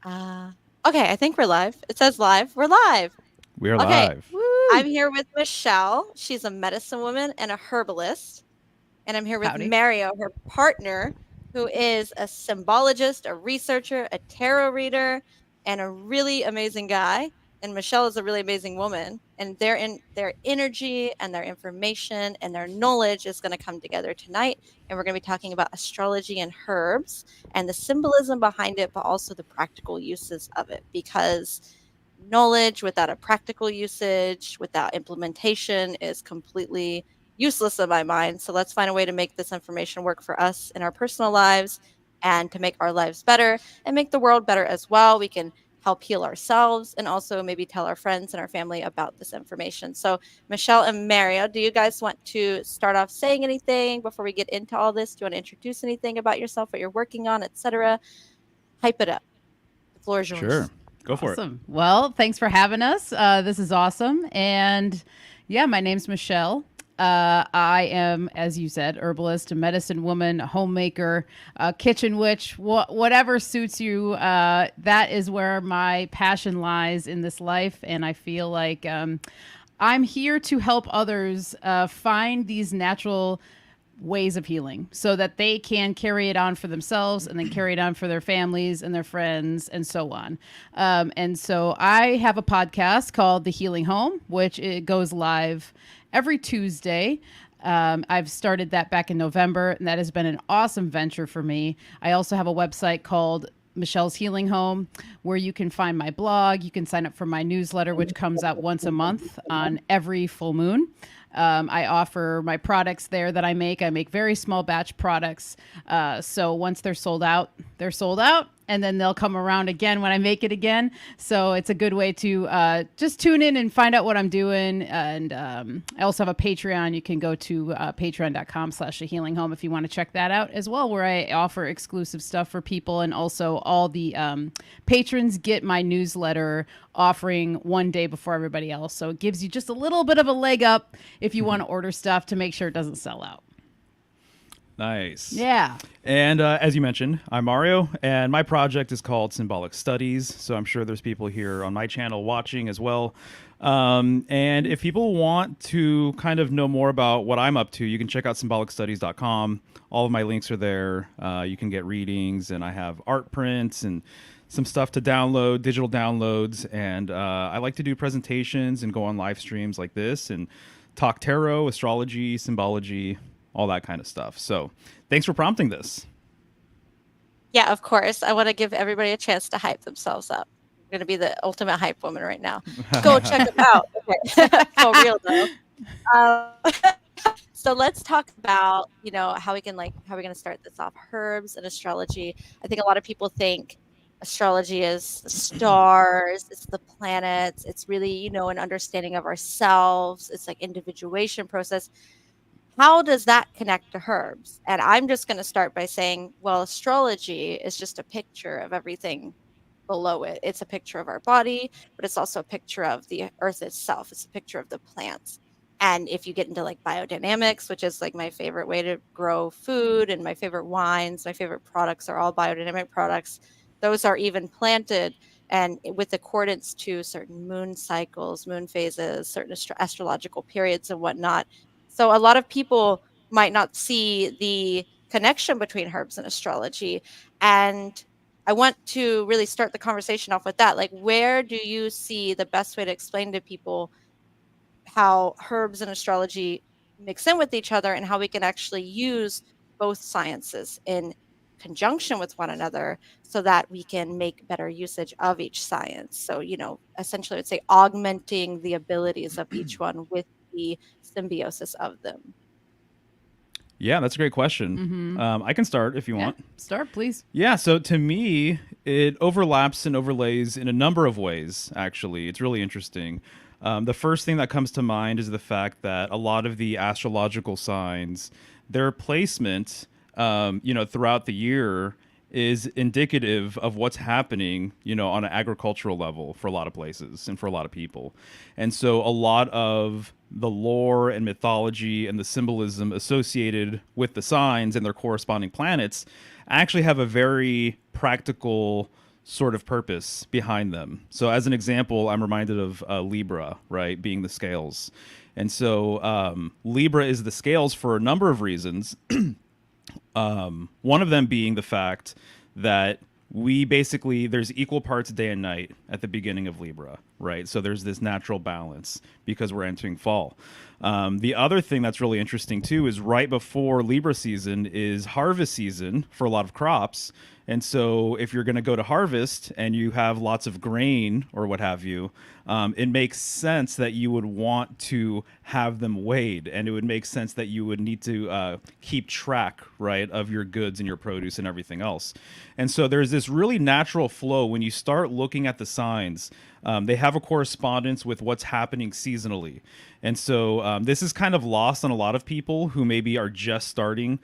Uh, okay, I think we're live. It says live. We're live. We are Okay, live. I'm Woo! here with Michelle. She's a medicine woman and a herbalist. And I'm here with Howdy. Mario, her partner, who is a symbologist, a researcher, a tarot reader, and a really amazing guy. And Michelle is a really amazing woman. And their energy and their information and their knowledge is going to come together tonight. And we're going to be talking about astrology and herbs and the symbolism behind it, but also the practical uses of it. Because knowledge without a practical usage, without implementation, is completely useless in my mind. So let's find a way to make this information work for us in our personal lives and to make our lives better and make the world better as well. We can help heal ourselves and also maybe tell our friends and our family about this information. So, Michelle and Mario, do you guys want to start off saying anything before we get into all this? Do you want to introduce anything about yourself, what you're working on, etc.? Hype it up. The floor is Sure. yours. Go for it. Awesome. Well, thanks for having us. This is awesome. And yeah, my name's Michelle. I am, as you said, herbalist, a medicine woman, a homemaker, a kitchen witch, whatever suits you. That is where my passion lies in this life. And I feel like I'm here to help others find these natural ways of healing so that they can carry it on for themselves and then carry it on for their families and their friends and so on. And so I have a podcast called The Healing Home, which it goes live every Tuesday. I've started that back in November, and that has been an awesome venture for me. I also have a website called Michelle's Healing Home, where you can find my blog. You can sign up for my newsletter, which comes out once a month on every full moon. I offer my products there that I make. I make very small batch products. So once they're sold out, they're sold out. And then they'll come around again when I make it again. So it's a good way to just tune in and find out what I'm doing. And I also have a Patreon. You can go to patreon.com/thehealinghome if you want to check that out as well, where I offer exclusive stuff for people. And also all the patrons get my newsletter offering one day before everybody else. So it gives you just a little bit of a leg up if you want to order stuff to make sure it doesn't sell out. Nice. Yeah. And as you mentioned, I'm Mario, and my project is called Symbolic Studies. So I'm sure there's people here on my channel watching as well. And if people want to kind of know more about what I'm up to, you can check out symbolicstudies.com. All of my links are there. You can get readings, and I have art prints and some stuff to download, digital downloads. And I like to do presentations and go on live streams like this and talk tarot, astrology, symbology, all that kind of stuff. So thanks for prompting this. Yeah, of course. I want to give everybody a chance to hype themselves up. I'm going to be the ultimate hype woman right now. Go check them out. Okay. For real though. Um, so let's talk about, how we can how we're going to start this off. Herbs and astrology. I think a lot of people think astrology is the stars, it's the planets, it's really, an understanding of ourselves. It's like individuation process. How does that connect to herbs? And I'm just going to start by saying, well, astrology is just a picture of everything below it. It's a picture of our body, but it's also a picture of the earth itself. It's a picture of the plants. And if you get into like biodynamics, which is like my favorite way to grow food, and my favorite wines, my favorite products are all biodynamic products. Those are even planted and with accordance to certain moon cycles, moon phases, certain astrological periods and whatnot. So a lot of people might not see the connection between herbs and astrology. And I want to really start the conversation off with that. Like, where do you see the best way to explain to people how herbs and astrology mix in with each other and how we can actually use both sciences in conjunction with one another so that we can make better usage of each science? So, essentially, I would say augmenting the abilities of each one with the symbiosis of them. Yeah, that's a great question. Mm-hmm. I can start if you Yeah. want. Start, please. Yeah, so to me, it overlaps and overlays in a number of ways, actually. It's really interesting. The first thing that comes to mind is the fact that a lot of the astrological signs, their placement, throughout the year is indicative of what's happening, on an agricultural level for a lot of places and for a lot of people. And so a lot of the lore and mythology and the symbolism associated with the signs and their corresponding planets actually have a very practical sort of purpose behind them. So, as an example, I'm reminded of Libra, right, being the scales. And so, Libra is the scales for a number of reasons. One of them being the fact that we basically, there's equal parts day and night at the beginning of Libra, right? So there's this natural balance because we're entering fall. The other thing that's really interesting too is right before Libra season is harvest season for a lot of crops. And so if you're going to go to harvest and you have lots of grain or what have you, it makes sense that you would want to have them weighed, and it would make sense that you would need to keep track, right, of your goods and your produce and everything else. And so there's this really natural flow when you start looking at the signs. They have a correspondence with what's happening seasonally. And so this is kind of lost on a lot of people who maybe are just starting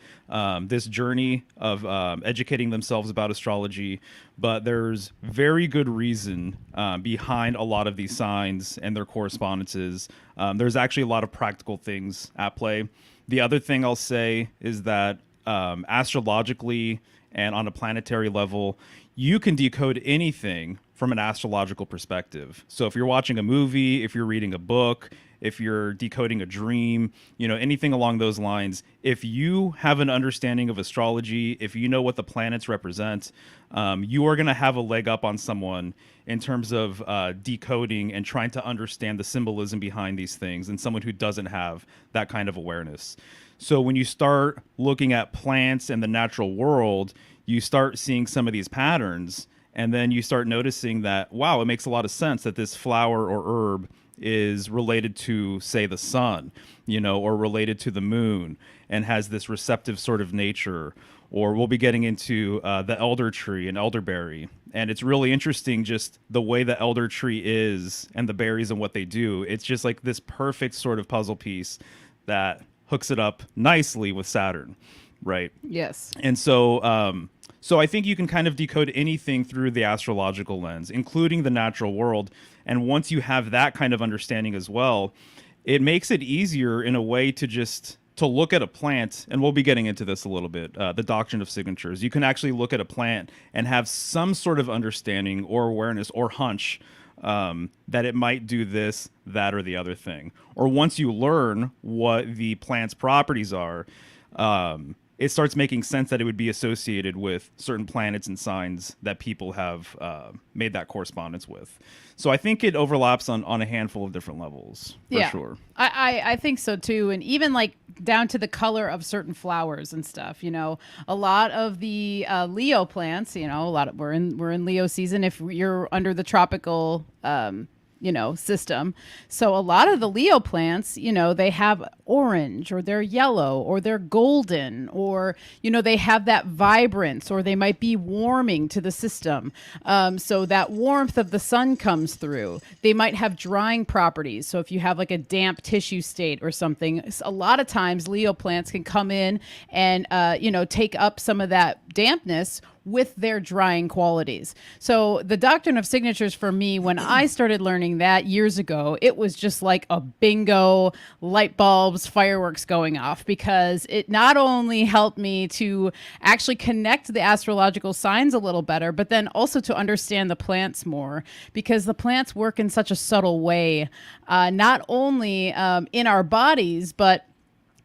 this journey of educating themselves about astrology. But there's very good reason behind a lot of these signs and their correspondences. There's actually a lot of practical things at play. The other thing I'll say is that astrologically and on a planetary level, you can decode anything from an astrological perspective. So if you're watching a movie, if you're reading a book, if you're decoding a dream, anything along those lines, if you have an understanding of astrology, if you know what the planets represent, you are going to have a leg up on someone in terms of decoding and trying to understand the symbolism behind these things, and someone who doesn't have that kind of awareness. So when you start looking at plants and the natural world, you start seeing some of these patterns, and then you start noticing that, wow, it makes a lot of sense that this flower or herb is related to, say, the sun, or related to the moon, and has this receptive sort of nature. Or we'll be getting into the elder tree and elderberry. And it's really interesting just the way the elder tree is and the berries and what they do. It's just like this perfect sort of puzzle piece that hooks it up nicely with Saturn, right? Yes. And so so I think you can kind of decode anything through the astrological lens, including the natural world. And once you have that kind of understanding as well, it makes it easier in a way to look at a plant, and we'll be getting into this a little bit, the doctrine of signatures. You can actually look at a plant and have some sort of understanding or awareness or hunch that it might do this, that, or the other thing. Or once you learn what the plant's properties are, it starts making sense that it would be associated with certain planets and signs that people have made that correspondence with. So I think it overlaps on a handful of different levels, for sure. I think so too. And even like down to the color of certain flowers and stuff, a lot of the Leo plants, we're in Leo season if you're under the tropical system. So a lot of the Leo plants, they have orange, or they're yellow, or they're golden, or, they have that vibrance, or they might be warming to the system. So that warmth of the sun comes through. They might have drying properties. So if you have like a damp tissue state or something, a lot of times Leo plants can come in and, take up some of that dampness with their drying qualities. So the doctrine of signatures for me, when I started learning that years ago, it was just like a bingo, light bulbs, fireworks going off, because it not only helped me to actually connect the astrological signs a little better, but then also to understand the plants more, because the plants work in such a subtle way, not only in our bodies, but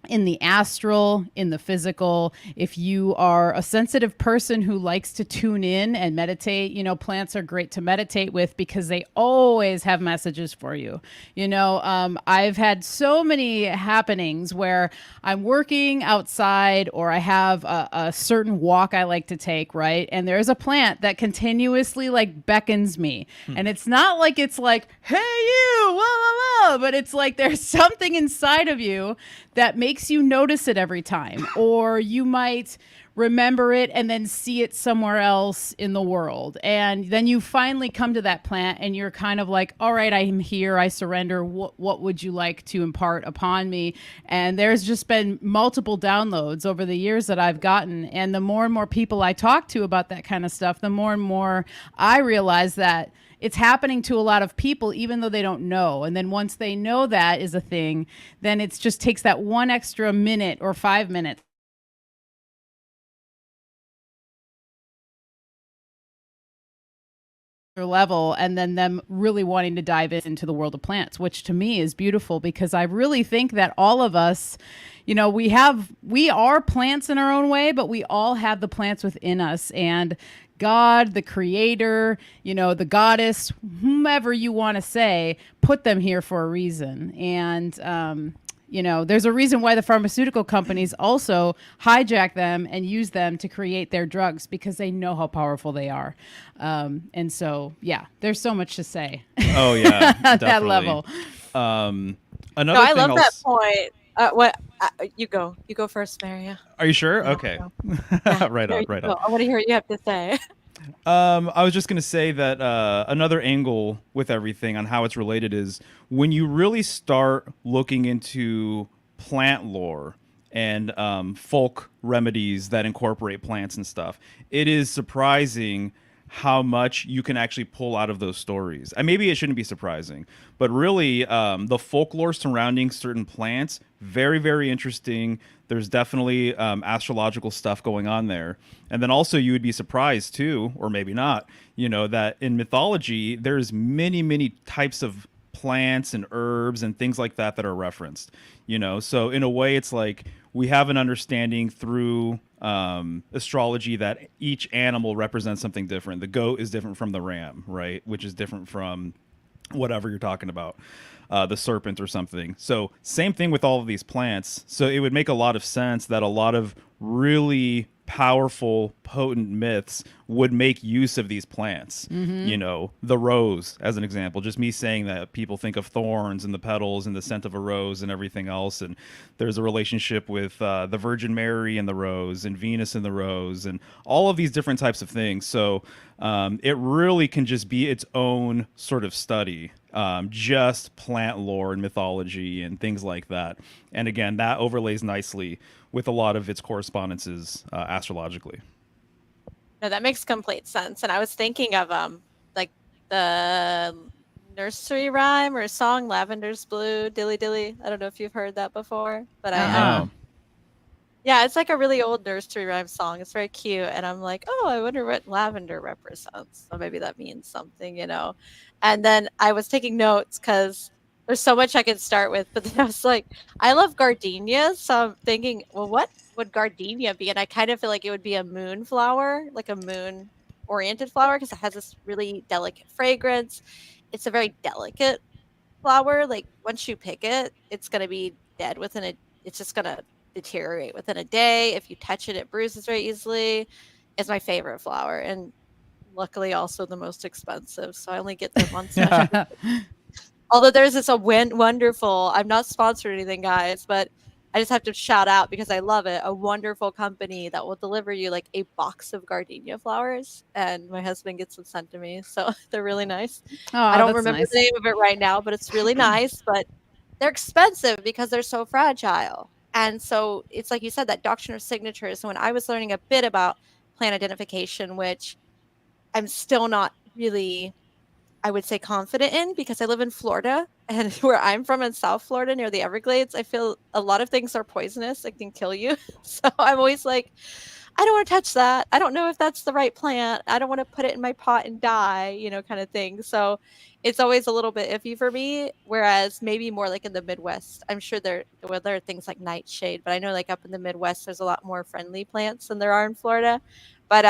in the astral, in the physical. If you are a sensitive person who likes to tune in and meditate, plants are great to meditate with, because they always have messages for you. I've had so many happenings where I'm working outside, or I have a certain walk I like to take, right? And there's a plant that continuously like beckons me. And it's not like it's like, hey, you, la, la, la, but it's like there's something inside of you that makes you notice it every time. Or you might remember it and then see it somewhere else in the world. And then you finally come to that plant and you're kind of like, all right, I'm here. I surrender. What would you like to impart upon me? And there's just been multiple downloads over the years that I've gotten. And the more and more people I talk to about that kind of stuff, the more and more I realize that it's happening to a lot of people, even though they don't know. And then once they know that is a thing, then it just takes that one extra minute or 5 minutes level, and then them really wanting to dive into the world of plants, which to me is beautiful because I really think that all of us, we are plants in our own way, but we all have the plants within us. And God, the creator, the goddess, whomever you want to say, put them here for a reason. And there's a reason why the pharmaceutical companies also hijack them and use them to create their drugs because they know how powerful they are. And so, yeah, there's so much to say. Oh yeah, at definitely. that level. Another No, I thing love I'll that point. What you go? You go first, Maria. Are you sure? And I'll Okay. go. Yeah, Right there on, you right go. on. I want to hear what you have to say. I was just going to say that another angle with everything on how it's related is when you really start looking into plant lore and folk remedies that incorporate plants and stuff, it is surprising how much you can actually pull out of those stories. And maybe it shouldn't be surprising, but really the folklore surrounding certain plants, very, very interesting. There's definitely astrological stuff going on there. And then also you would be surprised too, or maybe not, that in mythology, there's many, many types of plants and herbs and things like that that are referenced, so in a way it's like we have an understanding through astrology that each animal represents something different. The goat is different from the ram, right, which is different from whatever you're talking about, the serpent or something. So same thing with all of these plants. So it would make a lot of sense that a lot of really powerful, potent myths would make use of these plants. The rose, as an example, just me saying that people think of thorns and the petals and the scent of a rose and everything else. And there's a relationship with the Virgin Mary and the rose and Venus and the rose and all of these different types of things. So it really can just be its own sort of study, just plant lore and mythology and things like that. And again, that overlays nicely with a lot of its correspondences astrologically. No, that makes complete sense. And I was thinking of like the nursery rhyme or song "Lavender's Blue, Dilly Dilly." I don't know if you've heard that before, but No. yeah, it's like a really old nursery rhyme song. It's very cute, and I'm like, oh, I wonder what lavender represents. So maybe that means something. And then I was taking notes because there's so much I could start with, but then I was like, I love gardenias, so I'm thinking, well, what would gardenia be? And I kind of feel like it would be a moon flower, like a moon oriented flower, because it has this really delicate fragrance. It's a very delicate flower. Like once you pick it, it's gonna be dead within a. It's just gonna deteriorate within a day. If you touch it, it bruises very easily. It's my favorite flower, and luckily also the most expensive. So I only get them on special. Although there's this wonderful. I'm not sponsored or anything, guys, but I just have to shout out because I love it. A wonderful company that will deliver you like a box of gardenia flowers, and my husband gets them sent to me, so they're really nice. I Oh, don't that's remember nice. the name of it right now, but it's really nice. But they're expensive because they're so fragile. And so it's like you said, that doctrine of signatures. So when I was learning a bit about plant identification, which I'm still not really, I would say, confident in because I live in Florida, and where I'm from in South Florida near the Everglades, I feel a lot of things are poisonous. It can kill you. So I'm always like, I don't want to touch that. I don't know if that's the right plant. I don't want to put it in my pot and die, kind of thing. So it's always a little bit iffy for me. Whereas maybe more like in the Midwest, I'm sure there are things like nightshade, but I know like up in the Midwest, there's a lot more friendly plants than there are in Florida. But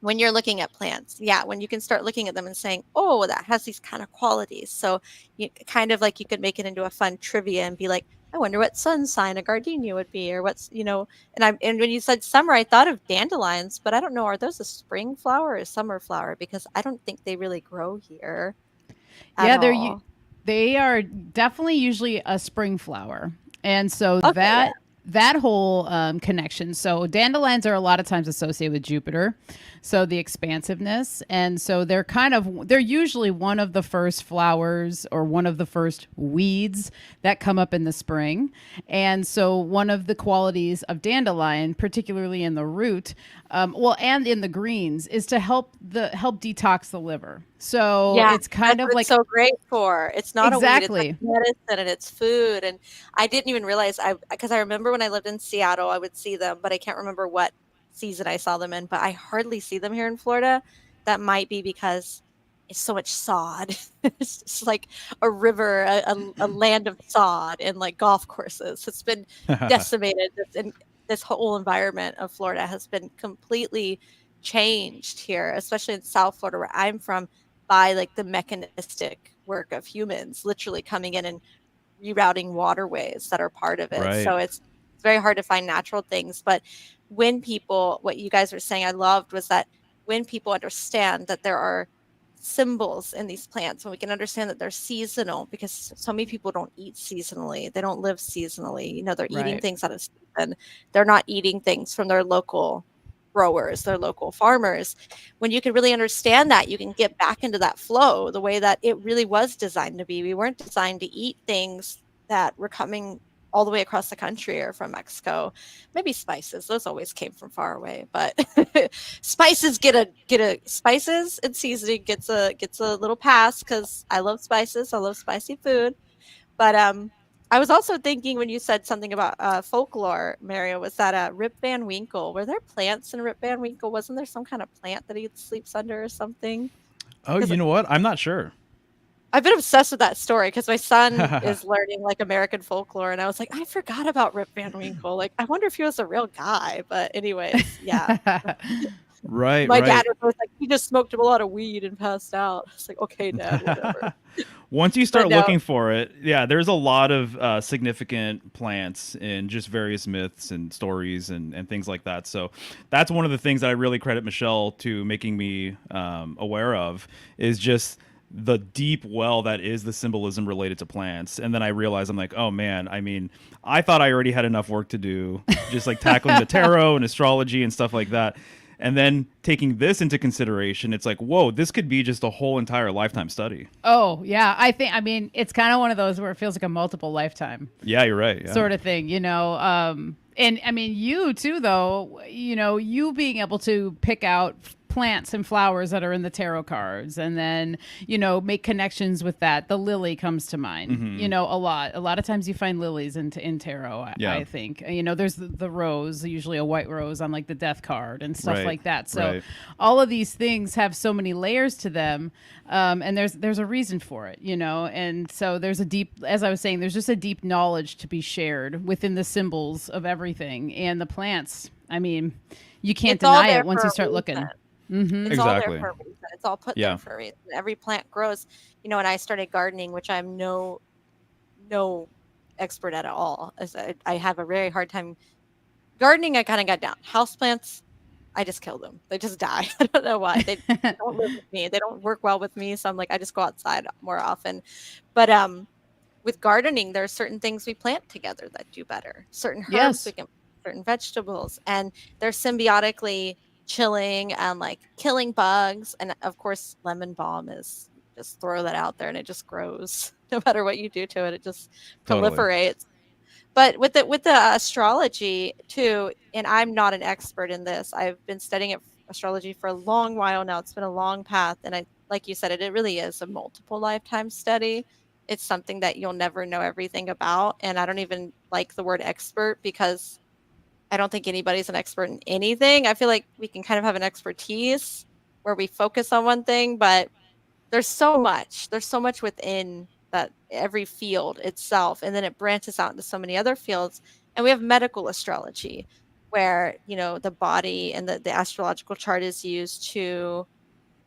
when you're looking at plants, yeah, when you can start looking at them and saying, oh, that has these kind of qualities. So you kind of like you could make it into a fun trivia and be like, I wonder what sun sign a gardenia would be, or and when you said summer, I thought of dandelions, but I don't know, are those a spring flower or a summer flower? Because I don't think they really grow here at Yeah, all. they are definitely usually a spring flower, and so Okay, yeah. that whole connection. So dandelions are a lot of times associated with Jupiter, so the expansiveness, and so they're usually one of the first flowers or one of the first weeds that come up in the spring, and so one of the qualities of dandelion, particularly in the root, and in the greens, is to help detox the liver. So Yeah, it's kind that's of what it's like so great for. It's not a weed, it's like exactly. medicine and it's food, and I didn't even realize because I remember when I lived in Seattle, I would see them, but I can't remember what season I saw them in, but I hardly see them here in Florida. That might be because so much sod. It's just like a river, a land of sod and like golf courses. It's been decimated. And this whole environment of Florida has been completely changed here, especially in South Florida, where I'm from, by like the mechanistic work of humans literally coming in and rerouting waterways that are part of it. Right. So it's very hard to find natural things. But when people, what you guys were saying, I loved was that when people understand that there are symbols in these plants, when we can understand that they're seasonal, because so many people don't eat seasonally, they don't live seasonally. You know, they're eating Right. things out of season. They're not eating things from their local growers, their local farmers. When you can really understand that, you can get back into that flow the way that it really was designed to be. We weren't designed to eat things that were coming all the way across the country or from Mexico. Maybe spices; those always came from far away. But spices get a spices and seasoning gets a little pass because I love spices. I love spicy food. But I was also thinking when you said something about folklore, Mario, was that Rip Van Winkle? Were there plants in Rip Van Winkle? Wasn't there some kind of plant that he sleeps under or something? Oh, Because you know what? I'm not sure. I've been obsessed with that story because my son is learning like American folklore, and I was like, I forgot about Rip Van Winkle. Like, I wonder if he was a real guy. But anyways, yeah. Right, My dad right. was always like, he just smoked a lot of weed and passed out. I was like, okay, Dad, whatever. Once you But start no, looking for it, yeah, there's a lot of significant plants in just various myths and stories and things like that. So that's one of the things that I really credit Michelle to making me aware of is just the deep well that is the symbolism related to plants. And then I realized I'm like, oh man, I mean, I thought I already had enough work to do, just like tackling the tarot and astrology and stuff like that. And then taking this into consideration, it's like, whoa, this could be just a whole entire lifetime study. Oh, yeah. I mean, it's kind of one of those where it feels like a multiple lifetime Yeah, you're right. Yeah. sort of thing, you know. And I mean, you too, though, you know, you being able to pick out plants and flowers that are in the tarot cards and then, you know, make connections with that. The lily comes to mind, you know, a lot. A lot of times you find lilies in tarot, Yeah. I think. You know, there's the rose, usually a white rose on like the death card and stuff Right, like that. So right. all of these things have so many layers to them. And there's a reason for it, you know, and so there's a deep, as I was saying, there's just a deep knowledge to be shared within the symbols of everything and the plants. I mean, you can't it's all deny there it once for you a start reason. looking. Mm-hmm. It's all there Exactly. for a reason. It's all put there Yeah. for a reason. Every plant grows. You know, when I started gardening, which I'm no expert at all, as I have a very hard time gardening. I kind of got down. Houseplants, I just kill them. They just die. I don't know why. They don't live with me. They don't work well with me. So I'm like, I just go outside more often. But with gardening, there are certain things we plant together that do better. Certain herbs we Yes. can, certain vegetables, and they're symbiotically chilling and like killing bugs. And of course, lemon balm is just throw that out there and it just grows. No matter what you do to it, it just Totally. proliferates. But with the astrology too, and I'm not an expert in this. I've been studying astrology for a long while now. It's been a long path, and I, like you said, it really is a multiple lifetime study. It's something that you'll never know everything about, and I don't even like the word expert because I don't think anybody's an expert in anything. I feel like we can kind of have an expertise where we focus on one thing, but there's so much within that every field itself, and then it branches out into so many other fields. And we have medical astrology where, you know, the body and the astrological chart is used to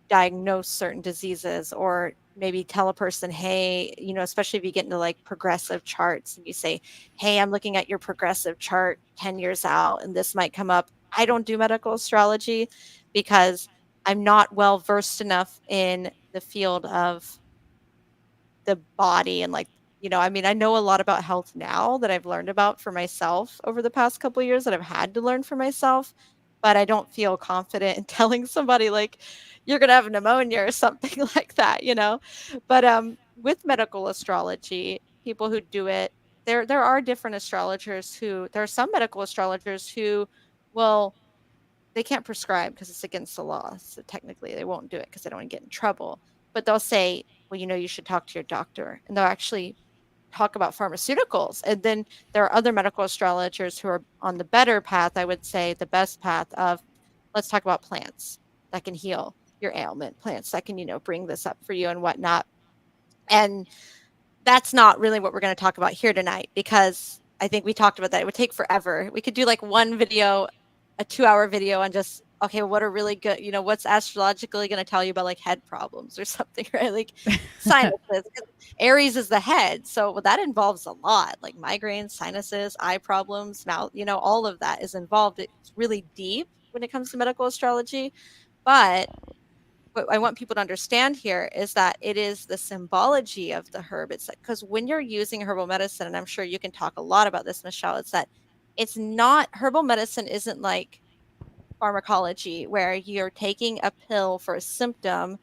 diagnose certain diseases or maybe tell a person, hey, you know, especially if you get into like progressive charts and you say, hey, I'm looking at your progressive chart 10 years out and this might come up. I don't do medical astrology because I'm not well versed enough in the field of the body and like, you know, I mean, I know a lot about health now that I've learned about for myself over the past couple of years that I've had to learn for myself, but I don't feel confident in telling somebody like you're going to have pneumonia or something like that, you know. But with medical astrology, people who do it, there are different astrologers who there are some medical astrologers who will they can't prescribe because it's against the law. So technically, they won't do it because they don't want to get in trouble. But they'll say, well, you know, you should talk to your doctor. And they'll actually talk about pharmaceuticals. And then there are other medical astrologers who are on the better path, I would say the best path of let's talk about plants that can heal ailment, plants that can, bring this up for you and whatnot. And that's not really what we're going to talk about here tonight, because I think we talked about that. It would take forever. We could do like one video, a 2-hour video on just, okay, what are really good, what's astrologically going to tell you about like head problems or something, right? Like sinuses. 'Cause Aries is the head. So well, that involves a lot, like migraines, sinuses, eye problems, mouth, all of that is involved. It's really deep when it comes to medical astrology. But what I want people to understand here is that it is the symbology of the herb. It's like, because when you're using herbal medicine, and I'm sure you can talk a lot about this, Michelle, it's that it's not herbal medicine isn't like pharmacology where you're taking a pill for a symptom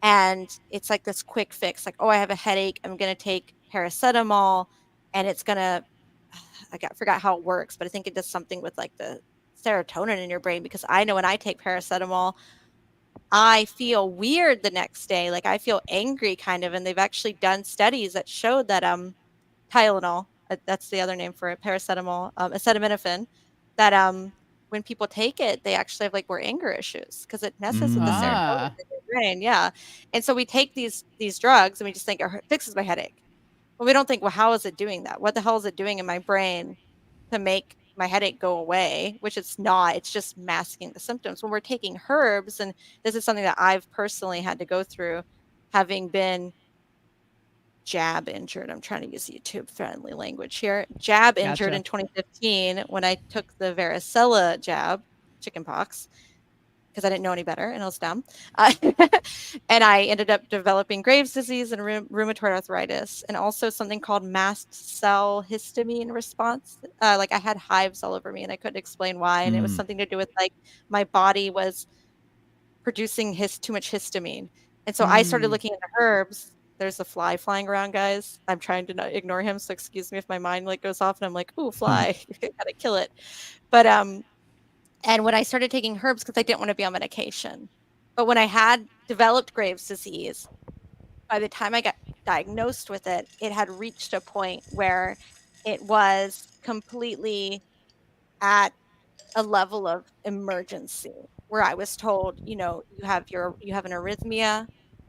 and it's like this quick fix. Like, oh, I have a headache. I'm going to take paracetamol and it's going to, forgot how it works, but I think it does something with like the serotonin in your brain, because I know when I take paracetamol, I feel weird the next day, like, I feel angry kind of, and they've actually done studies that showed that, Tylenol, that's the other name for it, paracetamol, acetaminophen, that, when people take it, they actually have, like, more anger issues because it messes with the serotonin Ah, in your brain, yeah, and so we take these drugs and we just think, "Oh, it fixes my headache." Well, we don't think, "Well, how is it doing that? What the hell is it doing in my brain to make my headache go away?" Which it's not, it's just masking the symptoms. When we're taking herbs, and this is something that I've personally had to go through, having been jab injured. I'm trying to use YouTube friendly language here. Jab injured gotcha. in 2015 when I took the varicella jab, chickenpox, because I didn't know any better and I was dumb. Uh, and I ended up developing Graves' disease and rheumatoid arthritis, and also something called mast cell histamine response. Like I had hives all over me and I couldn't explain why. And it was Mm. something to do with like my body was producing too much histamine. And so I started Mm. looking into herbs. There's a fly flying around, guys. I'm trying to not ignore him. So excuse me if my mind like goes off and I'm like, ooh, fly, gotta kill it. But and when I started taking herbs, because I didn't want to be on medication. But when I had developed Graves' disease, by the time I got diagnosed with it, it had reached a point where it was completely at a level of emergency where I was told, you have an arrhythmia.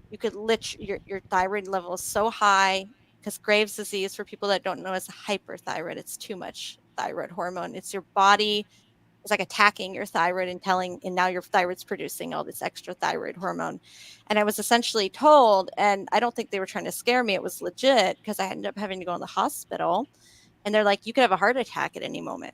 You could your thyroid level is so high, because Graves' disease, for people that don't know, is hyperthyroid. It's too much thyroid hormone. It's your body, it's like attacking your thyroid and now your thyroid's producing all this extra thyroid hormone. And I was essentially told, and I don't think they were trying to scare me, it was legit, because I ended up having to go in the hospital, and they're like, you could have a heart attack at any moment.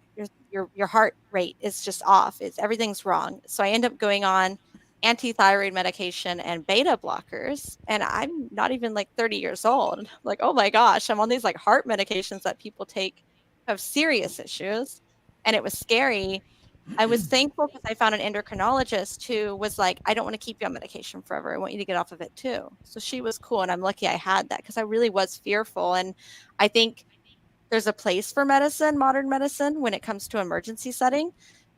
Your heart rate is just off. Everything's wrong. So I end up going on anti-thyroid medication and beta blockers, and I'm not even like 30 years old. Like, oh my gosh, I'm on these like heart medications that people take who have serious issues. And it was scary. I was thankful because I found an endocrinologist who was like, I don't want to keep you on medication forever. I want you to get off of it too. So she was cool. And I'm lucky I had that, because I really was fearful. And I think there's a place for medicine, modern medicine, when it comes to emergency setting,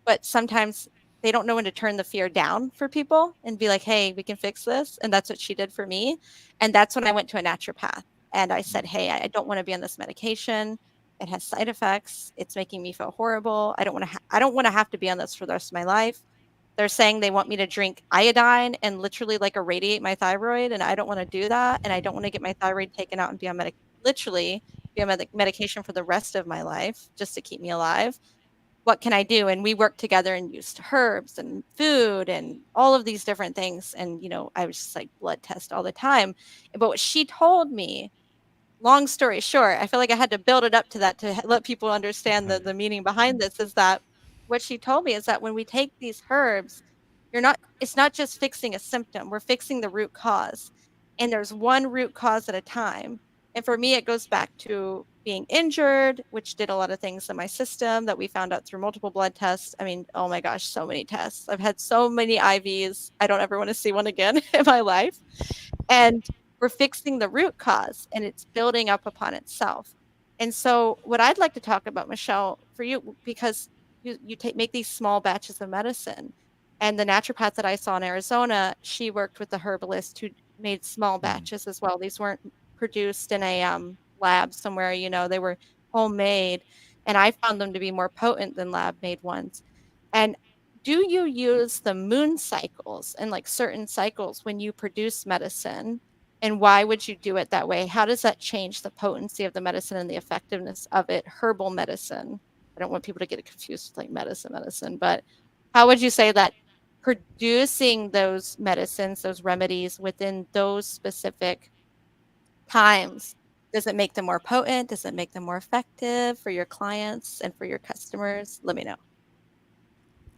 but sometimes they don't know when to turn the fear down for people and be like, "Hey, we can fix this." And that's what she did for me. And that's when I went to a naturopath and I said, "Hey, I don't want to be on this medication. It has side effects. It's making me feel horrible. I don't want to have to be on this for the rest of my life. They're saying they want me to drink iodine and literally like irradiate my thyroid, and I don't want to do that, and I don't want to get my thyroid taken out and be on literally be on medication for the rest of my life just to keep me alive. What can I do?" And we worked together and used herbs and food and all of these different things. And, I was just like blood test all the time. But what she told me, long story short, I feel like I had to build it up to that to let people understand the meaning behind this, is that what she told me is that when we take these herbs, it's not just fixing a symptom, we're fixing the root cause. And there's one root cause at a time. And for me, it goes back to being injured, which did a lot of things in my system that we found out through multiple blood tests. I mean, oh my gosh, so many tests. I've had so many IVs. I don't ever want to see one again in my life. And we're fixing the root cause and it's building up upon itself. And so what I'd like to talk about, Michelle, for you, because make these small batches of medicine. And the naturopath that I saw in Arizona, she worked with the herbalist who made small Mm. batches as well. These weren't produced in a lab somewhere, they were homemade. And I found them to be more potent than lab made ones. And do you use the moon cycles and like certain cycles when you produce medicine? And why would you do it that way? How does that change the potency of the medicine and the effectiveness of it? Herbal medicine. I don't want people to get it confused with like medicine, but how would you say that producing those medicines, those remedies within those specific times, does it make them more potent? Does it make them more effective for your clients and for your customers? Let me know.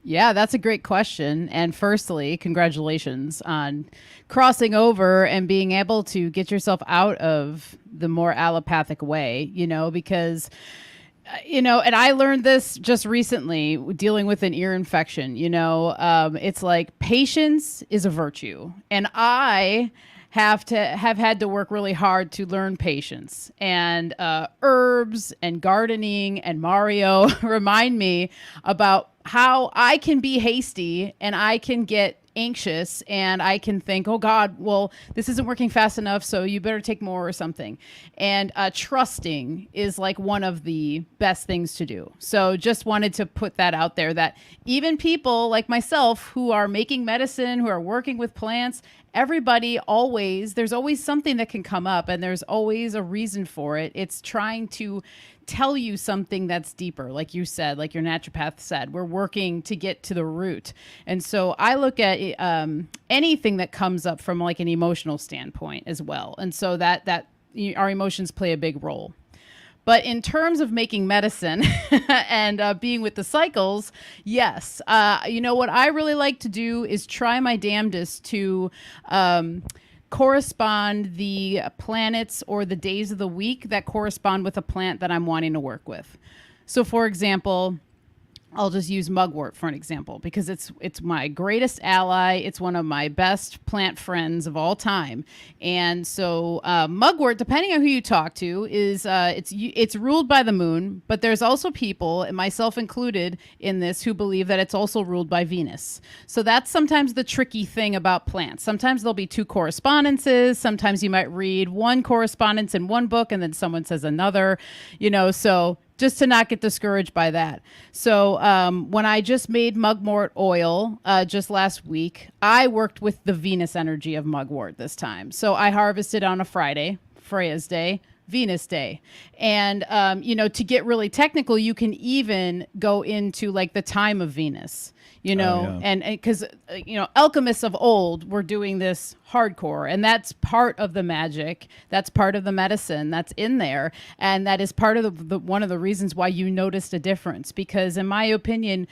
Yeah, that's a great question. And firstly, congratulations on crossing over and being able to get yourself out of the more allopathic way, because and I learned this just recently dealing with an ear infection. It's like patience is a virtue. And I have had to work really hard to learn patience. And herbs and gardening and Mario remind me about how I can be hasty and I can get anxious and I can think, oh God, well, this isn't working fast enough, so you better take more or something. And trusting is like one of the best things to do. So just wanted to put that out there, that even people like myself who are making medicine, who are working with plants, there's always something that can come up and there's always a reason for it. It's trying to tell you something that's deeper, like you said, like your naturopath said. We're working to get to the root. And so I look at anything that comes up from like an emotional standpoint as well. And so that our emotions play a big role. But in terms of making medicine and being with the cycles, yes. What I really like to do is try my damnedest to correspond the planets or the days of the week that correspond with a plant that I'm wanting to work with. So, for example, I'll just use mugwort for an example because it's my greatest ally. It's one of my best plant friends of all time. And so mugwort, depending on who you talk to, is it's ruled by the moon. But there's also people, and myself included in this, who believe that it's also ruled by Venus. So that's sometimes the tricky thing about plants. Sometimes there'll be two correspondences. Sometimes you might read one correspondence in one book and then someone says another. So just to not get discouraged by that. So when I just made mugwort oil just last week, I worked with the Venus energy of mugwort this time. So I harvested on a Friday, Freya's Day, Venus Day. And, to get really technical, you can even go into like the time of Venus. And because, alchemists of old were doing this hardcore, and that's part of the magic. That's part of the medicine that's in there. And that is part of the one of the reasons why you noticed a difference, because in my opinion,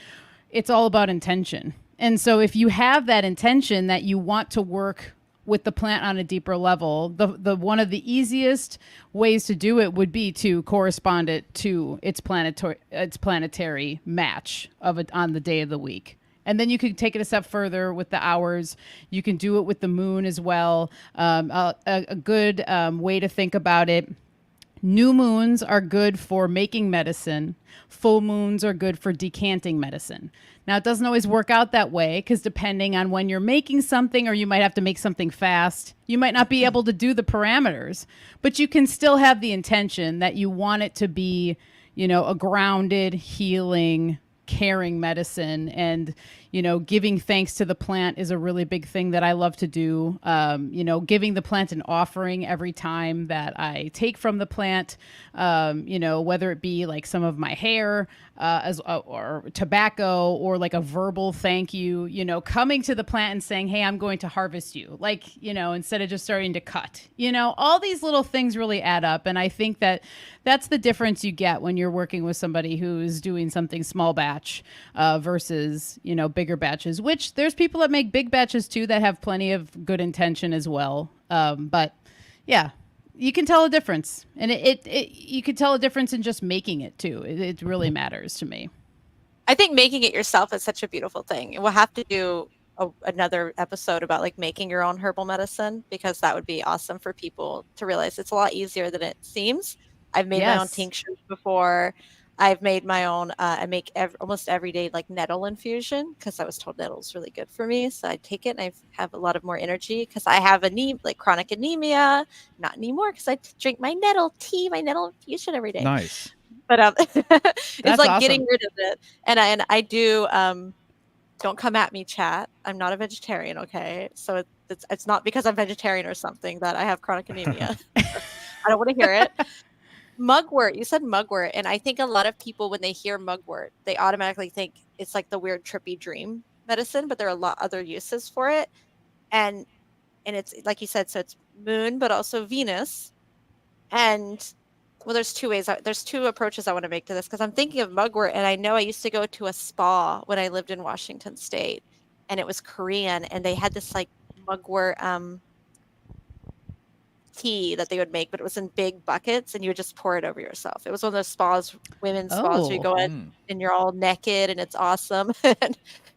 it's all about intention. And so if you have that intention that you want to work with the plant on a deeper level, the one of the easiest ways to do it would be to correspond it to its planetary match of it on the day of the week. And then you can take it a step further with the hours. You can do it with the moon as well. A good way to think about it: new moons are good for making medicine. Full moons are good for decanting medicine. Now, it doesn't always work out that way because depending on when you're making something, or you might have to make something fast, you might not be able to do the parameters, but you can still have the intention that you want it to be, a grounded, healing, caring medicine. And giving thanks to the plant is a really big thing that I love to do. Giving the plant an offering every time that I take from the plant, whether it be like some of my hair or tobacco, or like a verbal thank you, coming to the plant and saying, hey, I'm going to harvest you, instead of just starting to cut, all these little things really add up. And I think that that's the difference you get when you're working with somebody who's doing something small batch versus, bigger batches, which there's people that make big batches too that have plenty of good intention as well. But yeah, you can tell a difference, and you can tell a difference in just making it too. It really matters to me. I think making it yourself is such a beautiful thing. We'll have to do another episode about like making your own herbal medicine, because that would be awesome for people to realize it's a lot easier than it seems. I've made my own tinctures before. I've made my own. I make almost every day like nettle infusion, because I was told nettle is really good for me. So I take it and I have a lot of more energy, because I have chronic anemia. Not anymore, because I drink my nettle tea, my nettle infusion every day. Nice. But it's like awesome. getting rid of it. And I do don't come at me, chat. I'm not a vegetarian, okay? So it's not because I'm vegetarian or something that I have chronic anemia. I don't want to hear it. Mugwort, you said mugwort, and I think a lot of people when they hear mugwort, they automatically think it's like the weird trippy dream medicine, but there are a lot other uses for it. And it's like you said, so it's moon, but also Venus. And well, there's two ways. There's two approaches I want to make to this because I'm thinking of mugwort, and I know I used to go to a spa when I lived in Washington State, and it was Korean, and they had this like mugwort tea that they would make, but it was in big buckets, and you would just pour it over yourself. It was one of those spas, women's spas, where you Oh, go in and you're all naked, and it's awesome, and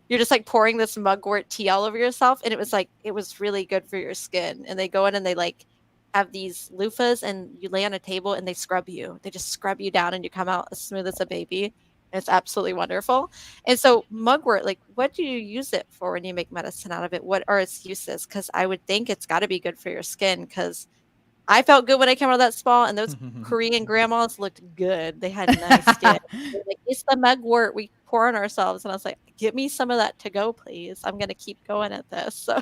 you're just like pouring this mugwort tea all over yourself, and it was really good for your skin. And they go in and they like have these loofahs, and you lay on a table, and they scrub you. They just scrub you down, and you come out as smooth as a baby. It's absolutely wonderful. And so mugwort, like, what do you use it for when you make medicine out of it? What are its uses? Because I would think it's got to be good for your skin. Because I felt good when I came out of that spa, and those Korean grandmas looked good. They had nice skin. They're like, "It's the mugwort we pour on ourselves," and I was like, "Get me some of that to go, please. I'm gonna keep going at this." So,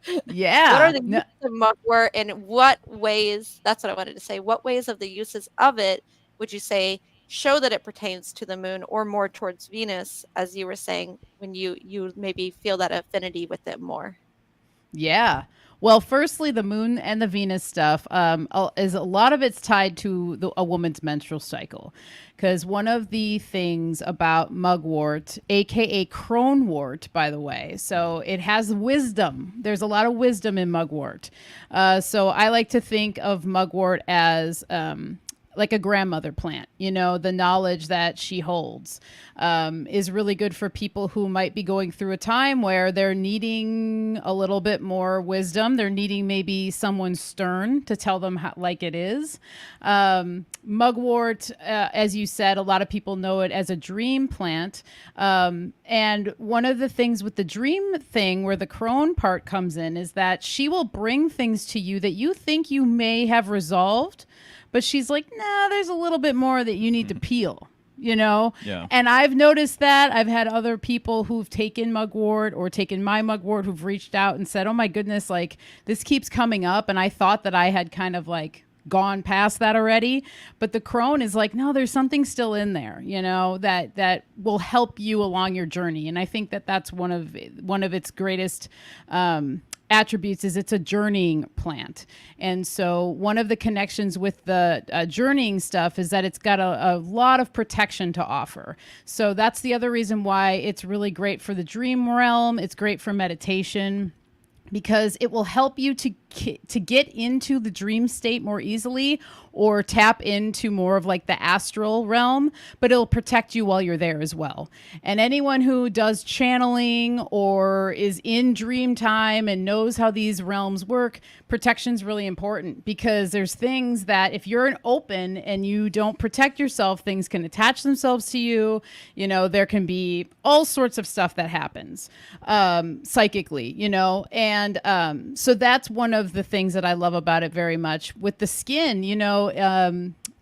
what are yeah. the No, uses of mugwort, and what ways? That's what I wanted to say. What ways of the uses of it would you say show that it pertains to the moon or more towards Venus, as you were saying, when you maybe feel that affinity with it more? yeah. Well, firstly, the moon and the Venus stuff is a lot of it's tied to a woman's menstrual cycle. Because one of the things about mugwort, aka cronewort, by the way, so it has wisdom. There's a lot of wisdom in mugwort. So I like to think of mugwort as like a grandmother plant. The knowledge that she holds is really good for people who might be going through a time where they're needing a little bit more wisdom. They're needing maybe someone stern to tell them how, like it is. Mugwort, as you said, a lot of people know it as a dream plant. And one of the things with the dream thing where the crone part comes in is that she will bring things to you that you think you may have resolved, but she's like, nah, there's a little bit more that you need to peel, Yeah. And I've noticed that. I've had other people who've taken mugwort or taken my mugwort who've reached out and said, oh my goodness, like this keeps coming up. And I thought that I had kind of like gone past that already. But the crone is like, no, there's something still in there, that will help you along your journey. And I think that that's one of its greatest attributes is it's a journeying plant. And so one of the connections with the journeying stuff is that it's got a lot of protection to offer. So that's the other reason why it's really great for the dream realm. It's great for meditation, because it will help you to get into the dream state more easily or tap into more of like the astral realm, but it'll protect you while you're there as well. And anyone who does channeling or is in dream time and knows how these realms work, protection is really important, because there's things that if you're an open and you don't protect yourself, things can attach themselves to you. There can be all sorts of stuff that happens psychically, and so that's one of the things that I love about it very much. With the skin,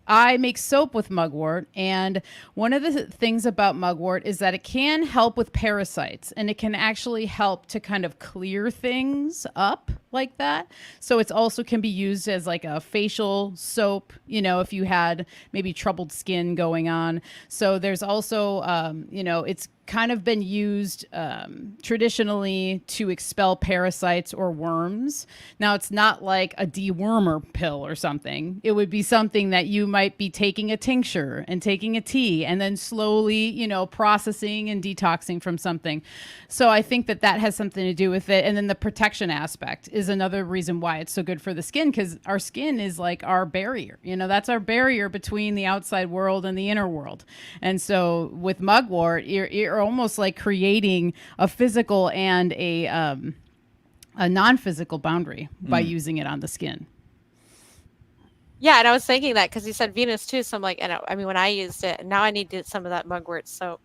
I make soap with mugwort, and one of the things about mugwort is that it can help with parasites, and it can actually help to kind of clear things up like that. So it's also can be used as like a facial soap, if you had maybe troubled skin going on. So there's also, it's kind of been used traditionally to expel parasites or worms. Now, it's not like a dewormer pill or something. It would be something that you might be taking a tincture and taking a tea and then slowly, processing and detoxing from something. So I think that has something to do with it. And then the protection aspect is another reason why it's so good for the skin, because our skin is like our barrier. That's our barrier between the outside world and the inner world. And so with mugwort, you're almost like creating a physical and a non-physical boundary by using it on the skin. Yeah, and I was thinking that because you said Venus too, so I'm like, I mean, when I used it, now I need some of that mugwort soap,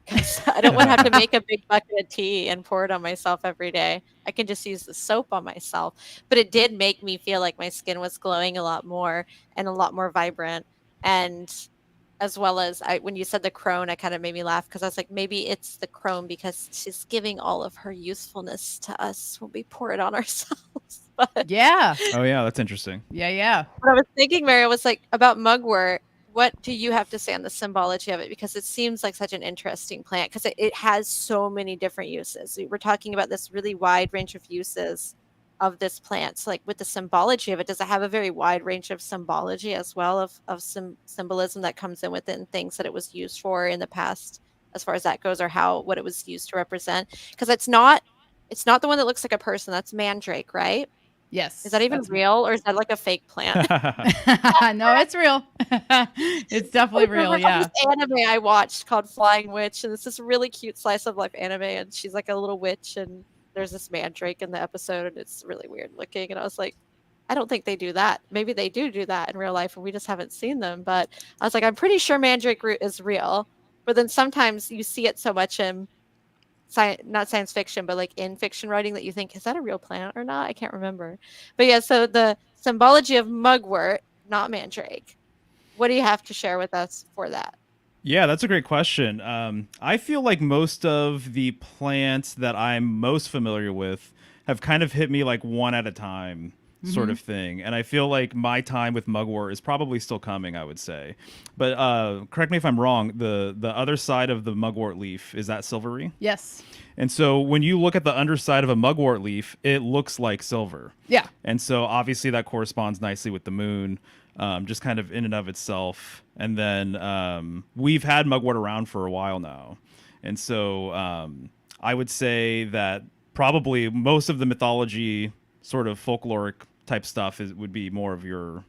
because I don't want to have to make a big bucket of tea and pour it on myself every day. I can just use the soap on myself. But it did make me feel like my skin was glowing a lot more and a lot more vibrant. And as well as when you said the crone, I kind of made me laugh because I was like, maybe it's the crone because she's giving all of her usefulness to us when we pour it on ourselves. But Yeah. Oh yeah, that's interesting. Yeah. what I was thinking, Mario, was like about mugwort. What do you have to say on the symbology of it? Because it seems like such an interesting plant because it has so many different uses. We're talking about this really wide range of uses of this plant. So like with the symbology of it, does it have a very wide range of symbology as well of some symbolism that comes in within things that it was used for in the past, as far as that goes, or what it was used to represent? Because it's not the one that looks like a person. That's mandrake, right? Is that Yes. even real, or is that like a fake plant? No, it's real. It's definitely I remember real. from Yeah. this anime I watched called Flying Witch, and it's this really cute slice of life anime, and she's like a little witch, and there's this mandrake in the episode, and it's really weird looking. And I was like, I don't think they do that. Maybe they do that in real life, and we just haven't seen them. But I was like, I'm pretty sure mandrake root is real. But then sometimes you see it so much in not science fiction, but like in fiction writing that you think, is that a real plant or not? I can't remember. But yeah, so the symbology of mugwort, not mandrake. What do you have to share with us for that? Yeah, that's a great question. I feel like most of the plants that I'm most familiar with have kind of hit me like one at a time, sort of thing. And I feel like my time with mugwort is probably still coming, I would say. But correct me if I'm wrong. The other side of the mugwort leaf, is that silvery? Yes. And so when you look at the underside of a mugwort leaf, it looks like silver. Yeah. And so obviously that corresponds nicely with the moon, just kind of in and of itself. And then we've had mugwort around for a while now. And so I would say that probably most of the mythology, sort of folkloric type stuff would be more of your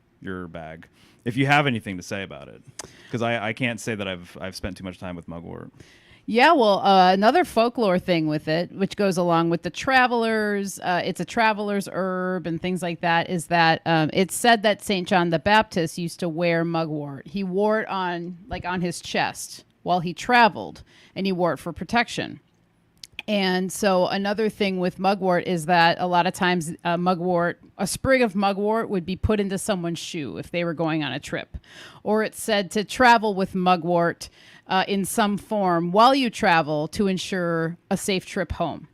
bag. If you have anything to say about it, because I can't say that I've spent too much time with mugwort. Yeah, well, another folklore thing with it, which goes along with the travelers, it's a traveler's herb and things like that, is that it's said that St. John the Baptist used to wear mugwort. He wore it on his chest while he traveled, and he wore it for protection. And so another thing with mugwort is that a lot of times a sprig of mugwort would be put into someone's shoe if they were going on a trip. Or it's said to travel with mugwort in some form while you travel to ensure a safe trip home.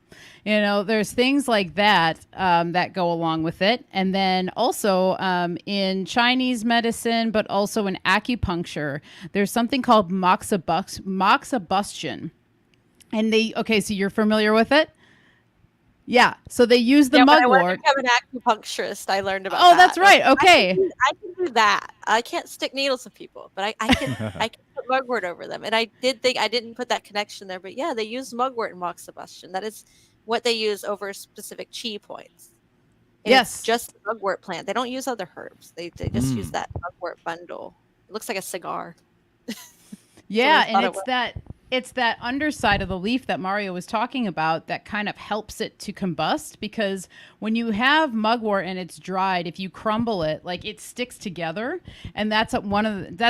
You know, there's things like that that go along with it. And then also in Chinese medicine, but also in acupuncture, there's something called moxibustion. And so you're familiar with it? Yeah. So they use the When I mugwort. wanted to become an acupuncturist, I learned about Oh, that. that's right. Okay. I can do that. I can't stick needles in people, but I can put mugwort over them. And I did think I didn't put that connection there, but yeah, they use mugwort in moxibustion. That is what they use over specific chi points. And Yes. it's just the mugwort plant. They don't use other herbs. They just use that mugwort bundle. It looks like a cigar. Yeah, So and it's that underside of the leaf that Mario was talking about that kind of helps it to combust, because when you have mugwort and it's dried, if you crumble it, like it sticks together, and that's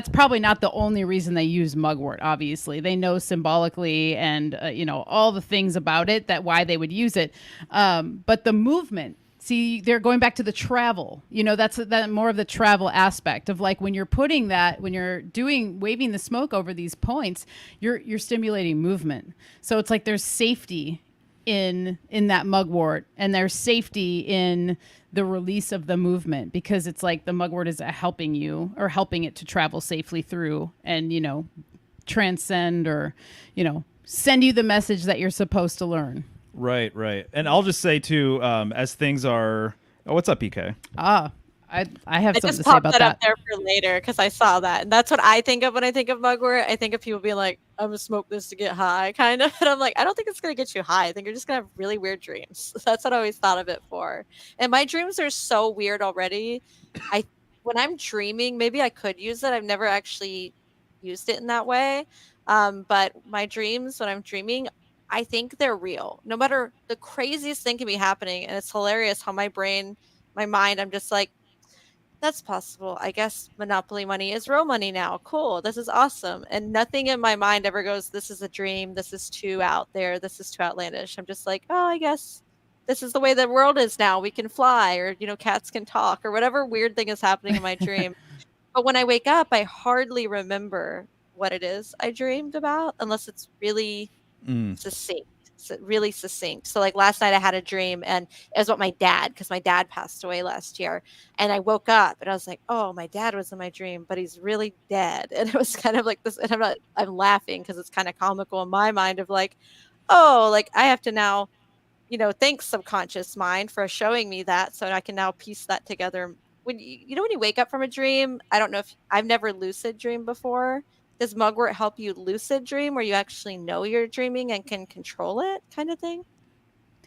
probably not the only reason they use mugwort. Obviously, they know symbolically and all the things about it that why they would use it, but the movement. See, they're going back to the travel. That's that more of the travel aspect of like when you're waving the smoke over these points, you're stimulating movement. So it's like there's safety in that mugwort, and there's safety in the release of the movement, because it's like the mugwort is helping it to travel safely through and transcend or send you the message that you're supposed to learn. Right. And I'll just say too, as things are. Oh, what's up, PK? I have something just to say popped about that that. up there for later because I saw that, and that's what I think of when I think of mugwort. I think of people being like, "I'm gonna smoke this to get high," kind of, and I'm like, I don't think it's gonna get you high. I think you're just gonna have really weird dreams. That's what I always thought of it for. And my dreams are so weird already. When I'm dreaming, maybe I could use it. I've never actually used it in that way. But my dreams when I'm dreaming, I think they're real. No matter the craziest thing can be happening, and it's hilarious how my mind, I'm just like, that's possible. I guess Monopoly money is real money now. Cool. This is awesome. And nothing in my mind ever goes, this is a dream. This is too out there. This is too outlandish. I'm just like, oh, I guess this is the way the world is now. We can fly, or, cats can talk, or whatever weird thing is happening in my dream. But when I wake up, I hardly remember what it is I dreamed about unless it's really Mm. succinct. Really succinct. So like last night I had a dream and it was about my dad because my dad passed away last year. And I woke up and I was like, oh, my dad was in my dream, but he's really dead. And it was kind of like this. And I'm laughing because it's kind of comical in my mind of like, oh, like I have to now, thanks subconscious mind for showing me that so I can now piece that together. When when you wake up from a dream, I don't know if I've never lucid dreamed before. Does Mugwort help you lucid dream where you actually know you're dreaming and can control it kind of thing?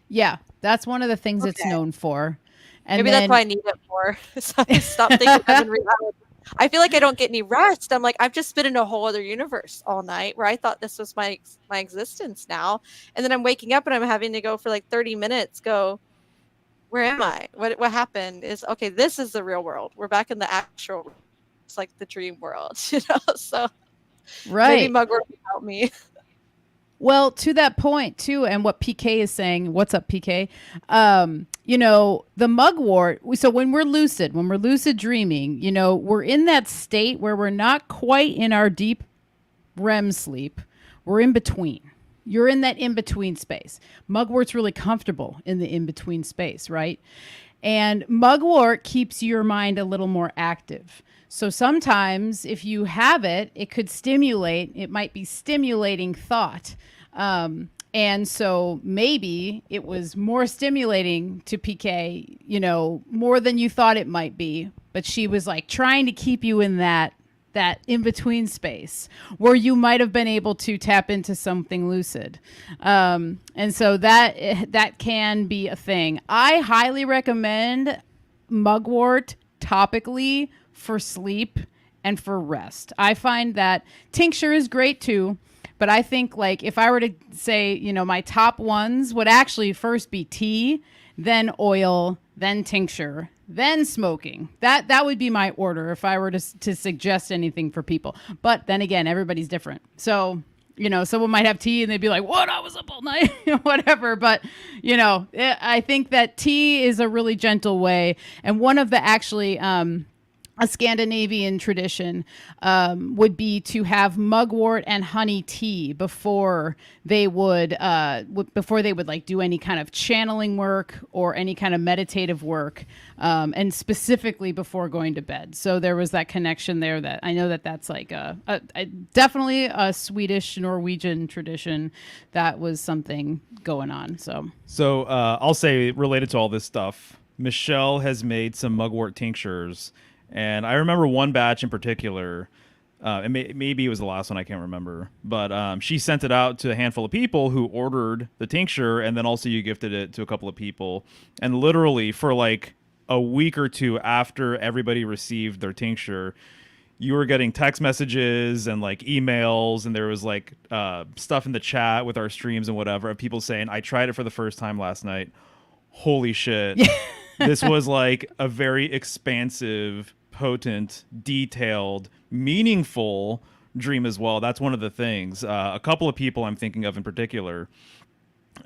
Yeah, that's one of the things it's Okay. known for. And Maybe that's then why I need it more. So I stop thinking I'm in reality. I feel like I don't get any rest. I'm like, I've just been in a whole other universe all night where I thought this was my existence now. And then I'm waking up and I'm having to go for like 30 minutes, go, where am I? What happened is okay, this is the real world. We're back in the actual world. It's like the dream world, So maybe right. Mugwort can help me. Well, to that point too, and what PK is saying, what's up, PK? The mugwort. So when we're lucid dreaming, we're in that state where we're not quite in our deep REM sleep. We're in between. You're in that in between space. Mugwort's really comfortable in the in between space, right? And mugwort keeps your mind a little more active. So sometimes if you have it, it might be stimulating thought. And so maybe it was more stimulating to PK, more than you thought it might be. But she was like trying to keep you in that in between space where you might have been able to tap into something lucid. And so that can be a thing. I highly recommend mugwort topically for sleep and for rest. I find that tincture is great too. But I think like if I were to say, my top ones would actually first be tea, then oil, then tincture, then smoking. That would be my order if I were to suggest anything for people. But then again, everybody's different. So, someone might have tea and they'd be like, what? I was up all night, whatever. But, I think that tea is a really gentle way. And one of the actually, a Scandinavian tradition would be to have mugwort and honey tea before they would like do any kind of channeling work or any kind of meditative work, and specifically before going to bed. So there was that connection there that I know that's like definitely a Swedish Norwegian tradition that was something going on. So I'll say related to all this stuff, Michelle has made some mugwort tinctures. And I remember one batch in particular, and maybe it was the last one, I can't remember. But she sent it out to a handful of people who ordered the tincture, and then also you gifted it to a couple of people. And literally for like a week or two after everybody received their tincture, you were getting text messages and like emails, and there was like stuff in the chat with our streams and whatever of people saying, I tried it for the first time last night. Holy shit. Yeah. This was like a very expansive, potent, detailed, meaningful dream as well. That's one of the things. A couple of people I'm thinking of in particular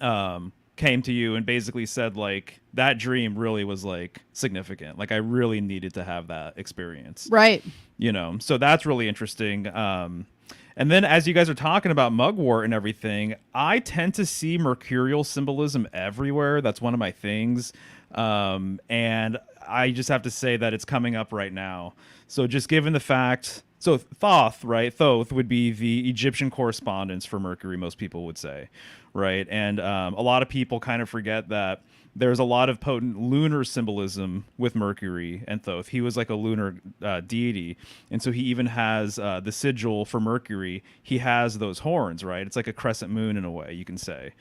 came to you and basically said like that dream really was like significant. Like I really needed to have that experience. Right. So that's really interesting. And then as you guys are talking about mugwort and everything, I tend to see mercurial symbolism everywhere. That's one of my things. And I just have to say that it's coming up right now. So just given the fact, so Thoth, right? Thoth would be the Egyptian correspondence for Mercury, most people would say, right? And a lot of people kind of forget that there's a lot of potent lunar symbolism with Mercury and Thoth. He was like a lunar deity. And so he even has the sigil for Mercury. He has those horns, right? It's like a crescent moon in a way, you can say.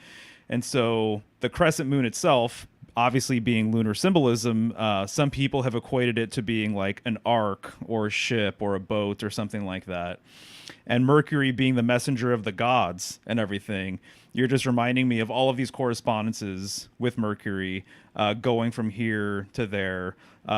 And so the crescent moon itself, obviously being lunar symbolism, some people have equated it to being like an ark or a ship or a boat or something like that. And Mercury being the messenger of the gods and everything, you're just reminding me of all of these correspondences with Mercury, going from here to there.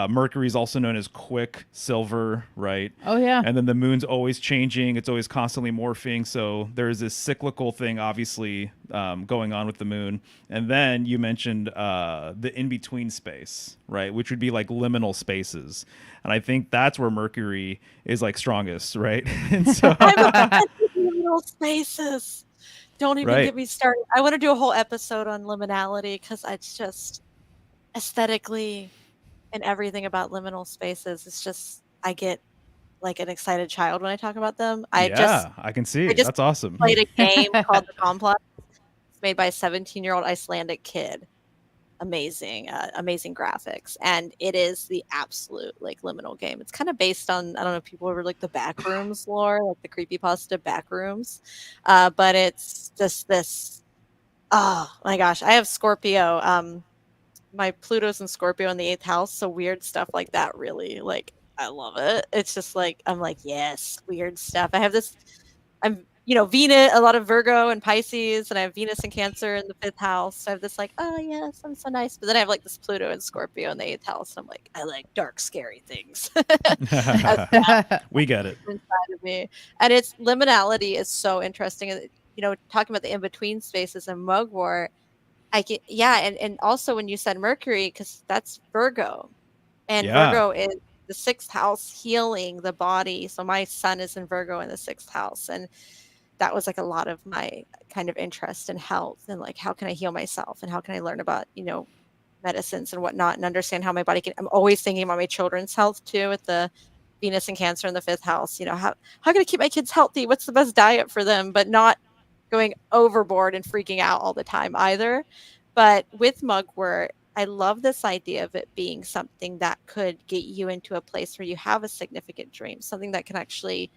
Mercury is also known as quicksilver, right? Oh yeah. And then the moon's always changing; it's always constantly morphing. So there's this cyclical thing, obviously, going on with the moon. And then you mentioned the in between space, right? Which would be like liminal spaces, and I think that's where Mercury is like strongest, right? And so, I'm obsessed with liminal spaces. Don't even right, get me started. I want to do a whole episode on liminality because it's just aesthetically and everything about liminal spaces. It's just I get like an excited child when I talk about them. yeah, I can I see. just That's awesome. played a game called The Complex. It's made by a 17-year-old Icelandic kid. Amazing, amazing graphics, and it is the absolute like liminal game. It's kind of based on I don't know if people ever like the Backrooms lore, like the creepypasta Backrooms, but it's just this. Oh my gosh, I have Scorpio. My Pluto's in Scorpio in the eighth house, so weird stuff like that really like I love it. It's just like I'm like, yes, weird stuff. I have this I'm Venus, a lot of Virgo and Pisces, and I have Venus and Cancer in the fifth house. So I have this like, oh yes, I'm so nice. But then I have like this Pluto and Scorpio in the eighth house. And I'm like, I like dark, scary things. As We get it. inside of me. And it's liminality is so interesting. And talking about the in-between spaces and mugwort, I get yeah, and also when you said Mercury, because that's Virgo, and Yeah. Virgo is the sixth house, healing the body. So my sun is in Virgo in the sixth house, and that was like a lot of my kind of interest in health and like how can I heal myself and how can I learn about medicines and whatnot and understand how my body can. I'm always thinking about my children's health too, with the Venus and Cancer in the fifth house. How can I keep my kids healthy? What's the best diet for them, but not going overboard and freaking out all the time either. But with mugwort, I love this idea of it being something that could get you into a place where you have a significant dream, something that can actually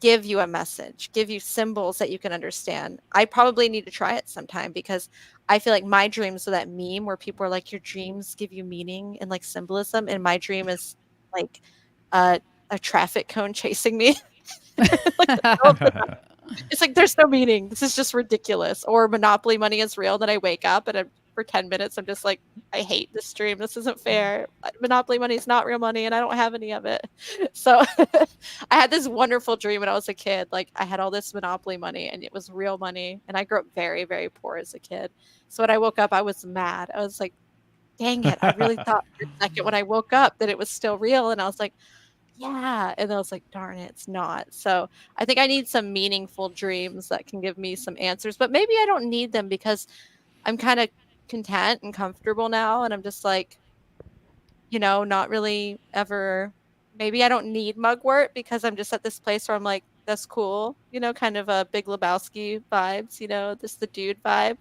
give you a message, give you symbols that you can understand. I probably need to try it sometime because I feel like my dreams are that meme where people are like, your dreams give you meaning and like symbolism. And my dream is like a, a traffic cone chasing me. Like the middle of the night. It's like there's no meaning. This is just ridiculous. Or Monopoly money is real. Then I wake up and for 10 minutes, I'm just like, I hate this dream. This isn't fair. Monopoly money is not real money and I don't have any of it. So I had this wonderful dream when I was a kid. Like I had all this Monopoly money and it was real money. And I grew up very, very poor as a kid. So when I woke up, I was mad. I was like, dang it. I really thought for a second when I woke up that it was still real. And I was like, yeah. And I was like, darn it, it's not. So I think I need some meaningful dreams that can give me some answers, but maybe I don't need them because I'm kind of content and comfortable now. And I'm just like, not really ever, maybe I don't need mugwort because I'm just at this place where I'm like, that's cool, kind of a Big Lebowski vibes, just the dude vibe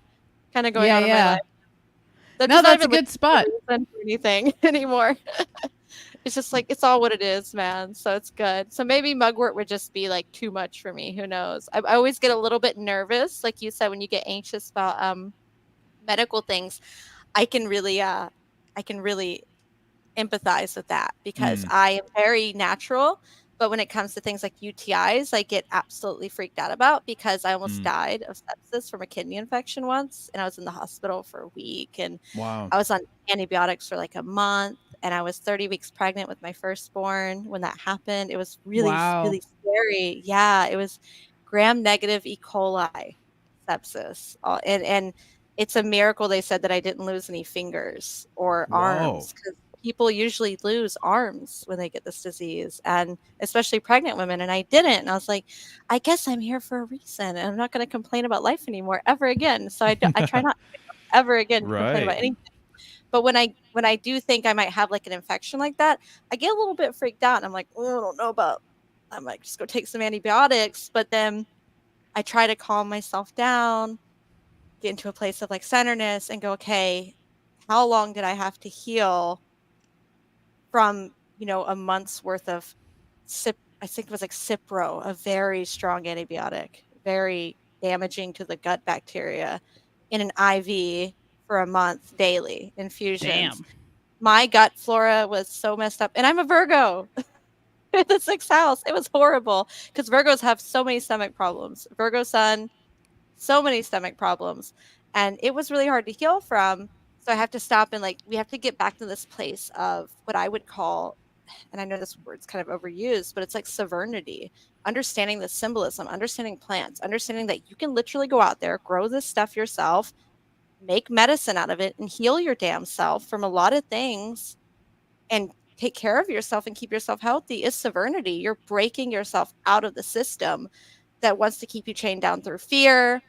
kind of going Yeah, on in my life. yeah. I'm No, just not that's a even looking good for a spot. reason for anything anymore. It's just like it's all what it is, man. So it's good. So maybe mugwort would just be like too much for me. Who knows? I always get a little bit nervous, like you said, when you get anxious about medical things. I can really empathize with that because Mm, I am very natural. But when it comes to things like UTIs, I get absolutely freaked out about because I almost mm. died of sepsis from a kidney infection once. And I was in the hospital for a week and Wow. I was on antibiotics for like a month. And I was 30 weeks pregnant with my firstborn when that happened. It was really, Wow. really scary. Yeah, it was gram negative E. coli sepsis. And it's a miracle they said that I didn't lose any fingers or Whoa. arms because people usually lose arms when they get this disease, and especially pregnant women. And I didn't. And I was like, I guess I'm here for a reason. And I'm not going to complain about life anymore ever again. So I try not to ever again complain about Right. anything. But when I do think I might have like an infection like that, I get a little bit freaked out. And I'm like, oh, I don't know about. I might just go take some antibiotics. But then I try to calm myself down, get into a place of like centeredness and go, okay, how long did I have to heal from, a month's worth of I think it was like Cipro, a very strong antibiotic, very damaging to the gut bacteria in an IV for a month daily infusions. Damn. My gut flora was so messed up. And I'm a Virgo in the sixth house. It was horrible because Virgos have so many stomach problems. Virgo sun, so many stomach problems, and it was really hard to heal from. So I have to stop and like we have to get back to this place of what I would call, and I know this word's kind of overused, but it's like sovereignty, understanding the symbolism, understanding plants, understanding that you can literally go out there, grow this stuff yourself, make medicine out of it, and heal your damn self from a lot of things and take care of yourself and keep yourself healthy is sovereignty. You're breaking yourself out of the system that wants to keep you chained down through fear,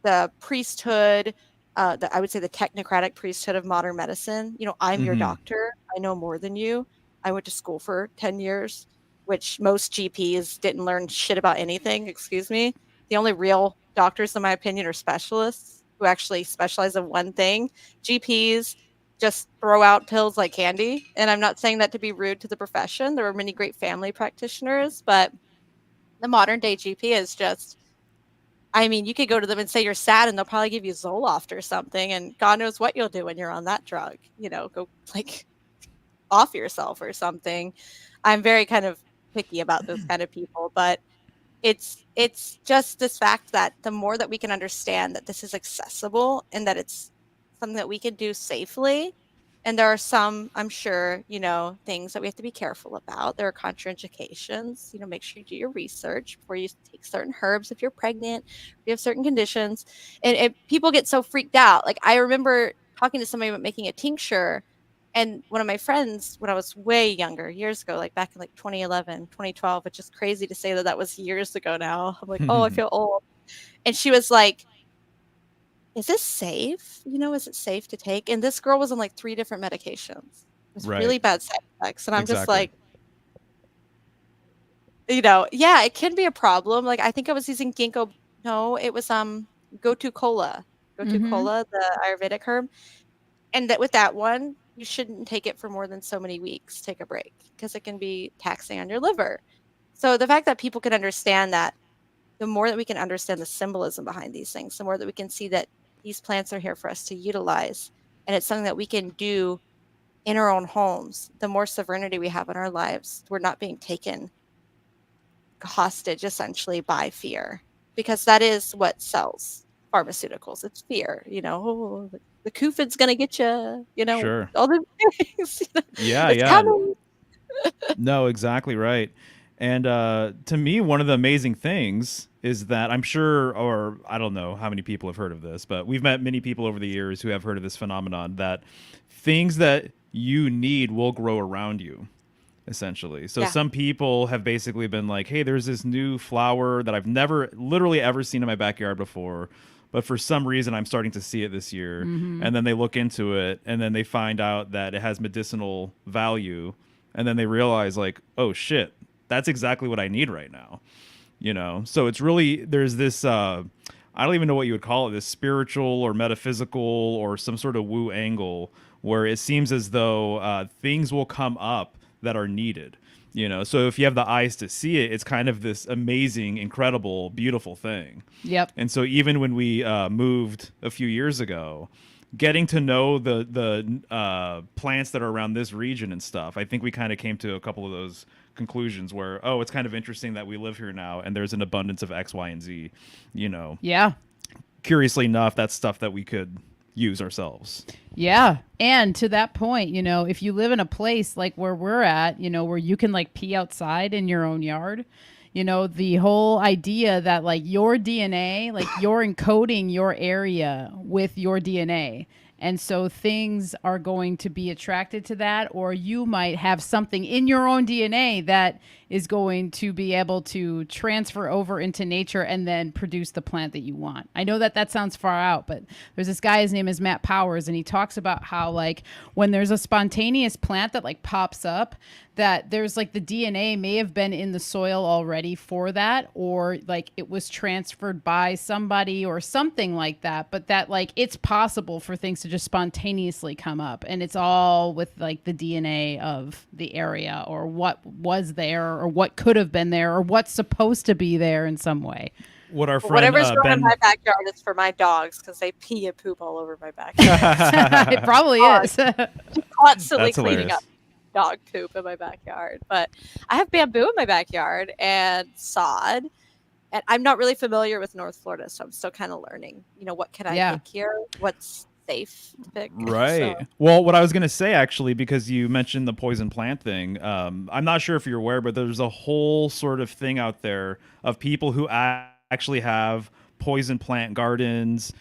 the priesthood, I would say the technocratic priesthood of modern medicine. You know, I'm your Mm-hmm. doctor. I know more than you. I went to school for 10 years, which most GPs didn't learn shit about anything. Excuse me. The only real doctors, in my opinion, are specialists who actually specialize in one thing. GPs just throw out pills like candy. And I'm not saying that to be rude to the profession. There are many great family practitioners, but the modern day GP is just, I mean, you could go to them and say you're sad and they'll probably give you Zoloft or something, and God knows what you'll do when you're on that drug, you know, go like off yourself or something. I'm very kind of picky about those kind of people, but it's just this fact that the more that we can understand that this is accessible and that it's something that we can do safely, and there are some, I'm sure, you know, things that we have to be careful about. There are contraindications. You know, make sure you do your research before you take certain herbs if you're pregnant, if you have certain conditions. And people get so freaked out. Like I remember talking to somebody about making a tincture, and one of my friends, when I was way younger, years ago, like back in like 2011, 2012, which is crazy to say that that was years ago now. I'm like, oh, I feel old. And she was like, is this safe? You know, is it safe to take? And this girl was on like 3 different medications with Right. really bad side effects. And I'm just Exactly. like, you know, yeah, it can be a problem. Like I think I was using ginkgo. No, it was gotu kola, Mm-hmm. the Ayurvedic herb. And that with that one, you shouldn't take it for more than so many weeks. Take a break because it can be taxing on your liver. So the fact that people can understand that, the more that we can understand the symbolism behind these things, the more that we can see that these plants are here for us to utilize, and it's something that we can do in our own homes, the more sovereignty we have in our lives. We're not being taken hostage essentially by fear, because that is what sells pharmaceuticals. It's fear, you know, oh, the Kufid's gonna get you know, Sure. all the things, you know, Yeah, it's yeah. coming. No, exactly right. And to me, one of the amazing things is that I'm sure, or I don't know how many people have heard of this, but we've met many people over the years who have heard of this phenomenon that things that you need will grow around you, essentially. So Yeah, some people have basically been like, hey, there's this new flower that I've never literally ever seen in my backyard before. But for some reason, I'm starting to see it this year. Mm-hmm. And then they look into it and then they find out that it has medicinal value. And then they realize, like, oh shit, that's exactly what I need right now. You know? So it's really, there's this, I don't even know what you would call it, this spiritual or metaphysical or some sort of woo angle where it seems as though things will come up that are needed. You know, so if you have the eyes to see it, it's kind of this amazing, incredible, beautiful thing. Yep. And so even when we moved a few years ago, getting to know the plants that are around this region and stuff, I think we kind of came to a couple of those conclusions where, oh, it's kind of interesting that we live here now and there's an abundance of X, Y, and Z. You know, Yeah. curiously enough, that's stuff that we could use ourselves. Yeah. And to that point, you know, if you live in a place like where we're at, you know, where you can like pee outside in your own yard, you know, the whole idea that like your DNA, like you're encoding your area with your DNA. And so things are going to be attracted to that, or you might have something in your own DNA that is going to be able to transfer over into nature and then produce the plant that you want. I know that that sounds far out, but there's this guy, his name is Matt Powers, and he talks about how like when there's a spontaneous plant that like pops up, that there's like the DNA may have been in the soil already for that, or like it was transferred by somebody or something like that, but that like it's possible for things to just spontaneously come up, and it's all with like the DNA of the area or what was there or what could have been there or what's supposed to be there in some way. What our Well, friend whatever's growing in my Ben. backyard is for my dogs because they pee and poop all over my backyard. It probably is. Constantly That's cleaning up hilarious. dog poop in my backyard. But I have bamboo in my backyard and sod, And I'm not really familiar with North Florida, so I'm still kind of learning, what can I Yeah. pick here? What's safe to pick? Right. So, Well, what I was going to say, actually, because you mentioned the poison plant thing, I'm not sure if you're aware, but there's a whole sort of thing out there of people who actually have poison plant gardens.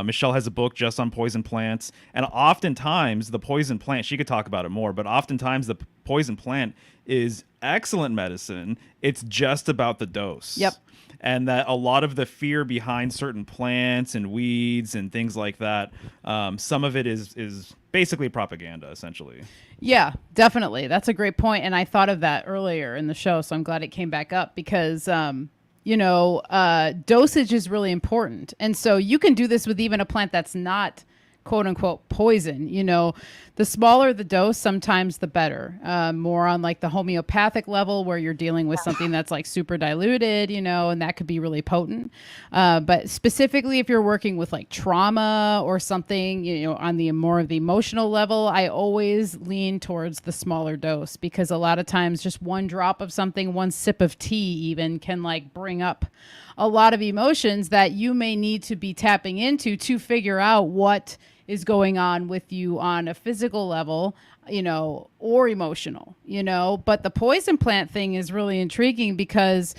Michelle has a book just on poison plants. And oftentimes, the poison plant, she could talk about it more, but oftentimes the poison plant is excellent medicine. It's just about the dose. Yep. And that a lot of the fear behind certain plants and weeds and things like that, some of it is basically propaganda, essentially. Yeah, definitely. That's a great point. And I thought of that earlier in the show, so I'm glad it came back up because, dosage is really important. And so you can do this with even a plant that's not quote unquote poison. The smaller the dose, sometimes the better. More on like the homeopathic level where you're dealing with something that's like super diluted, and that could be really potent. But specifically if you're working with like trauma or something, on the more of the emotional level, I always lean towards the smaller dose because a lot of times just one drop of something, one sip of tea even can like bring up a lot of emotions that you may need to be tapping into to figure out what is going on with you on a physical level, or emotional, but the poison plant thing is really intriguing because,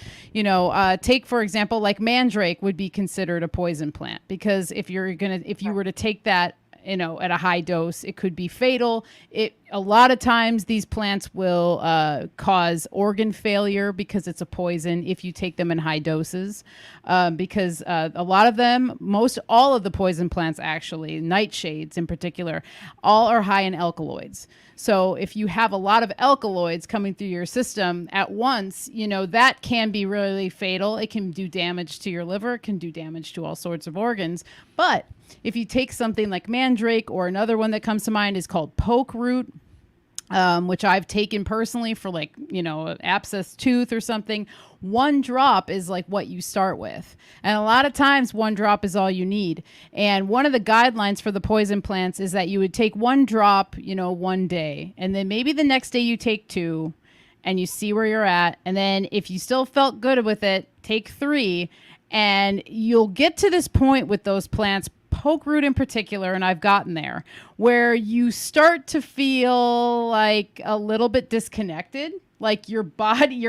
take, for example, like mandrake would be considered a poison plant because if you were to take that, at a high dose, it could be fatal. A lot of times these plants will cause organ failure because it's a poison if you take them in high doses. Because a lot of them, all of the poison plants actually, nightshades in particular, all are high in alkaloids. So if you have a lot of alkaloids coming through your system at once, that can be really fatal. It can do damage to your liver, it can do damage to all sorts of organs. But if you take something like mandrake, or another one that comes to mind is called poke root, which I've taken personally for like, an abscess tooth or something. One drop is like what you start with. And a lot of times one drop is all you need. And one of the guidelines for the poison plants is that you would take one drop, one day. And then maybe the next day you take two and you see where you're at. And then if you still felt good with it, take 3. And you'll get to this point with those plants, poke root in particular, and I've gotten there, where you start to feel like a little bit disconnected, like your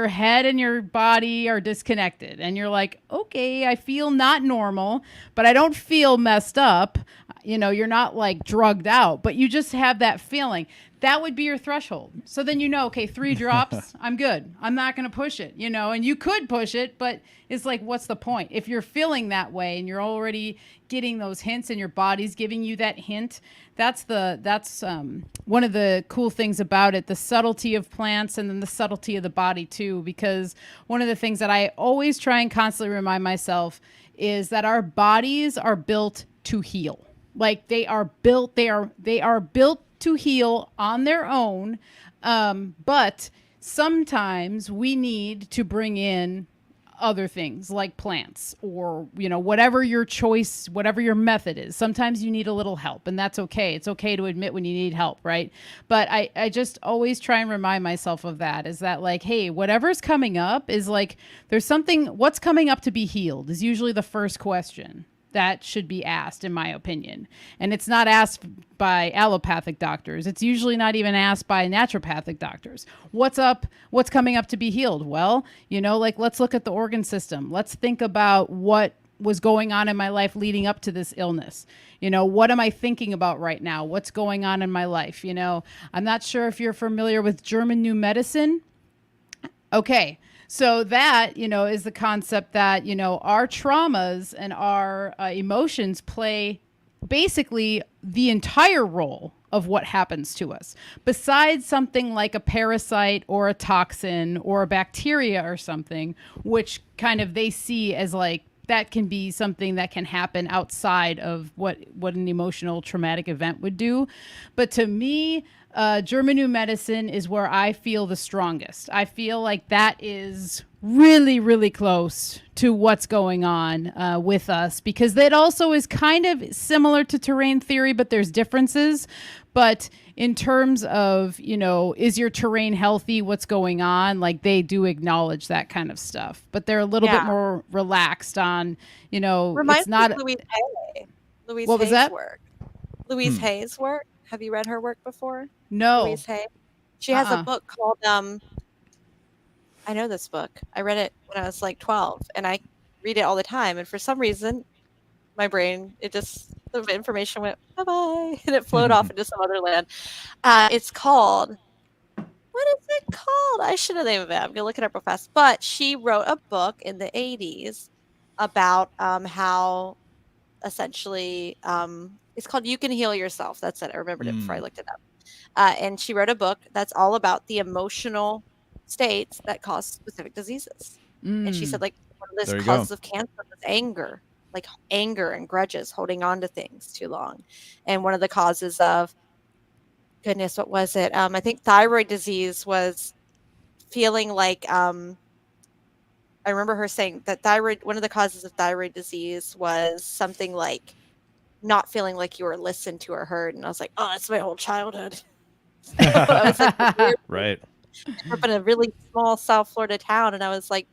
head and your body are disconnected. And you're like, okay, I feel not normal, but I don't feel messed up. You're not like drugged out, but you just have that feeling. That would be your threshold. So then okay, 3 drops, I'm good. I'm not going to push it, and you could push it, but it's like, what's the point? If you're feeling that way and you're already getting those hints and your body's giving you that hint, that's one of the cool things about it, the subtlety of plants and then the subtlety of the body too, because one of the things that I always try and constantly remind myself is that our bodies are built to heal. Like they are built to heal on their own. But sometimes we need to bring in other things like plants or, whatever your choice, whatever your method is. Sometimes you need a little help, and that's okay. It's okay to admit when you need help, right? But I just always try and remind myself of that, is that like, hey, whatever's coming up is like, what's coming up to be healed is usually the first question that should be asked, in my opinion. And it's not asked by allopathic doctors. It's usually not even asked by naturopathic doctors. What's up? What's coming up to be healed? Well, let's look at the organ system. Let's think about what was going on in my life leading up to this illness. What am I thinking about right now? What's going on in my life? I'm not sure if you're familiar with German New Medicine. Okay. So that, is the concept that, our traumas and our emotions play basically the entire role of what happens to us. Besides something like a parasite or a toxin or a bacteria or something, which kind of they see as like, that can be something that can happen outside of what an emotional traumatic event would do. But to me, German New Medicine is where I feel the strongest. I feel like that is really, really close to what's going on with us, because that also is kind of similar to terrain theory, but there's differences. But in terms of, is your terrain healthy? What's going on? Like, they do acknowledge that kind of stuff, but they're a little bit Yeah. more relaxed on, it's Reminds me of not. Louise Hay. Louise What was Hay's that? work. Louise Hay's work. Have you read her work before? No. Louise Hay. She has a Uh-uh. book called I know this book. I read it when I was like 12 and I read it all the time, and for some reason my brain, the information went bye-bye and it flowed off into some other land. It's called, what is it called? I should know the name of it. I'm gonna look it up real fast. But she wrote a book in the 80s about how essentially it's called You Can Heal Yourself. That's it. I remembered it before I looked it up. And she wrote a book that's all about the emotional states that cause specific diseases. And she said, like, one of There the you go. causes of cancer was anger, like anger and grudges, holding on to things too long. And one of the causes of, goodness, what was it? I think thyroid disease was feeling like, I remember her saying that one of the causes of thyroid disease was something like not feeling like you were listened to or heard. And I was like, oh, that's my whole childhood. I was like, weird. Right. I grew up in a really small South Florida town, and I was like,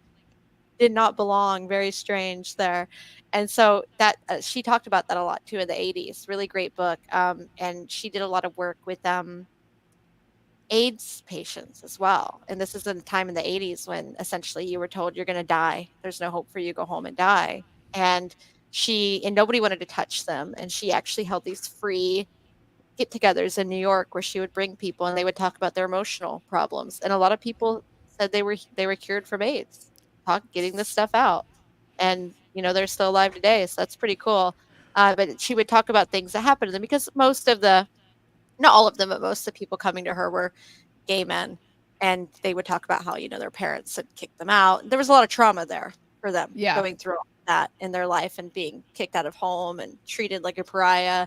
did not belong. Very strange there. And so that she talked about that a lot too in the 80s. Really great book. And she did a lot of work with AIDS patients as well. And this is a time in the 80s when essentially you were told you're going to die. There's no hope for you. Go home and die. And nobody wanted to touch them. And she actually held these free get-togethers in New York where she would bring people and they would talk about their emotional problems. And a lot of people said they were cured from AIDS, getting this stuff out. And they're still alive today, so that's pretty cool. But she would talk about things that happened to them because not all of them, but most of the people coming to her were gay men, and they would talk about how their parents had kicked them out. There was a lot of trauma there for them, Yeah. going through all that in their life and being kicked out of home and treated like a pariah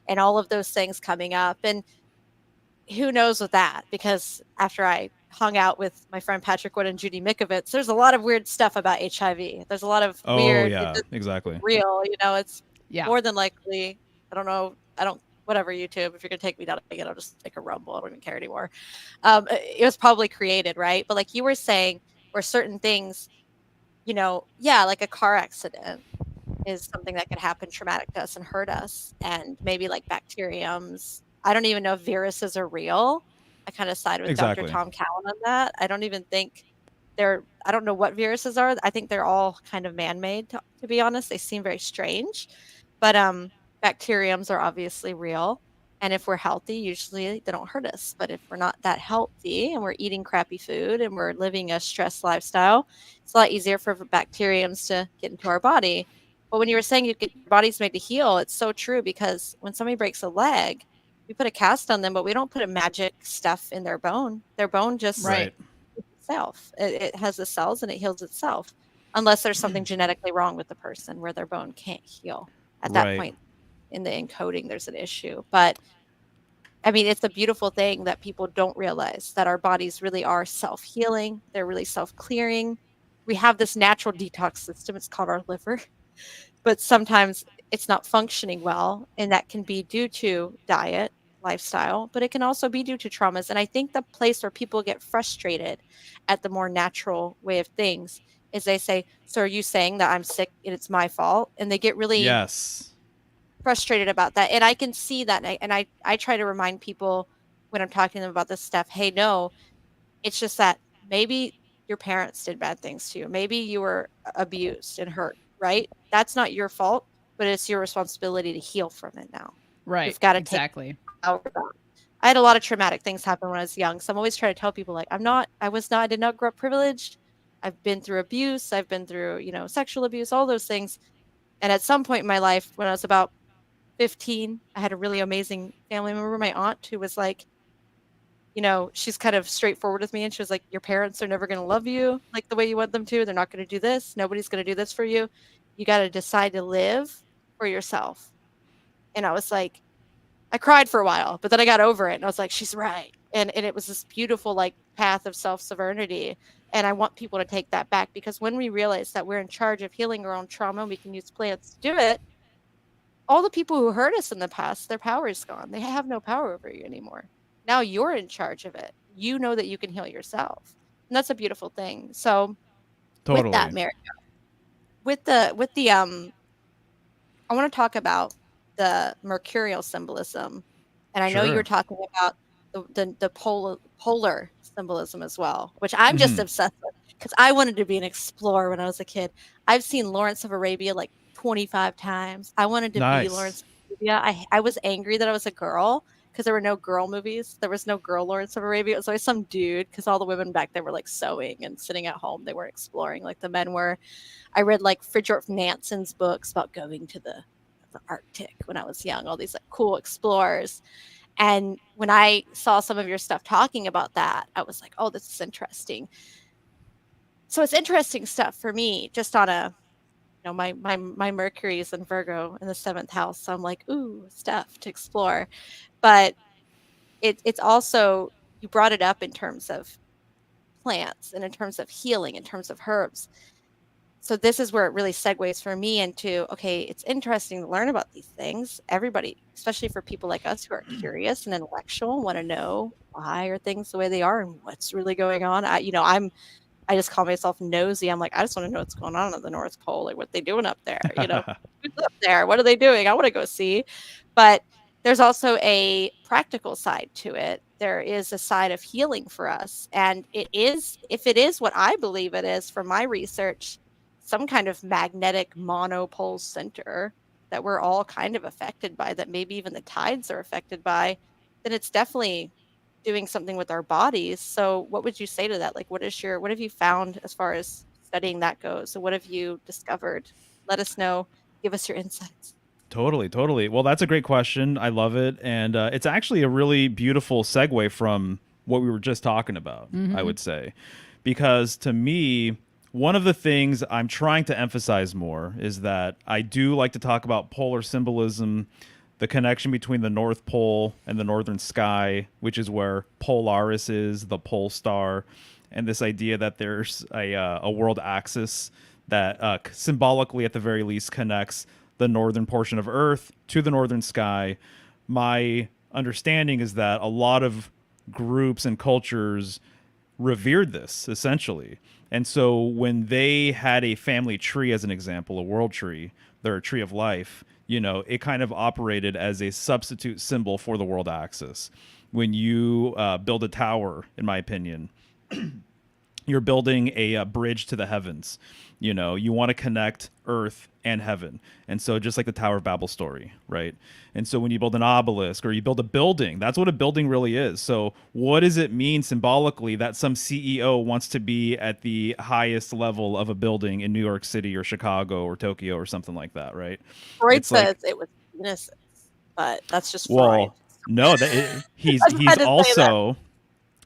and all of those things coming up. And who knows with that, because after I hung out with my friend Patrick Wood and Judy Mikovits, there's a lot of weird stuff about HIV. There's a lot of Oh weird, yeah, it's exactly. real, it's Yeah. more than likely, I don't know, whatever, YouTube, if you're going to take me down again, I'll just take a rumble. I don't even care anymore. It was probably created, right? But like you were saying, where certain things, like a car accident is something that could happen traumatic to us and hurt us. And maybe like bacteriums. I don't even know if viruses are real. I kind of side with Dr. Exactly. Tom Cowan on that. I don't even think I don't know what viruses are. I think they're all kind of man-made, to be honest. They seem very strange. But bacteriums are obviously real. And if we're healthy, usually they don't hurt us. But if we're not that healthy and we're eating crappy food and we're living a stress lifestyle, it's a lot easier for bacteriums to get into our body. But when you were saying your body's made to heal, it's so true, because when somebody breaks a leg, we put a cast on them, but we don't put a magic stuff in their bone. Their bone just Right. heals itself. It has the cells and it heals itself, unless there's something genetically wrong with the person where their bone can't heal. At that Right. point in the encoding, there's an issue. But I mean, it's a beautiful thing that people don't realize, that our bodies really are self-healing. They're really self-clearing. We have this natural detox system. It's called our liver. But sometimes it's not functioning well, and that can be due to diet, lifestyle, but it can also be due to traumas. And I think the place where people get frustrated at the more natural way of things is they say, so are you saying that I'm sick and it's my fault? And they get really Yes. frustrated about that. And I can see that. And I try to remind people when I'm talking to them about this stuff, hey, no, it's just that maybe your parents did bad things to you. Maybe you were abused and hurt, right? That's not your fault, but it's your responsibility to heal from it now. Right. You've got to take Exactly. power back. I had a lot of traumatic things happen when I was young. So I'm always trying to tell people, like, I did not grow up privileged. I've been through abuse. I've been through, sexual abuse, all those things. And at some point in my life, when I was about 15, I had a really amazing family member, my aunt, who was like, she's kind of straightforward with me. And she was like, your parents are never going to love you like the way you want them to. They're not going to do this. Nobody's going to do this for you. You got to decide to live for yourself. And I was like, I cried for a while, but then I got over it and I was like, she's right. And it was this beautiful like path of self-sovereignty. And I want people to take that back, because when we realize that we're in charge of healing our own trauma, we can use plants to do it. All the people who hurt us in the past, their power is gone. They have no power over you anymore. Now you're in charge of it. You know that you can heal yourself. And that's a beautiful thing. So with that, Totally. Mary, with the I want to talk about the Mercurial symbolism, and I know you were Sure. talking about the polar symbolism as well, which I'm just Hmm. obsessed with because I wanted to be an explorer when I was a kid. I've seen Lawrence of Arabia like 25 times. I wanted to be Nice. Lawrence of Arabia. I was angry that I was a girl because there were no girl movies. There was no girl Lawrence of Arabia. It was always some dude, because all the women back then were like sewing and sitting at home. They weren't exploring like the men were. I read like Fridtjof Nansen's books about going to the Arctic when I was young, all these like cool explorers. And when I saw some of your stuff talking about that, I was like, oh, this is interesting. So it's interesting stuff for me, just on a, my Mercury is in Virgo in the 7th house. So I'm like, ooh, stuff to explore. But it's also, you brought it up in terms of plants and in terms of healing, in terms of herbs. So this is where it really segues for me into, okay, it's interesting to learn about these things. Everybody, especially for people like us who are curious and intellectual, want to know why are things the way they are and what's really going on. I just call myself nosy. I'm like, I just want to know what's going on at the North Pole, like what they doing up there, who's up there, what are they doing? I want to go see. But there's also a practical side to it. There is a side of healing for us, and it is, if it is what I believe it is from my research, some kind of magnetic monopole center that we're all kind of affected by, that maybe even the tides are affected by, then it's definitely doing something with our bodies. So what would you say to that? Like, what have you found as far as studying that goes? So what have you discovered? Let us know. Give us your insights. Totally, totally. Well, that's a great question. I love it, and it's actually a really beautiful segue from what we were just talking about. I Mm-hmm. would say, because to me, one of the things I'm trying to emphasize more is that I do like to talk about polar symbolism, the connection between the North Pole and the northern sky, which is where Polaris is, the pole star, and this idea that there's a world axis that symbolically, at the very least, connects the northern portion of Earth to the northern sky. My understanding is that a lot of groups and cultures revered this essentially. And so when they had a family tree, as an example, a world tree, their tree of life, it kind of operated as a substitute symbol for the world axis. When you build a tower, in my opinion, you're building a bridge to the heavens. You want to connect earth and heaven. And so just like the Tower of Babel story, right? And so when you build an obelisk or you build a building, that's what a building really is. So what does it mean symbolically that some CEO wants to be at the highest level of a building in New York City or Chicago or Tokyo or something like that, right? Freud It's like, says it was innocence, but that's just Freud. well, no, I just he's had to say that. also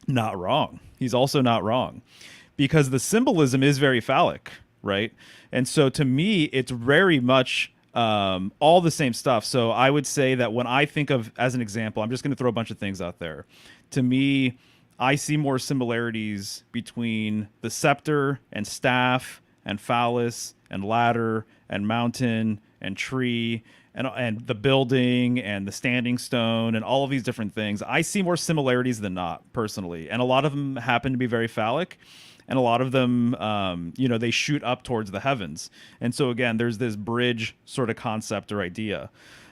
not wrong. He's also not wrong, because the symbolism is very phallic, right? And so to me, it's very much all the same stuff. So I would say that when I think of, as an example, I'm just going to throw a bunch of things out there. To me, I see more similarities between the scepter and staff and phallus and ladder and mountain and tree and the building and the standing stone and all of these different things. I see more similarities than not, personally, and a lot of them happen to be very phallic, and a lot of them, they shoot up towards the heavens. And so again, there's this bridge sort of concept or idea.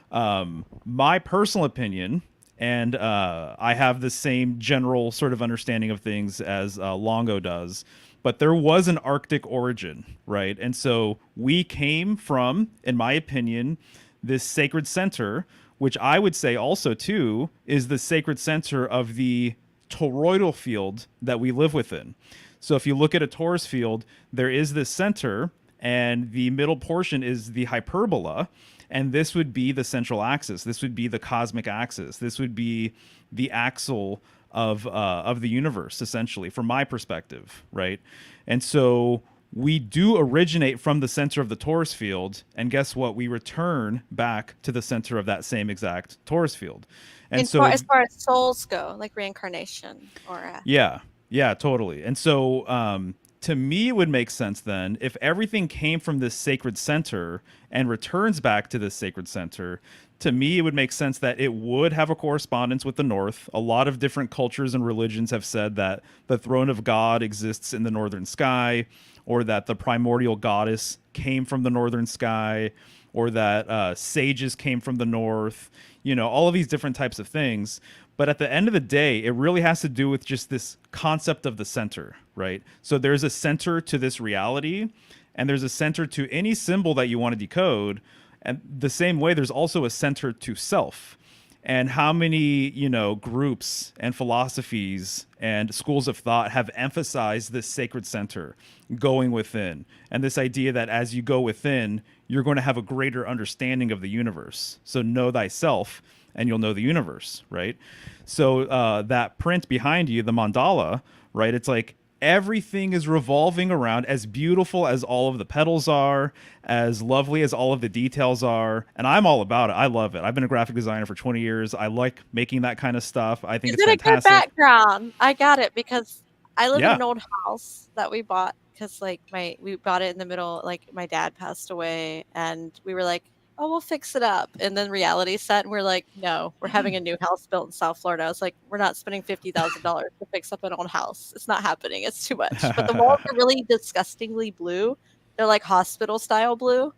My personal opinion, and I have the same general sort of understanding of things as Longo does, but there was an Arctic origin, right? And so we came from, in my opinion, this sacred center, which I would say also too is the sacred center of the toroidal field that we live within. So if you look at a torus field, there is this center, and the middle portion is the hyperbola, and this would be the central axis. This would be the cosmic axis. This would be the axle of the universe, essentially, from my perspective, right? And so we do originate from the center of the torus field, and guess what? We return back to the center of that same exact torus field. And so, As far as souls go, like reincarnation or yeah, yeah, totally. And so, to me, it would make sense then if everything came from this sacred center and returns back to this sacred center. To me, it would make sense that it would have a correspondence with the North. A lot of different cultures and religions have said that the throne of God exists in the northern sky, or that the primordial goddess came from the northern sky, or that sages came from the north. You know, all of these different types of things. But at the end of the day, it really has to do with just this concept of the center, right? So there's a center to this reality, and there's a center to any symbol that you want to decode. And the same way, there's also a center to self. And how many, you know, groups and philosophies and schools of thought have emphasized this sacred center, going within, and this idea that as you go within, you're going to have a greater understanding of the universe. So know thyself, and you'll know the universe, right? So that print behind you, the mandala, right? It's like everything is revolving around, as beautiful as all of the petals are, as lovely as all of the details are. And I'm all about it. I love it. I've been a graphic designer for 20 years. I like making that kind of stuff. I think is it's it a good fantastic. background? I got it because I live in Yeah. an old house that we bought because like we bought it in the middle, like my dad passed away and we were like, oh, we'll fix it up. And then reality set and we're like, no, we're having a new house built in South Florida. I was like, we're not spending $50,000 to fix up an old house. It's not happening. It's too much. But the walls are really disgustingly blue. They're like hospital style blue,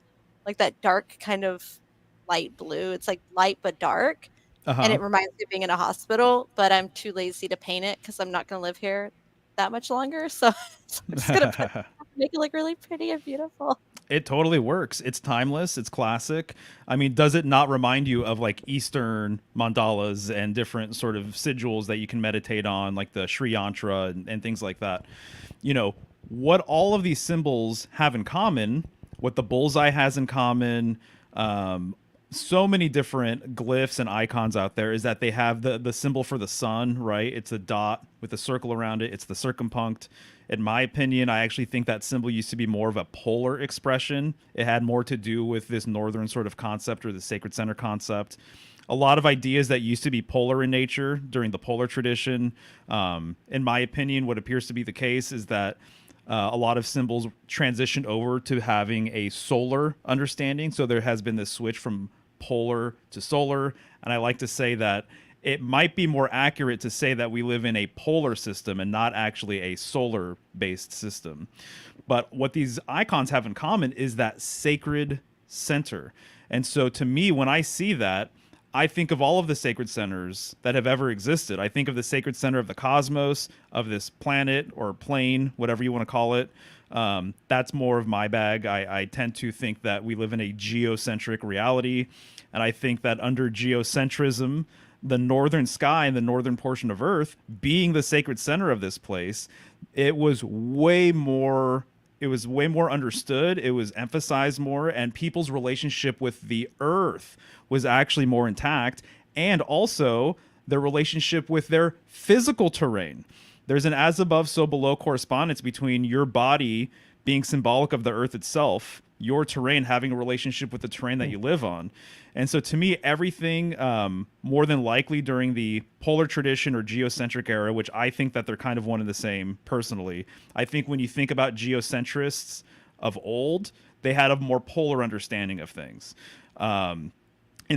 like that dark kind of light blue. It's like light but dark. And it reminds me of being in a hospital, but I'm too lazy to paint it because I'm not going to live here that much longer. So I'm just going to make it look really pretty and beautiful. It totally works. It's timeless. It's classic. I mean, does it not remind you of like Eastern mandalas and different sort of sigils that you can meditate on, like the Sri Yantra and things like that? You know, what all of these symbols have in common, what the bullseye has in common, so many different glyphs and icons out there, is that they have the symbol for the sun, right? It's a dot with a circle around it. It's the circumpunct. In my opinion, I actually think that symbol used to be more of a polar expression. It had more to do with this northern sort of concept, or the sacred center concept. A lot of ideas that used to be polar in nature during the polar tradition. In my opinion, what appears to be the case is that a lot of symbols transitioned over to having a solar understanding. So there has been this switch from polar to solar. And I like to say that it might be more accurate to say that we live in a polar system and not actually a solar based system. But what these icons have in common is that sacred center. And so to me, when I see that, I think of all of the sacred centers that have ever existed. I think of the sacred center of the cosmos, of this planet or plane, whatever you want to call it. That's more of my bag. I tend to think that we live in a geocentric reality. And I think that under geocentrism, the northern sky and the northern portion of Earth being the sacred center of this place, it was way more understood. It was emphasized more, and people's relationship with the Earth was actually more intact, and also their relationship with their physical terrain. There's an as above, so below correspondence between your body being symbolic of the Earth itself, your terrain having a relationship with the terrain that you live on. And so to me, everything more than likely during the polar tradition or geocentric era, which I think that they're kind of one and the same personally. I think when you think about geocentrists of old, they had a more polar understanding of things. And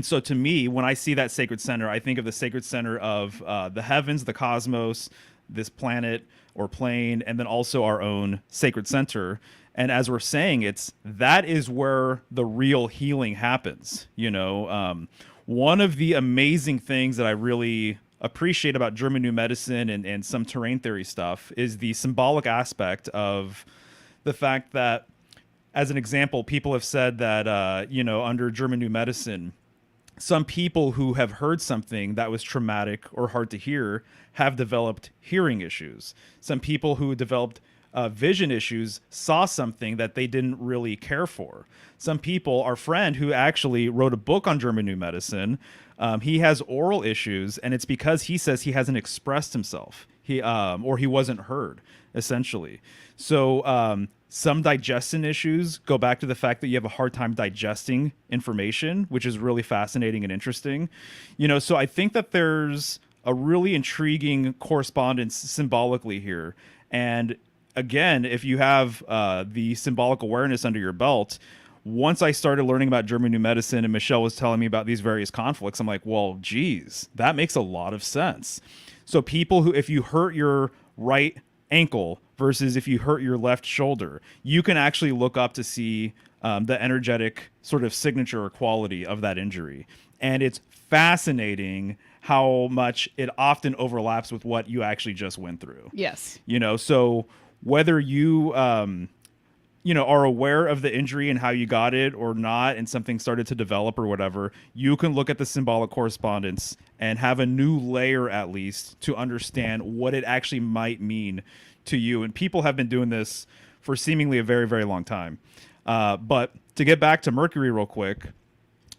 so to me, when I see that sacred center, I think of the sacred center of the heavens, the cosmos, this planet or plane, and then also our own sacred center. And as we're saying, that is where the real healing happens. You know, one of the amazing things that I really appreciate about German New Medicine and some terrain theory stuff is the symbolic aspect of the fact that, as an example, people have said that, you know, under German New Medicine, some people who have heard something that was traumatic or hard to hear have developed hearing issues. Some people who developed vision issues saw something that they didn't really care for. Some people, our friend who actually wrote a book on German New Medicine, he has oral issues, and it's because he says he hasn't expressed himself. he wasn't heard, essentially. So some digestion issues go back to the fact that you have a hard time digesting information, which is really fascinating and interesting. So I think that there's a really intriguing correspondence symbolically here. And again, if you have the symbolic awareness under your belt, once I started learning about German New Medicine and Michelle was telling me about these various conflicts, I'm like, well, geez, that makes a lot of sense. So people who, if you hurt your right ankle versus if you hurt your left shoulder, you can actually look up to see the energetic sort of signature or quality of that injury. And it's fascinating how much it often overlaps with what you actually just went through. Yes. So whether you are aware of the injury and how you got it or not, and something started to develop or whatever, you can look at the symbolic correspondence and have a new layer, at least, to understand what it actually might mean to you. And people have been doing this for seemingly a very, very long time. But to get back to Mercury real quick,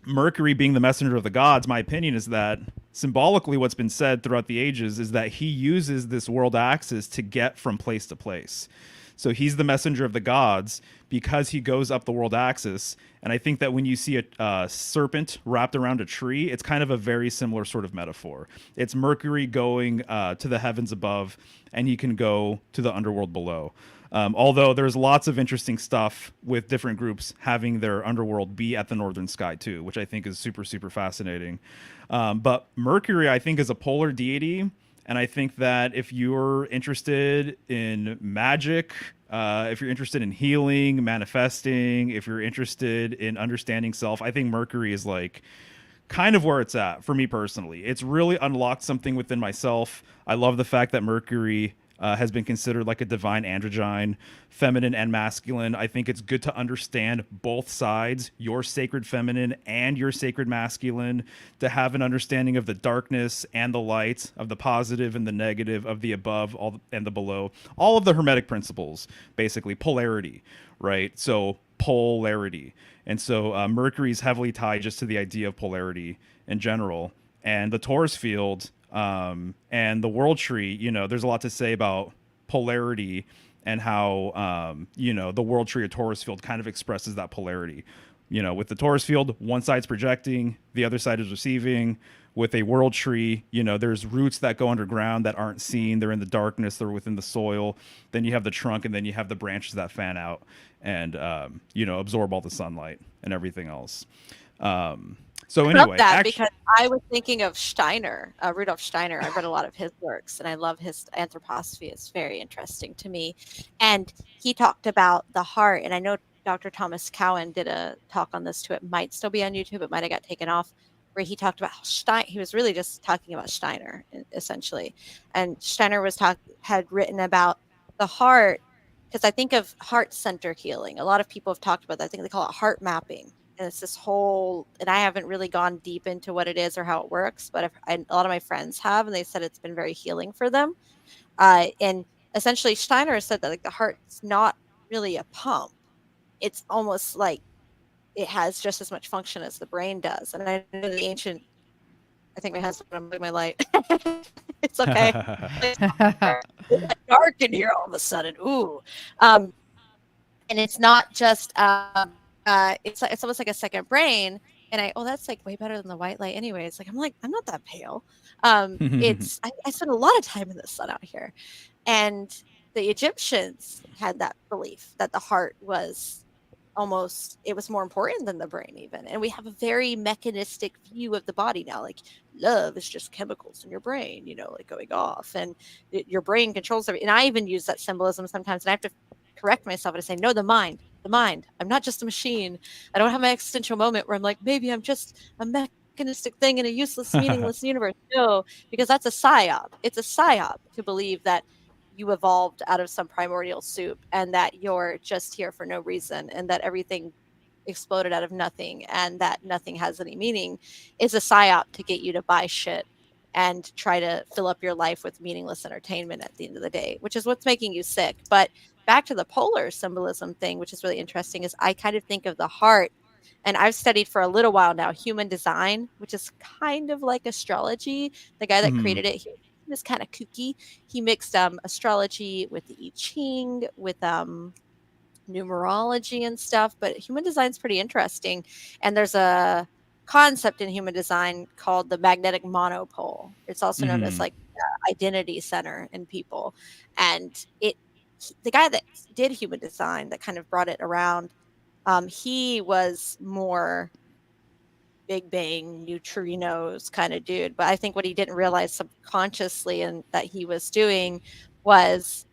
Mercury being the messenger of the gods, my opinion is that symbolically what's been said throughout the ages is that he uses this world axis to get from place to place. So he's the messenger of the gods because he goes up the world axis. And I think that when you see a serpent wrapped around a tree, it's kind of a very similar sort of metaphor. It's Mercury going to the heavens above, and he can go to the underworld below. Although there's lots of interesting stuff with different groups having their underworld be at the northern sky too, which I think is super, super fascinating. But Mercury, I think, is a polar deity. And I think that if you're interested in magic, if you're interested in healing, manifesting, if you're interested in understanding self, I think Mercury is like kind of where it's at for me personally. It's really unlocked something within myself. I love the fact that Mercury has been considered like a divine androgyne, feminine and masculine. I think it's good to understand both sides, your sacred feminine and your sacred masculine, to have an understanding of the darkness and the light, of the positive and the negative, of the above and the below. All of the Hermetic principles, basically, polarity, right? So polarity. And so Mercury is heavily tied just to the idea of polarity in general. And the Taurus field and the world tree, there's a lot to say about polarity and how, the world tree or Taurus field kind of expresses that polarity. With the Taurus field, one side's projecting, the other side is receiving. With a world tree, there's roots that go underground that aren't seen. They're in the darkness. They're within the soil. Then you have the trunk, and then you have the branches that fan out and, absorb all the sunlight and everything else. So I anyway, love that because I was thinking of Steiner, Rudolf Steiner. I've read a lot of his works, and I love his anthroposophy. It's very interesting to me. And he talked about the heart, and I know Dr. Thomas Cowan did a talk on this too. It might still be on YouTube. It might have got taken off, where he talked about how he was really just talking about Steiner, essentially. And Steiner had written about the heart, because I think of heart center healing. A lot of people have talked about that. I think they call it heart mapping. And it's this whole, and I haven't really gone deep into what it is or how it works, but a lot of my friends have, and they said it's been very healing for them. And essentially, Steiner said that like the heart's not really a pump; it's almost like it has just as much function as the brain does. And I know the ancient. I think my husband unplugged my light. It's okay. It's dark in here all of a sudden. Ooh, and it's not just. It's almost like a second brain, and that's like way better than the white light anyways. I'm not that pale. I spend a lot of time in the sun out here, and the Egyptians had that belief that the heart was it was more important than the brain even. And we have a very mechanistic view of the body now, like love is just chemicals in your brain, like going off, and your brain controls everything. And I even use that symbolism sometimes, and I have to correct myself and say, no, the mind. I'm not just a machine. I don't have an existential moment where I'm like, maybe I'm just a mechanistic thing in a useless, meaningless universe. No, because that's a psyop. It's a psyop to believe that you evolved out of some primordial soup and that you're just here for no reason and that everything exploded out of nothing and that nothing has any meaning. Is a psyop to get you to buy shit and try to fill up your life with meaningless entertainment at the end of the day, which is what's making you sick. But back to the polar symbolism thing, which is really interesting, is I kind of think of the heart, and I've studied for a little while now human design, which is kind of like astrology. The guy that created it, he was He was kind of kooky. He mixed astrology with the I Ching, with numerology and stuff, but human design's pretty interesting. And there's a concept in human design called the magnetic monopole. It's also known as Hmm. like identity center in people. And the guy that did human design that kind of brought it around, he was more big bang neutrinos kind of dude. But I think what he didn't realize subconsciously and that he was doing was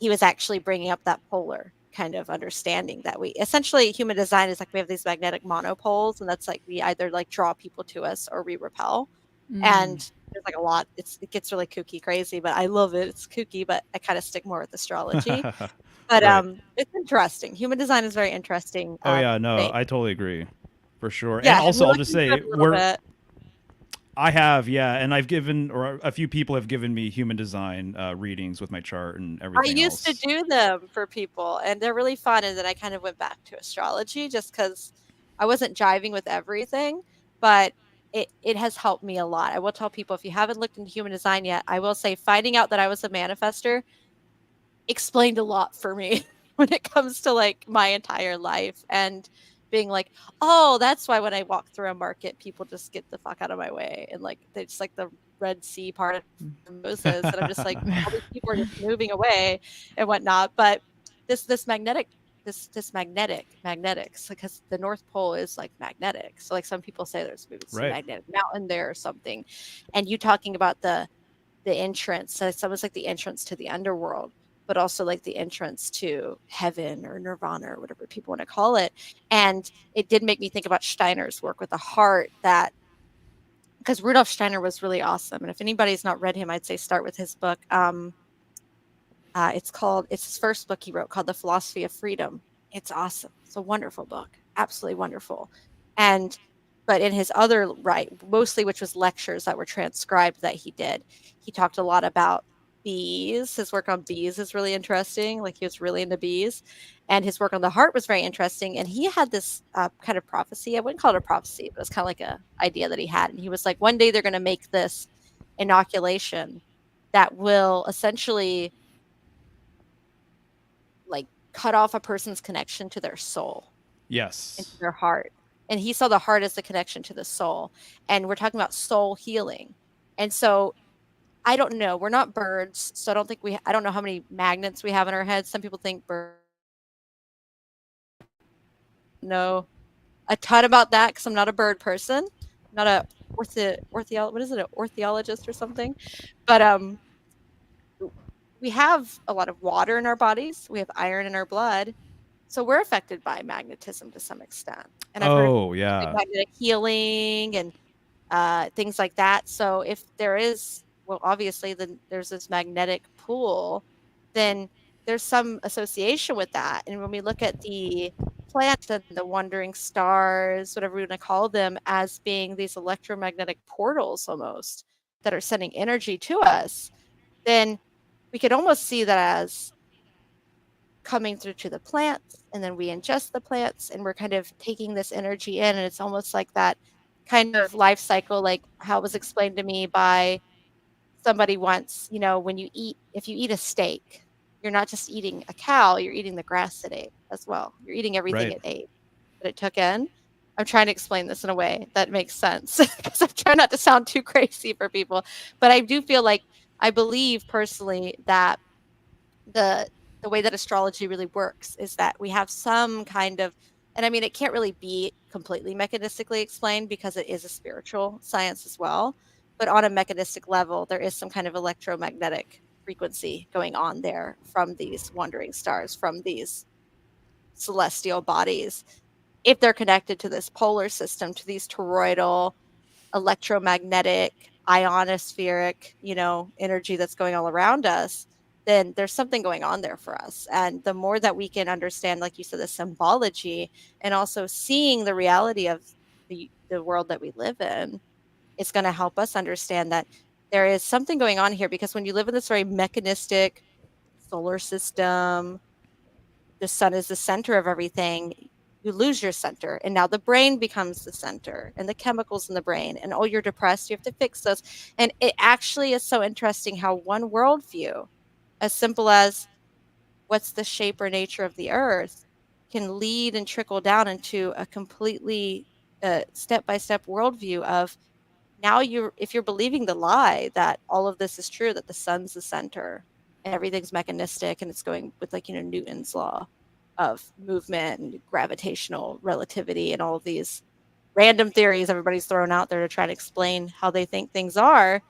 he was actually bringing up that polar kind of understanding that we essentially human design is like we have these magnetic monopoles, and that's like we either like draw people to us or we repel. And Mm. there's like a lot. It gets really kooky crazy, but I love it. It's kooky, but I kind of stick more with astrology. But Right. it's interesting. Human design is very interesting Oh yeah, no, thing. I totally agree, for sure. And Yeah, have also, you I'll looked just into it say a little bit? I have, yeah, and I've given, or a few people have given me human design readings with my chart and I everything used to else. do them for people, and they're really fun, and then I kind of went back to astrology just because I wasn't jiving with everything, but it has helped me a lot. I will tell people, if you haven't looked into human design yet, I will say finding out that I was a manifester explained a lot for me when it comes to, like, my entire life and being like, "Oh, that's why when I walk through a market, people just get the fuck out of my way," and, like, they just like the Red Sea parted for Moses, and I'm just like, all these people are just moving away and whatnot, but this magnetic this magnetics, because the North Pole is, like, magnetic, so, like, some people say there's maybe some Right. magnetic mountain there or something, and you talking about the entrance. So it's almost like the entrance to the underworld, but also like the entrance to heaven or nirvana or whatever people want to call it. And it did make me think about Steiner's work with the heart, that because Rudolf Steiner was really awesome. And if anybody's not read him, I'd say start with his book. It's his first book he wrote called The Philosophy of Freedom. It's awesome. It's a wonderful book, absolutely wonderful. And but in his other mostly which was lectures that were transcribed that he did, he talked a lot about bees. His work on bees is really interesting. Like he was really into bees, and his work on the heart was very interesting. And he had this kind of prophecy. I wouldn't call it a prophecy, but it's kind of like a idea that he had. And he was like, one day they're going to make this inoculation that will essentially like cut off a person's connection to their soul and to Yes. their heart. And he saw the heart as the connection to the soul. And we're talking about soul healing. And so I don't know. We're not birds, so I don't think I don't know how many magnets we have in our heads. Some people think birds know a ton about that because I'm not a bird person. I'm not a what is it, an ornithologist or something? But we have a lot of water in our bodies. We have iron in our blood. So we're affected by magnetism to some extent. And I've heard of Oh like yeah. magnetic healing and things like that. So if there is, well, obviously, then there's this magnetic pool, then there's some association with that. And when we look at the planets and the wandering stars, whatever we want to call them, as being these electromagnetic portals almost that are sending energy to us, then we could almost see that as coming through to the plants, and then we ingest the plants, and we're kind of taking this energy in, and it's almost like that kind of life cycle, like how it was explained to me by somebody once. When if you eat a steak, you're not just eating a cow, you're eating the grass it ate as well. You're eating everything Right. it ate that it took in. I'm trying to explain this in a way that makes sense because I'm trying not to sound too crazy for people, but I do feel like I believe personally that the the way that astrology really works is that we have some kind of, and I mean it can't really be completely mechanistically explained because it is a spiritual science as well, but on a mechanistic level there is some kind of electromagnetic frequency going on there from these wandering stars, from these celestial bodies, if they're connected to this polar system, to these toroidal electromagnetic, ionospheric, energy that's going all around us, then there's something going on there for us. And the more that we can understand, like you said, the symbology and also seeing the reality of the world that we live in, it's going to help us understand that there is something going on here. Because when you live in this very mechanistic solar system, the sun is the center of everything. you lose your center, and now the brain becomes the center, and the chemicals in the brain, and oh, you're depressed, you have to fix those. And it actually is so interesting how one worldview, as simple as what's the shape or nature of the earth, can lead and trickle down into a completely step-by-step worldview of, now you're, if you're believing the lie that all of this is true, that the sun's the center and everything's mechanistic, and it's going with, like, Newton's law of movement and gravitational relativity and all of these random theories everybody's thrown out there to try to explain how they think things are,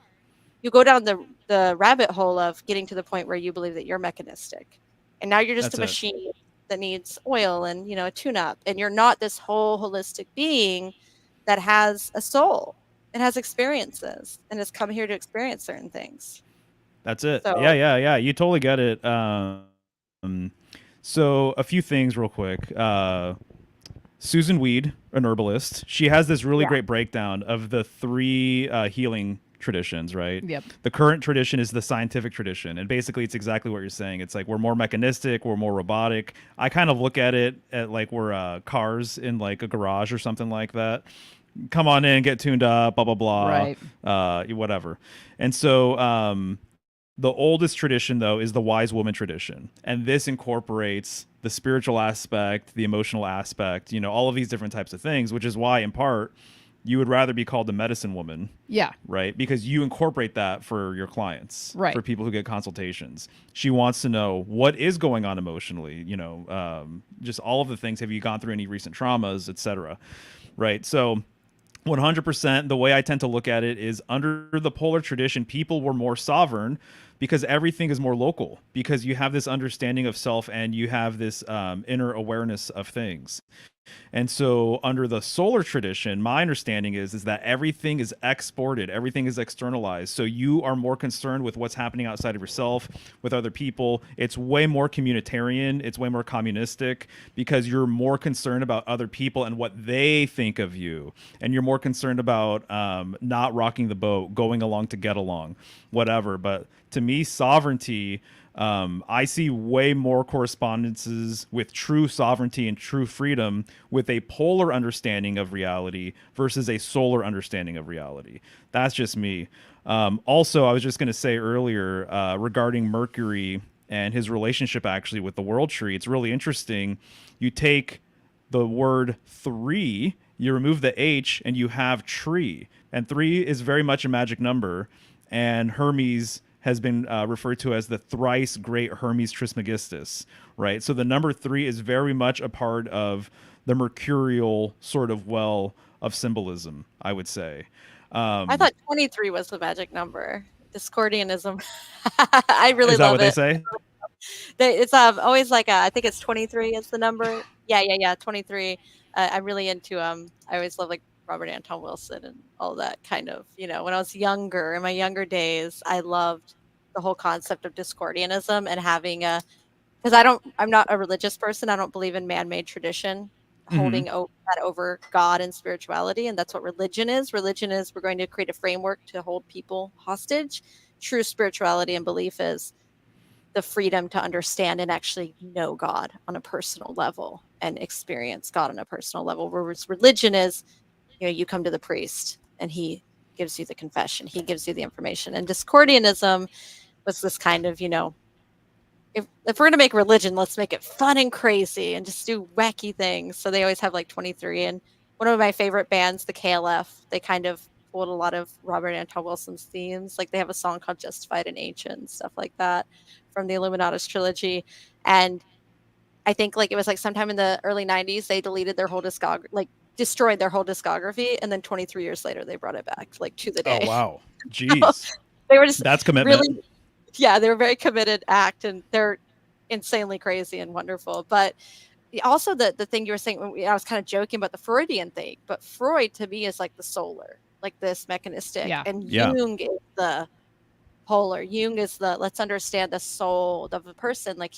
you go down the rabbit hole of getting to the point where you believe that you're mechanistic, and now you're just a That's it. machine that needs oil and, a tune up, and you're not this whole holistic being that has a soul and has experiences and has come here to experience certain things. That's it. So Yeah, yeah, yeah. You totally get it. So a few things real quick. Susan Weed, an herbalist, she has this really yeah, great breakdown of the three healing traditions, right? Yep. The current tradition is the scientific tradition. And basically, it's exactly what you're saying. It's like we're more mechanistic, we're more robotic. I kind of look at it at like we're cars in like a garage or something like that. Come on in, get tuned up, blah, blah, blah, Right. whatever. And so, the oldest tradition, though, is the wise woman tradition. And this incorporates the spiritual aspect, the emotional aspect, all of these different types of things, which is why, in part, you would rather be called the medicine woman, Yeah. right? Because you incorporate that for your clients, Right. for people who get consultations. She wants to know what is going on emotionally, just all of the things. Have you gone through any recent traumas, etc.? Right. So 100%, the way I tend to look at it is, under the polar tradition, people were more sovereign because everything is more local, because you have this understanding of self and you have this inner awareness of things. And so under the solar tradition, my understanding is that everything is exported, everything is externalized. So you are more concerned with what's happening outside of yourself, with other people. It's way more communitarian, it's way more communistic, because you're more concerned about other people and what they think of you. And you're more concerned about not rocking the boat, going along to get along, whatever. But to me, sovereignty, I see way more correspondences with true sovereignty and true freedom with a polar understanding of reality versus a solar understanding of reality. That's just me. Also, I was just going to say earlier regarding Mercury and his relationship actually with the world tree, it's really interesting. You take the word three, you remove the H, and you have tree. And three is very much a magic number. And Hermes has been referred to as the thrice great Hermes Trismegistus, right? So the number three is very much a part of the Mercurial sort of well of symbolism, I would say. I thought 23 was the magic number. Discordianism. I really Is that love what they it. say? It's always like I think it's 23 is the number. Yeah, 23. I'm really into I always love, like, Robert Anton Wilson and all that kind of, when I was younger, in my younger days, I loved the whole concept of Discordianism and having a, because I'm not a religious person. I don't believe in man-made tradition Mm-hmm. holding that over God and spirituality, and that's what religion is. Religion is, we're going to create a framework to hold people hostage. True spirituality and belief is the freedom to understand and actually know God on a personal level and experience God on a personal level. Whereas religion is, you come to the priest and he gives you the confession, he gives you the information. And Discordianism was this kind of, if we're going to make religion, let's make it fun and crazy and just do wacky things. So they always have like 23. And one of my favorite bands, the KLF, they kind of pulled a lot of Robert Anton Wilson's themes. Like they have a song called Justified and Ancient and stuff like that from the Illuminatus trilogy. And I think like it was like sometime in the early 90s, they deleted their whole discography, like destroyed their whole discography. And then 23 years later, they brought it back like to the Oh, day. wow. Jeez. They were just That's commitment. really, yeah, they were a very committed act, and they're insanely crazy and wonderful. But also the thing you were saying, I was kind of joking about the Freudian thing, but Freud to me is like the solar, like this mechanistic, Yeah. and Yeah. Jung is the polar. Jung is the, let's understand the soul of a person. Like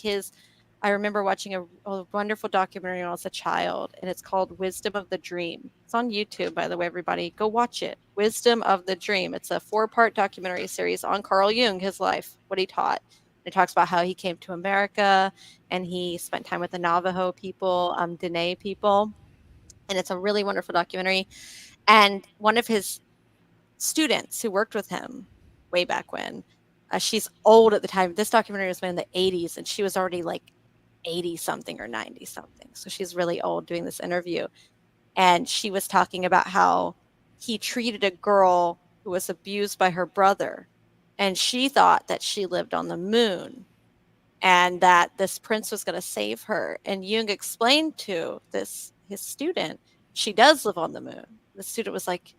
I remember watching a wonderful documentary when I was a child, and it's called Wisdom of the Dream. It's on YouTube, by the way, everybody. Go watch it. Wisdom of the Dream. It's a 4-part documentary series on Carl Jung, his life, what he taught. It talks about how he came to America and he spent time with the Navajo people, Dene people. And it's a really wonderful documentary. And one of his students who worked with him way back when, she's old at the time. This documentary was made in the 80s, and she was already like 80 something or 90 something. So she's really old doing this interview. And she was talking about how he treated a girl who was abused by her brother. And she thought that she lived on the moon and that this prince was going to save her. And Jung explained to his student, she does live on the moon. The student was like,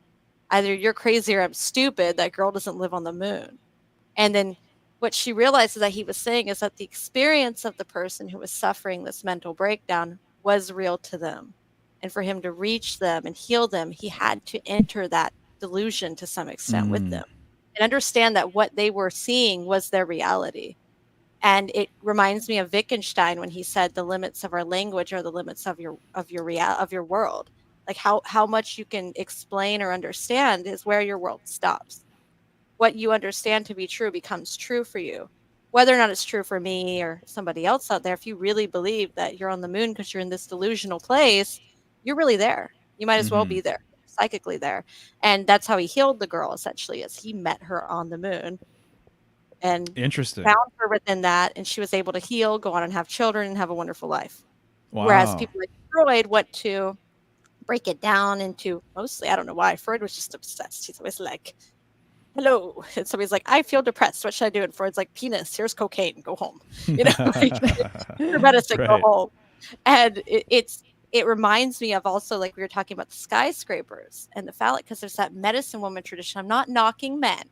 either you're crazy or I'm stupid. That girl doesn't live on the moon. And then what she realized is that he was saying is that the experience of the person who was suffering this mental breakdown was real to them. And for him to reach them and heal them, he had to enter that delusion to some extent with them and understand that what they were seeing was their reality. And it reminds me of Wittgenstein when he said the limits of our language are the limits of your world. Like how much you can explain or understand is where your world stops. What you understand to be true becomes true for you. Whether or not it's true for me or somebody else out there, if you really believe that you're on the moon because you're in this delusional place, you're really there. You might as well be there, psychically there. And that's how he healed the girl, essentially, is he met her on the moon and Interesting. found her within that, and she was able to heal, go on and have children, and have a wonderful life. Whereas Wow. people like Freud went to break it down into mostly, I don't know why, Freud was just obsessed. He's always like, hello. And somebody's like, I feel depressed. What should I do? And Freud's like, penis, here's cocaine, go home. Like, your medicine, Right. go home. And it reminds me of also, like we were talking about the skyscrapers and the phallic, because there's that medicine woman tradition. I'm not knocking men.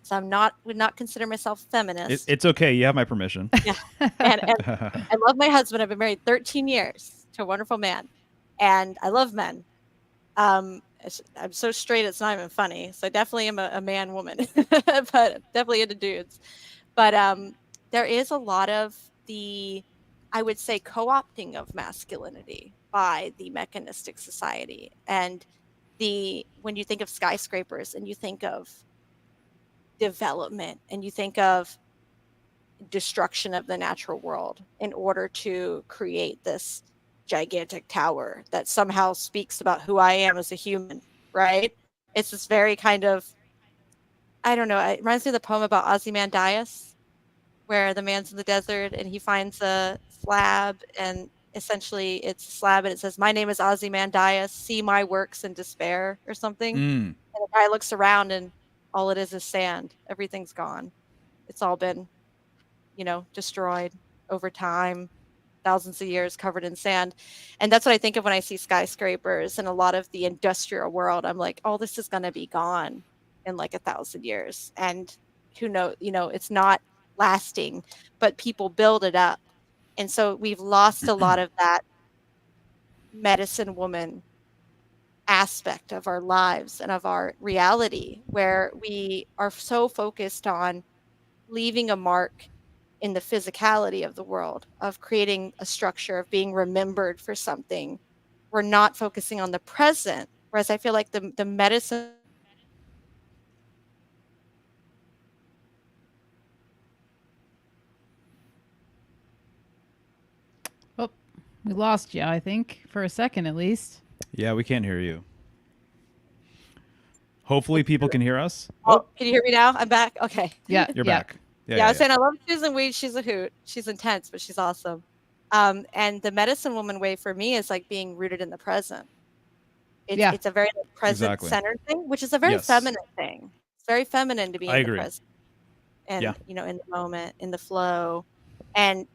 So would not consider myself feminist. It's okay. You have my permission. Yeah. And I love my husband. I've been married 13 years to a wonderful man. And I love men. I'm so straight, it's not even funny. So I definitely am a man woman, but definitely into dudes. But there is a lot of I would say, co-opting of masculinity by the mechanistic society. And when you think of skyscrapers and you think of development and you think of destruction of the natural world in order to create this gigantic tower that somehow speaks about who I am as a human, right? It's this very kind of, I don't know, it reminds me of the poem about Ozymandias, where the man's in the desert and he finds a slab, and essentially it's a slab and it says, my name is Ozymandias, see my works in despair, or something. And the guy looks around and all it is sand. Everything's gone. It's all been, destroyed over time, thousands of years covered in sand. And that's what I think of when I see skyscrapers and a lot of the industrial world. I'm like, oh, this is going to be gone in like 1,000 years. And who knows, it's not lasting, but people build it up. And so we've lost a lot of that medicine woman aspect of our lives and of our reality, where we are so focused on leaving a mark in the physicality of the world, of creating a structure, of being remembered for something. We're not focusing on the present. Whereas I feel like the medicine. Oh, we lost you, I think, for a second at least. Yeah, we can't hear you. Hopefully people can hear us. Oh, can you hear me now? I'm back. Okay. Yeah, You're yeah. back. Yeah, I was saying I love Susan Weed. She's a hoot. She's intense, but she's awesome. And the medicine woman way for me is like being rooted in the present. It's a very present-centered thing, which is a very feminine thing. It's very feminine to be in the present and, in the moment, in the flow. And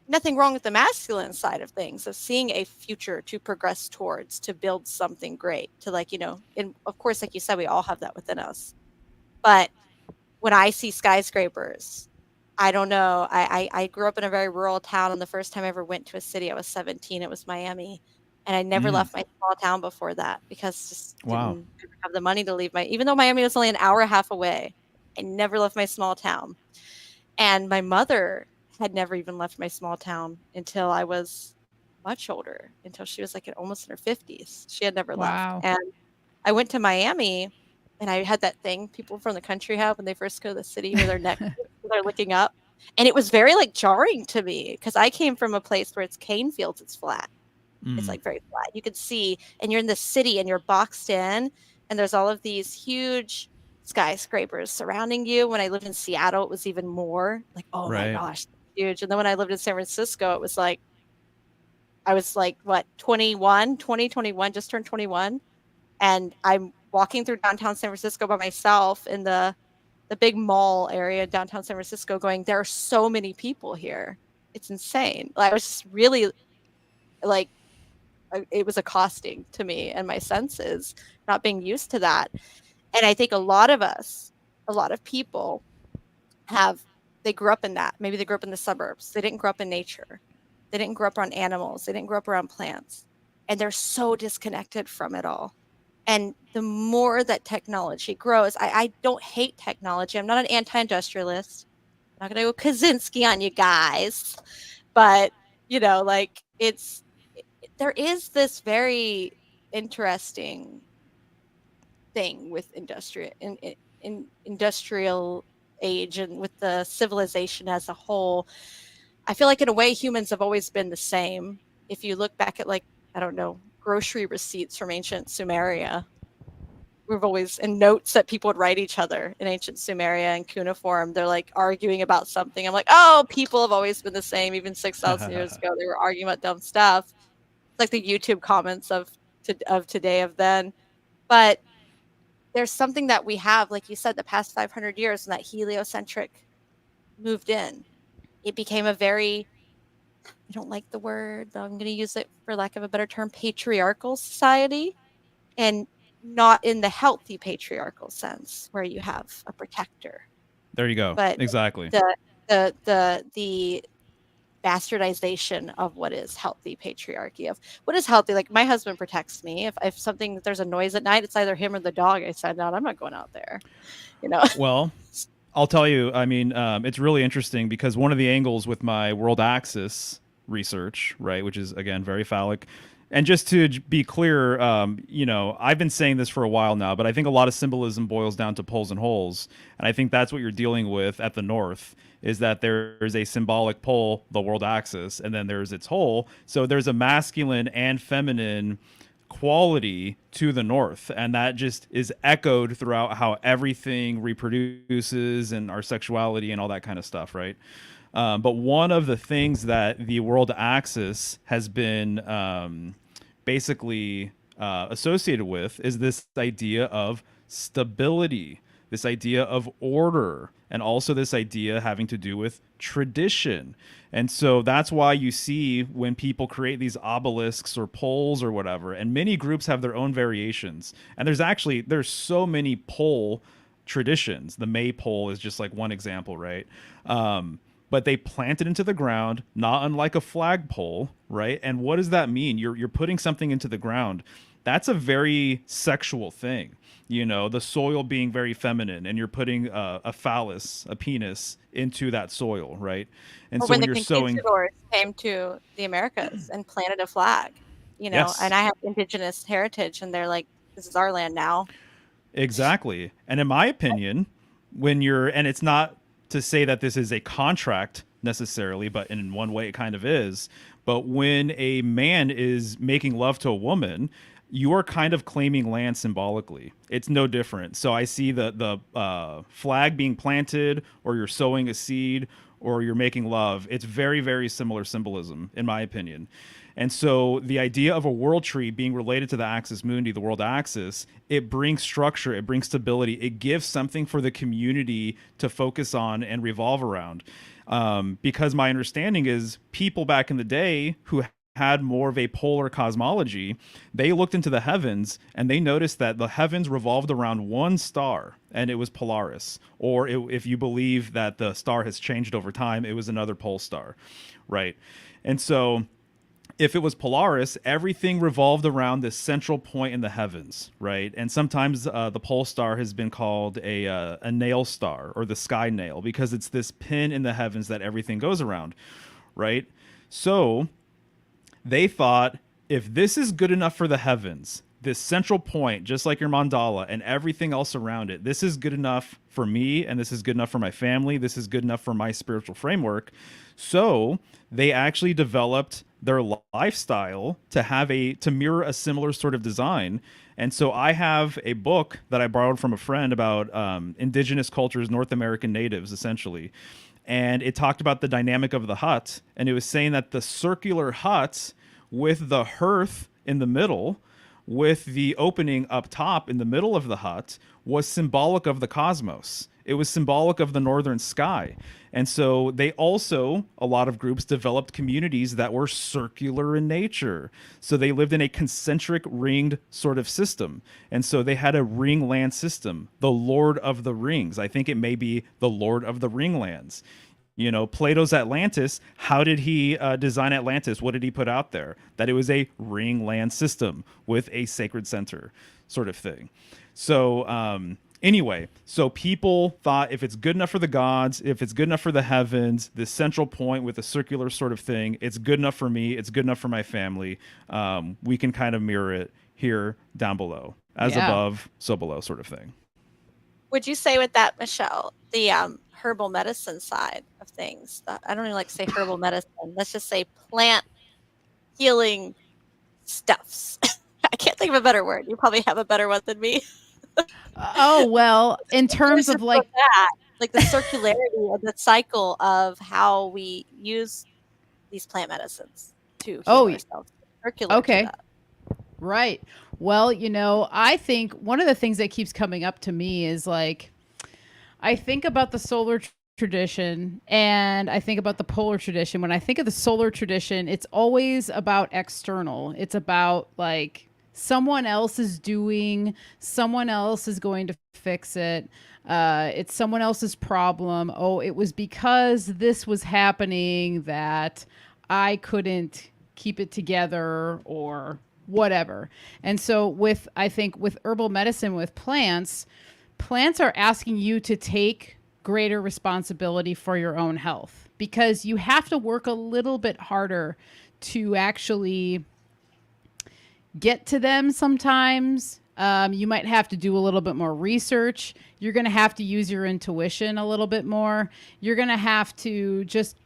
nothing wrong with the masculine side of things, of seeing a future to progress towards, to build something great, to and of course, like you said, we all have that within us. But when I see skyscrapers, I don't know. I grew up in a very rural town, and the first time I ever went to a city, I was 17. It was Miami. And I never left my small town before that because just didn't have the money to leave even though Miami was only an hour and a half away, I never left my small town. And my mother had never even left my small town until I was much older, until she was like almost in her 50s. She had never left. And I went to Miami, and I had that thing people from the country have when they first go to the city where their neck, they're looking up. And it was very like jarring to me because I came from a place where it's cane fields, it's flat. It's like very flat. You could see, and you're in the city and you're boxed in, and there's all of these huge skyscrapers surrounding you. When I lived in Seattle, it was even more like, oh my Right. gosh, huge. And then when I lived in San Francisco, it was like, I was like, what, 21, 20, 21, just turned 21. And I'm walking through downtown San Francisco by myself in the big mall area downtown San Francisco going, there are so many people here. It's insane. Like, I was just really like, it was accosting to me and my senses, not being used to that. And I think a lot of us, a lot of people have, they grew up in that. Maybe they grew up in the suburbs. They didn't grow up in nature. They didn't grow up around animals. They didn't grow up around plants. And they're so disconnected from it all. And the more that technology grows, I don't hate technology. I'm not an anti-industrialist. I'm not going to go Kaczynski on you guys. But, you know, like there is this very interesting thing with in industrial age and with the civilization as a whole. I feel like in a way humans have always been the same. If you look back at, like, I don't know, grocery receipts from ancient Sumeria, we've always, and notes that people would write each other in ancient Sumeria and cuneiform, they're like arguing about something. I'm like, oh, people have always been the same. Even 6,000 years ago they were arguing about dumb stuff. It's like the YouTube comments of today of then. But there's something that we have, like you said, the past 500 years, when that heliocentric moved in, it became a very, I don't like the word, but I'm going to use it for lack of a better term, patriarchal society. And not in the healthy patriarchal sense where you have a protector. There you go. But Exactly. the bastardization of what is healthy patriarchy, of what is healthy. Like, my husband protects me. If something, there's a noise at night, it's either him or the dog. I said, no, I'm not going out there. You know? Well, I'll tell you, I mean, it's really interesting because one of the angles with my world axis research, right, which is, again, very phallic. And just to be clear, you know, I've been saying this for a while now, but I think a lot of symbolism boils down to poles and holes. And I think that's what you're dealing with at the north, is that there's a symbolic pole, the world axis, and then there's its hole. So there's a masculine and feminine quality to the north, and that just is echoed throughout how everything reproduces and our sexuality and all that kind of stuff, right? But one of the things that the world axis has been basically associated with is this idea of stability, this idea of order, and also this idea having to do with tradition. And so that's why you see when people create these obelisks or poles or whatever, and many groups have their own variations. And there's so many pole traditions. The maypole is just like one example, right? But they plant it into the ground, not unlike a flagpole, right? And what does that mean? You're putting something into the ground. That's a very sexual thing, you know, the soil being very feminine, and you're putting a phallus, a penis, into that soil, right? And Or so when when the you're sowing, conquistadors came to the Americas and planted a flag, you know, yes, and I have indigenous heritage, and they're like, this is our land now. exactly. And in my opinion, and it's not to say that this is a contract necessarily, but in one way it kind of is. But when a man is making love to a woman, you are kind of claiming land symbolically. It's no different. So I see the flag being planted, or you're sowing a seed, or you're making love. It's very, very similar symbolism, in my opinion. And so the idea of a world tree being related to the axis mundi, the world axis, it brings structure, it brings stability, it gives something for the community to focus on and revolve around. Because my understanding is people back in the day who had more of a polar cosmology, they looked into the heavens and they noticed that the heavens revolved around one star, and it was Polaris. Or if you believe that the star has changed over time, it was another pole star, right? And so if it was Polaris, everything revolved around this central point in the heavens, right? And sometimes the pole star has been called a nail star, or the sky nail, because it's this pin in the heavens that everything goes around, right? So they thought, if this is good enough for the heavens, this central point, just like your mandala and everything else around it, this is good enough for me, and this is good enough for my family. This is good enough for my spiritual framework. So they actually developed their lifestyle to mirror a similar sort of design. And so I have a book that I borrowed from a friend about indigenous cultures, North American natives, essentially. And it talked about the dynamic of the hut. And it was saying that the circular hut with the hearth in the middle, with the opening up top in the middle of the hut, was symbolic of the cosmos. It was symbolic of the northern sky. And so they also, a lot of groups developed communities that were circular in nature. So they lived in a concentric ringed sort of system. And so they had a ring land system, the Lord of the Rings. I think it may be the Lord of the Ringlands. You know, Plato's Atlantis, how did he design Atlantis? What did he put out there? That it was a ring land system with a sacred center sort of thing. So anyway, so people thought if it's good enough for the gods, if it's good enough for the heavens, this central point with a circular sort of thing, it's good enough for me, it's good enough for my family. We can kind of mirror it here down below. As above, so below sort of thing. Would you say with that, Michelle, the herbal medicine side of things? I don't even like to say herbal medicine. Let's just say plant healing stuffs. I can't think of a better word. You probably have a better one than me. Oh, well, in terms of like that, like the circularity of the cycle of how we use these plant medicines to heal ourselves. Circular okay. to that. Right. Well, you know, I think one of the things that keeps coming up to me is like, I think about the solar tradition and I think about the polar tradition. When I think of the solar tradition, it's always about external. It's about like someone else is doing, someone else is going to fix it. It's someone else's problem. Oh, it was because this was happening that I couldn't keep it together or whatever. And so I think with herbal medicine, with plants are asking you to take greater responsibility for your own health, because you have to work a little bit harder to actually get to them sometimes. You might have to do a little bit more research. You're going to have to use your intuition a little bit more. You're going to have to just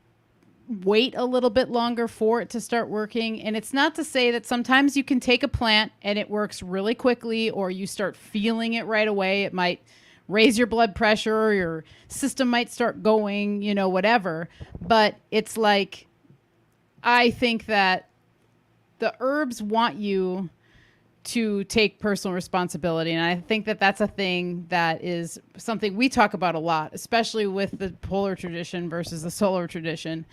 wait a little bit longer for it to start working. And it's not to say that sometimes you can take a plant and it works really quickly, or you start feeling it right away. It might raise your blood pressure, or your system might start going, you know, whatever. But it's like, I think that the herbs want you to take personal responsibility. And I think that that's a thing that is something we talk about a lot, especially with the polar tradition versus the solar tradition.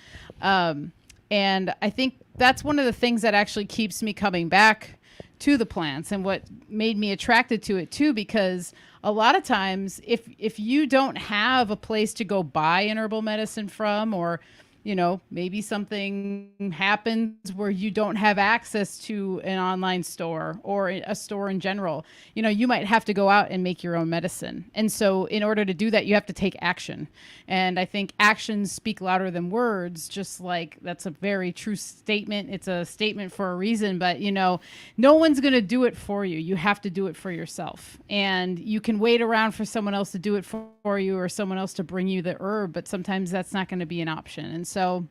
And I think that's one of the things that actually keeps me coming back to the plants, and what made me attracted to it too, because a lot of times if you don't have a place to go buy an herbal medicine from, or you know, maybe something happens where you don't have access to an online store or a store in general, you know, you might have to go out and make your own medicine. And so in order to do that, you have to take action. And I think actions speak louder than words, just like that's a very true statement. It's a statement for a reason, but you know, no one's going to do it for you. You have to do it for yourself. And you can wait around for someone else to do it for you, or someone else to bring you the herb, but sometimes that's not going to be an option. And so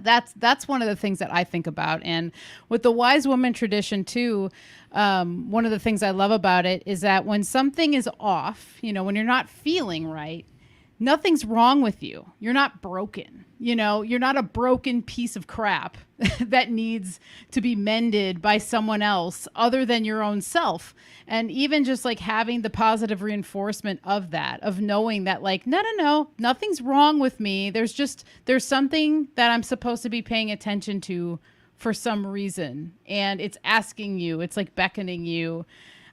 that's one of the things that I think about. And with the wise woman tradition too, one of the things I love about it is that when something is off, you know, when you're not feeling right, nothing's wrong with you. You're not broken. You know, you're not a broken piece of crap that needs to be mended by someone else other than your own self. And even just like having the positive reinforcement of that, of knowing that like, no, nothing's wrong with me. There's something that I'm supposed to be paying attention to for some reason. And it's asking you, it's like beckoning you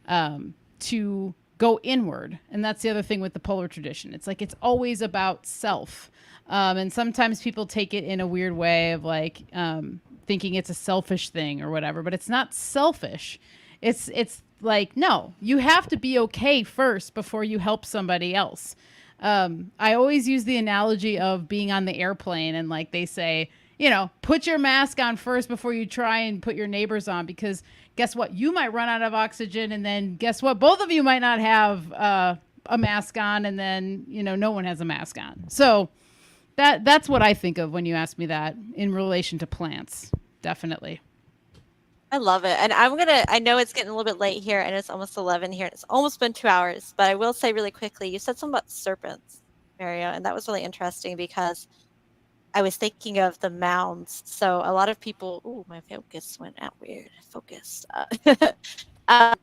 to go inward. And that's the other thing with the polar tradition. It's like, it's always about self. And sometimes people take it in a weird way of like thinking it's a selfish thing or whatever, but it's not selfish. It's like, no, you have to be okay first before you help somebody else. I always use the analogy of being on the airplane, and like they say, put your mask on first before you try and put your neighbors on, because guess what? You might run out of oxygen, and then guess what? Both of you might not have a mask on, and then, no one has a mask on. So that's what I think of when you ask me that in relation to plants. Definitely. I love it. And I know it's getting a little bit late here and it's almost 11 here. And it's almost been 2 hours, but I will say really quickly, you said something about serpents, Mario, and that was really interesting because I was thinking of the mounds. So a lot of people, my focus went out weird. Focus. I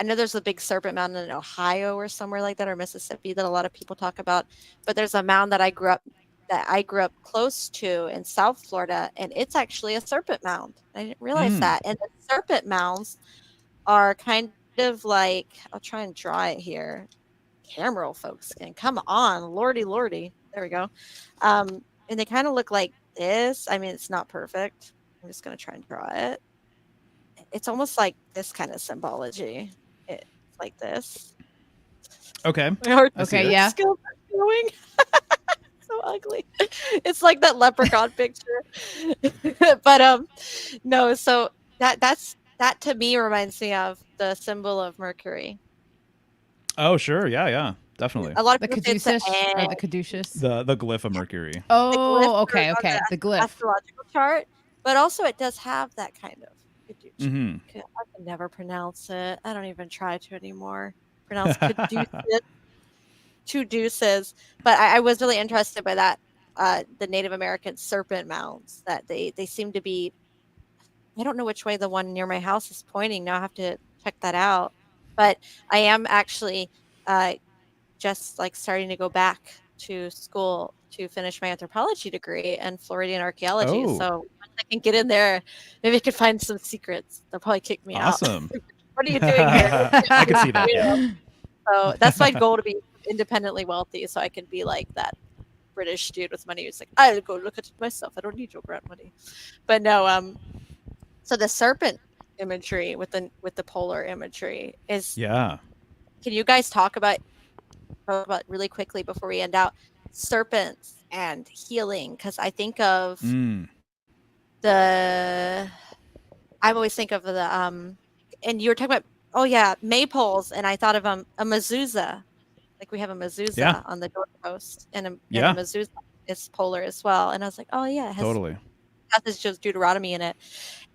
know there's a big serpent mound in Ohio or somewhere like that, or Mississippi, that a lot of people talk about. But there's a mound that I grew up close to in South Florida, and it's actually a serpent mound. I didn't realize that. And the serpent mounds are kind of like, I'll try and draw it here. Camera roll, folks, and come on, lordy. There we go. And they kind of look like this. I mean, it's not perfect. I'm just going to try and draw it. It's almost like this kind of symbology. It's like this. Okay. Okay, yeah. Going. So ugly. It's like that leprechaun picture. But no, so that to me reminds me of the symbol of Mercury. Oh, sure. Yeah, definitely. A lot The of people say it's caduceus or the caduceus. The glyph of Mercury. Oh, okay. The glyph. Astrological chart, but also it does have that kind of caduceus. Mm-hmm. I can never pronounce it. I don't even try to anymore. Pronounce caduceus. Two deuces. But I was really interested by that. The Native American serpent mounds, that they seem to be. I don't know which way the one near my house is pointing. Now I have to check that out. But I am actually just like starting to go back to school to finish my anthropology degree and Floridian archaeology. Oh. So once I can get in there, maybe I could find some secrets. They'll probably kick me out. Awesome. What are you doing here? I can see that. Yeah. So that's my goal, to be independently wealthy, so I can be like that British dude with money who's like, I'll go look at it myself. I don't need your grant money. But no, so the serpent imagery with the polar imagery is. Yeah. Can you guys talk about really quickly before we end out serpents and healing? Because I think of I always think of the and you were talking about maypoles, and I thought of a mezuzah. Like we have a mezuzah on the doorpost, and a mezuzah is polar as well. And I was like, oh yeah, it has Totally. This just Deuteronomy in it.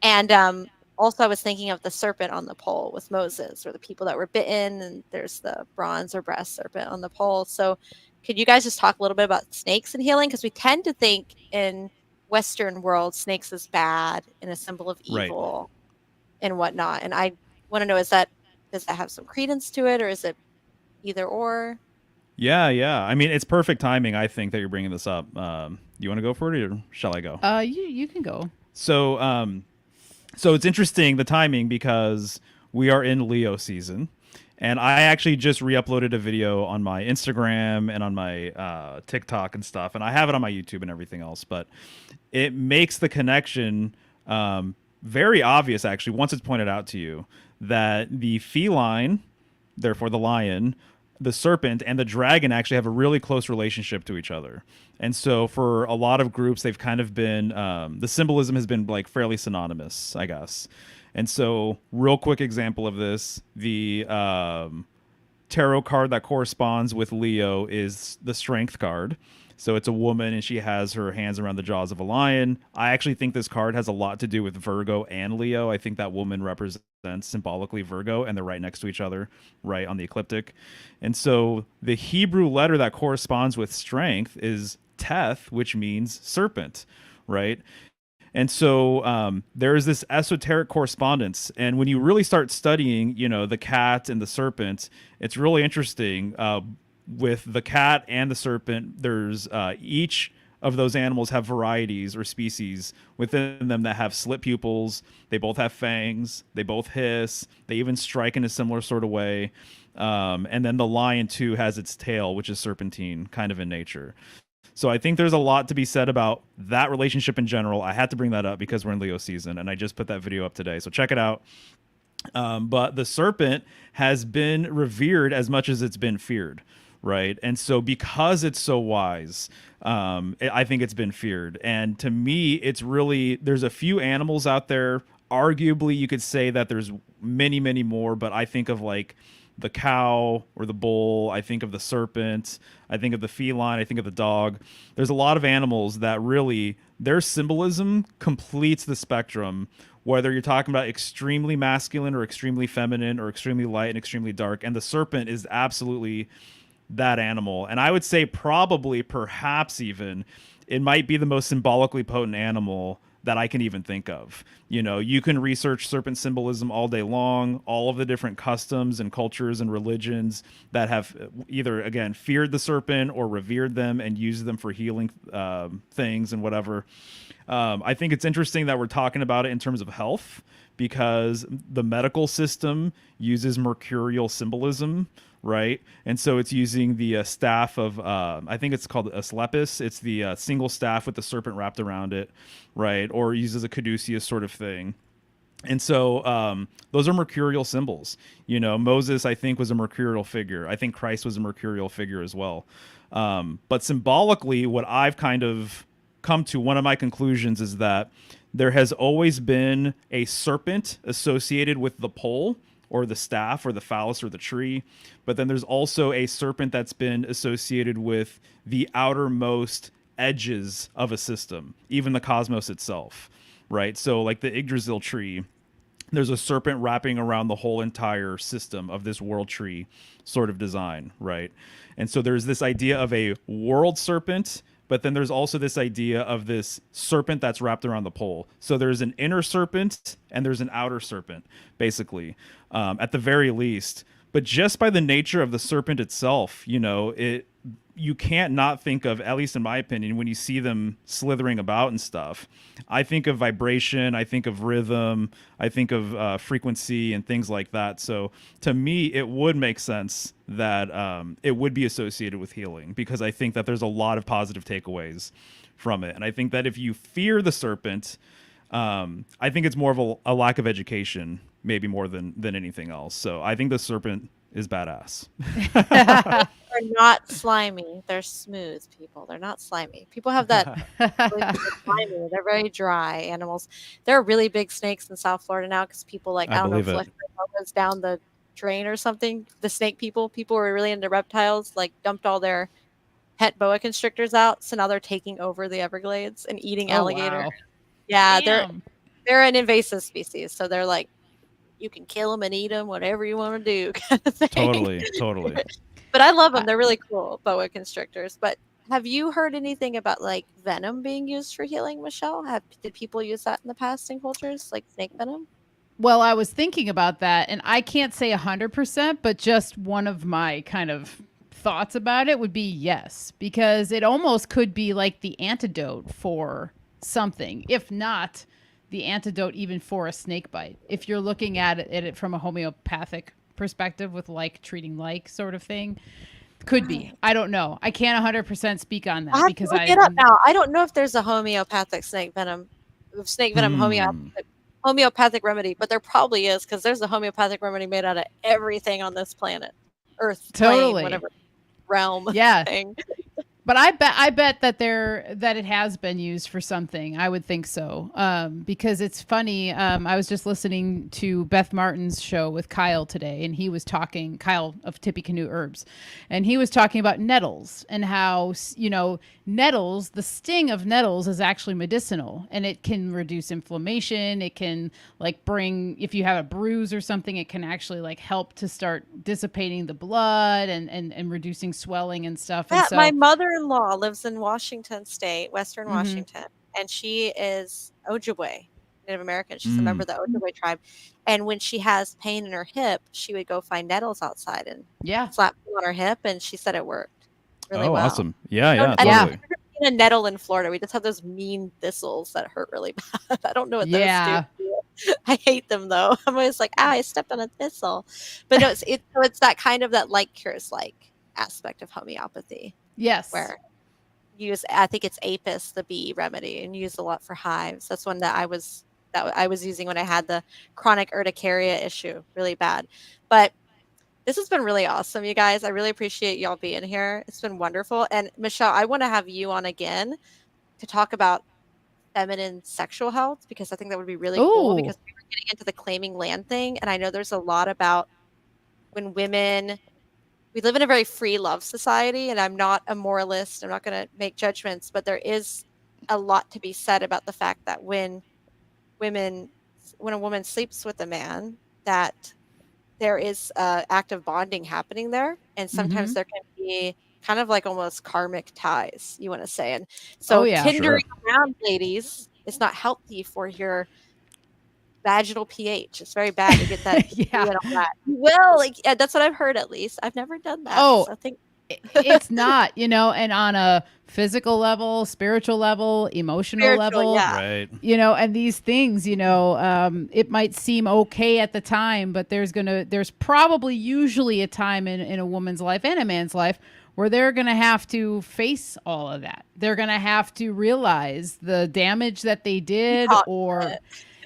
And also I was thinking of the serpent on the pole with Moses, or the people that were bitten, and there's the bronze or brass serpent on the pole. So could you guys just talk a little bit about snakes and healing? Because we tend to think in Western world snakes is bad and a symbol of evil and whatnot. And I want to know, does that have some credence to it, or is it either or? Yeah. I mean, it's perfect timing, I think, that you're bringing this up. You want to go for it, or shall I go? You can go. So it's interesting, the timing, because we are in Leo season, and I actually just re-uploaded a video on my Instagram and on my TikTok and stuff, and I have it on my YouTube and everything else, but it makes the connection very obvious, actually, once it's pointed out to you, that the feline, therefore the lion, the serpent, and the dragon actually have a really close relationship to each other. And so for a lot of groups, they've kind of been, the symbolism has been like fairly synonymous, I guess. And so real quick example of this, the tarot card that corresponds with Leo is the Strength card. So it's a woman, and she has her hands around the jaws of a lion. I actually think this card has a lot to do with Virgo and Leo. I think that woman represents symbolically Virgo, and they're right next to each other, right on the ecliptic. And so the Hebrew letter that corresponds with strength is Teth, which means serpent, right? And so there is this esoteric correspondence. And when you really start studying, the cat and the serpent, it's really interesting. With the cat and the serpent, there's each of those animals have varieties or species within them that have slit pupils. They both have fangs. They both hiss. They even strike in a similar sort of way. And then the lion, too, has its tail, which is serpentine, kind of in nature. So I think there's a lot to be said about that relationship in general. I had to bring that up because we're in Leo season, and I just put that video up today. So check it out. But the serpent has been revered as much as it's been feared. right? And so because it's so wise, I think it's been feared. And to me, it's really, there's a few animals out there. Arguably, you could say that there's many, many more, but I think of like the cow or the bull. I think of the serpent. I think of the feline. I think of the dog. There's a lot of animals that really, their symbolism completes the spectrum, whether you're talking about extremely masculine or extremely feminine or extremely light and extremely dark. And the serpent is absolutely that animal. And I would say probably, perhaps even, it might be the most symbolically potent animal that I can even think of. You know, you can research serpent symbolism all day long, all of the different customs and cultures and religions that have either, again, feared the serpent or revered them and used them for healing things and whatever. I think it's interesting that we're talking about it in terms of health because the medical system uses mercurial symbolism, right? And so it's using the staff of, I think it's called asclepius. It's the single staff with the serpent wrapped around it, right? Or it uses a caduceus sort of thing. And so those are mercurial symbols. You know, Moses, I think, was a mercurial figure. I think Christ was a mercurial figure as well. But symbolically, what I've kind of come to, one of my conclusions is that there has always been a serpent associated with the pole or the staff or the phallus or the tree. But then there's also a serpent that's been associated with the outermost edges of a system, even the cosmos itself, right? So like the Yggdrasil tree, there's a serpent wrapping around the whole entire system of this world tree sort of design, right? And so there's this idea of a world serpent, but then there's also this idea of this serpent that's wrapped around the pole. So there's an inner serpent and there's an outer serpent, basically, at the very least. But just by the nature of the serpent itself, you know, you can't not think of, at least in my opinion, when you see them slithering about and stuff, I think of vibration, I think of rhythm, I think of frequency and things like that. So to me, it would make sense that it would be associated with healing because I think that there's a lot of positive takeaways from it. And I think that if you fear the serpent, I think it's more of a lack of education, maybe more than anything else. So I think the serpent is badass. They're not slimy. They're smooth people. They're not slimy. People have that slimy. They're very dry animals. There are really big snakes in South Florida now because people like, I don't know, flush their toes down the drain or something. The snake people were really into reptiles, like dumped all their pet boa constrictors out. So now they're taking over the Everglades and eating alligator. Wow. Yeah, Damn. they're an invasive species. So they're like, you can kill them and eat them, whatever you want to do, kind of thing. Totally. But I love them. They're really cool, boa constrictors. But have you heard anything about like venom being used for healing, Michelle? Did people use that in the past in cultures, like snake venom? Well, I was thinking about that, and I can't say 100%, but just one of my kind of thoughts about it would be yes, because it almost could be like the antidote for something, if not the antidote even for a snake bite. If you're looking at it from a homeopathic perspective with like treating like sort of thing, could be. I don't know. I can't 100% speak on that because I get up now. I don't know if there's a homeopathic snake venom homeopathic remedy, but there probably is because there's a homeopathic remedy made out of everything on this planet, Earth, totally, plane, whatever realm. Yeah. Thing. But I bet that it has been used for something. I would think so. Because it's funny. I was just listening to Beth Martin's show with Kyle today, and he was talking, Kyle of Tippy Canoe Herbs, and he was talking about nettles and how, you know, nettles, the sting of nettles is actually medicinal, and it can reduce inflammation. It can like bring, if you have a bruise or something, it can actually like help to start dissipating the blood and reducing swelling and stuff. Yeah, and so, my mother-in-law lives in Washington State, Western Washington, and she is Ojibwe, Native American. She's a member of the Ojibwe tribe. And when she has pain in her hip, she would go find nettles outside and slap them on her hip, and she said it worked really well. Awesome. Yeah, I've totally. never seen a nettle in Florida. We just have those mean thistles that hurt really bad. I don't know what those do. I hate them though. I'm always like, I stepped on a thistle. But no, it's that kind of that like cures like aspect of homeopathy. Yes. Where I think it's apis, the bee remedy, and used a lot for hives. That's one that I was using when I had the chronic urticaria issue really bad. But This has been really awesome, you guys. I really appreciate y'all being here. It's been wonderful. And Michelle, I want to have you on again to talk about feminine sexual health because I think that would be really cool Oh, because we were getting into the claiming land thing. And I know there's a lot about when women, we live in a very free love society, and I'm not a moralist. I'm not going to make judgments, but there is a lot to be said about the fact that women, when a woman sleeps with a man, that there is active bonding happening there, and sometimes mm-hmm. there can be kind of like almost karmic ties, you want to say. And Oh so yeah. tindering Sure. around, ladies, is not healthy for your vaginal pH. It's very bad to get that debris Yeah. and all that. You will, like, yeah, that's what I've heard at least. I've never done that, Oh, so I think it's not, and on a physical level, spiritual level, emotional spiritual, level, yeah, Right. and these things, it might seem okay at the time, but there's probably usually a time in a woman's life and a man's life where they're going to have to face all of that. They're going to have to realize the damage that they you did, talk or it.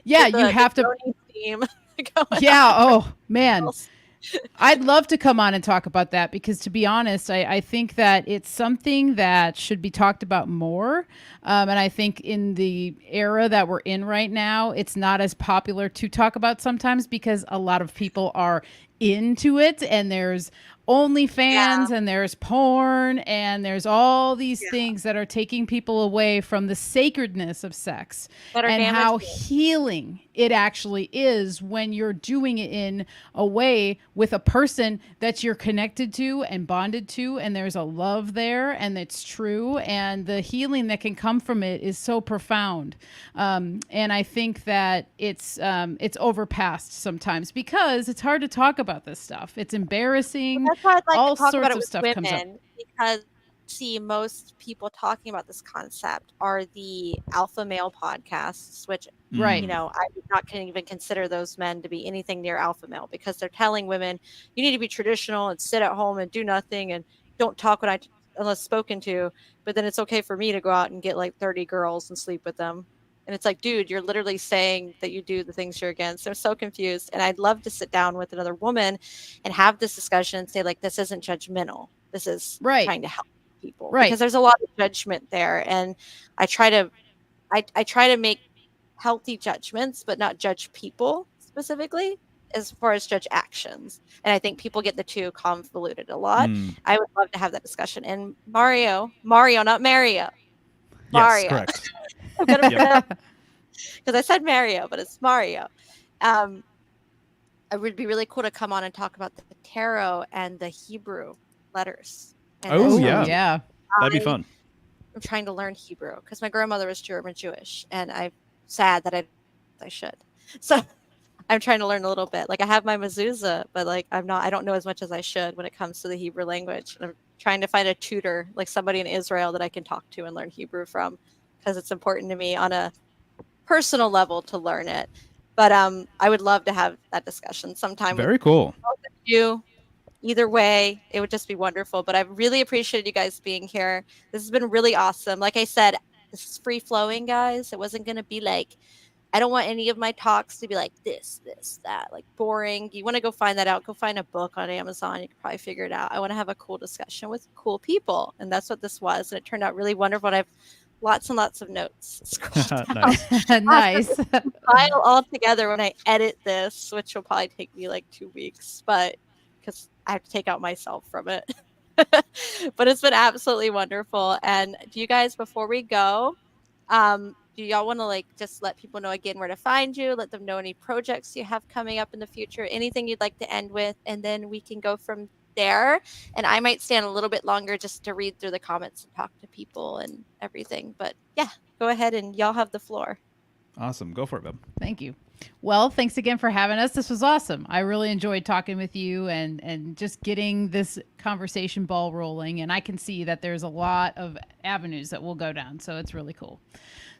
yeah, Get you the have to. Yoni theme going Yeah. Oh man, on. I'd love to come on and talk about that because, to be honest, I think that it's something that should be talked about more. And I think in the era that we're in right now, it's not as popular to talk about sometimes because a lot of people are into it, and there's Yeah, OnlyFans and there's porn and there's all these yeah, things that are taking people away from the sacredness of sex that are and how damaging. healing it actually is when you're doing it in a way with a person that you're connected to and bonded to, and there's a love there and it's true, and the healing that can come from it is so profound. And I think that it's overpassed sometimes because it's hard to talk about this stuff. It's Well, embarrassing. that's why I'd like to All talk about sorts it of with stuff comes up. women because see most people talking about this concept are the alpha male podcasts, which Right. I would not can even consider those men to be anything near alpha male because they're telling women you need to be traditional and sit at home and do nothing and don't talk unless spoken to, but then it's okay for me to go out and get like 30 girls and sleep with them. And it's like, dude, you're literally saying that you do the things you're against. They're so confused. And I'd love to sit down with another woman and have this discussion and say, like, this isn't judgmental. This is Right. trying to help people because Right. there's a lot of judgment there. And I try to I try to make healthy judgments, but not judge people specifically as far as judge actions. And I think people get the two convoluted a lot. Mm. I would love to have that discussion. And Mario, not Mario, Yes, Mario. correct. I'm gonna Yep. pronounce because I said Mario, but it's Mario. Um, it would be really cool to come on and talk about the tarot and the Hebrew letters. And Oh, Oh yeah. yeah. That'd be I fun. am trying to learn Hebrew because my grandmother was German Jewish, and I'm sad that I should. So I'm trying to learn a little bit. Like I have my mezuzah, but like I don't know as much as I should when it comes to the Hebrew language. And I'm trying to find a tutor, like somebody in Israel that I can talk to and learn Hebrew from, because it's important to me on a personal level to learn it. But I would love to have that discussion sometime with Very cool. both of you. Either way, it would just be wonderful. But I really appreciate you guys being here. This has been really awesome. Like I said, this is free flowing, guys. It wasn't going to be like, I don't want any of my talks to be like this, that, like boring. You want to go find that out, go find a book on Amazon. You can probably figure it out. I want to have a cool discussion with cool people. And that's what this was. And it turned out really wonderful. And I have lots and lots of notes scrolled down. Nice. I'll have Nice. to compile all together when I edit this, which will probably take me like 2 weeks, but because I have to take out myself from it. But it's been absolutely wonderful. And do you guys, before we go, do y'all want to like just let people know again where to find you, let them know any projects you have coming up in the future, anything you'd like to end with, and then we can go from there. And I might stand a little bit longer just to read through the comments and talk to people and everything. But yeah, go ahead and y'all have the floor. Awesome. Go for it, Beb. Thank you. Well, thanks again for having us. This was awesome. I really enjoyed talking with you and just getting this conversation ball rolling, and I can see that there's a lot of avenues that will go down. So it's really cool.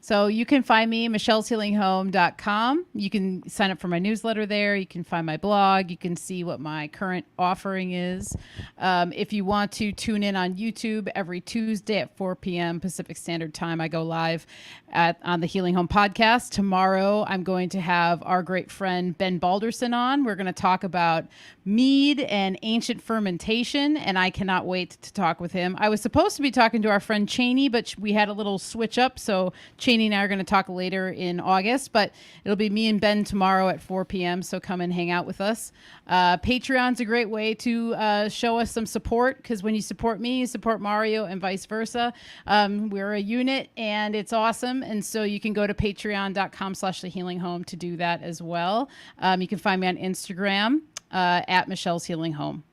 So you can find me, michelleshealinghome.com. You can sign up for my newsletter there. You can find my blog. You can see what my current offering is. If you want to tune in on YouTube, every Tuesday at 4 p.m. Pacific Standard Time, I go live on the Healing Home podcast. Tomorrow, I'm going to have our great friend Ben Balderson on. We're going to talk about mead and ancient fermentation, and I cannot wait to talk with him. I was supposed to be talking to our friend Cheney, but we had a little switch up, so Cheney and I are going to talk later in August, but it'll be me and Ben tomorrow at 4 p.m., so come and hang out with us. Patreon's a great way to show us some support, because when you support me, you support Mario and vice versa. We're a unit, and it's awesome, and so you can go to patreon.com/thehealinghome to do that as well. You can find me on Instagram at Michelle's Healing Home.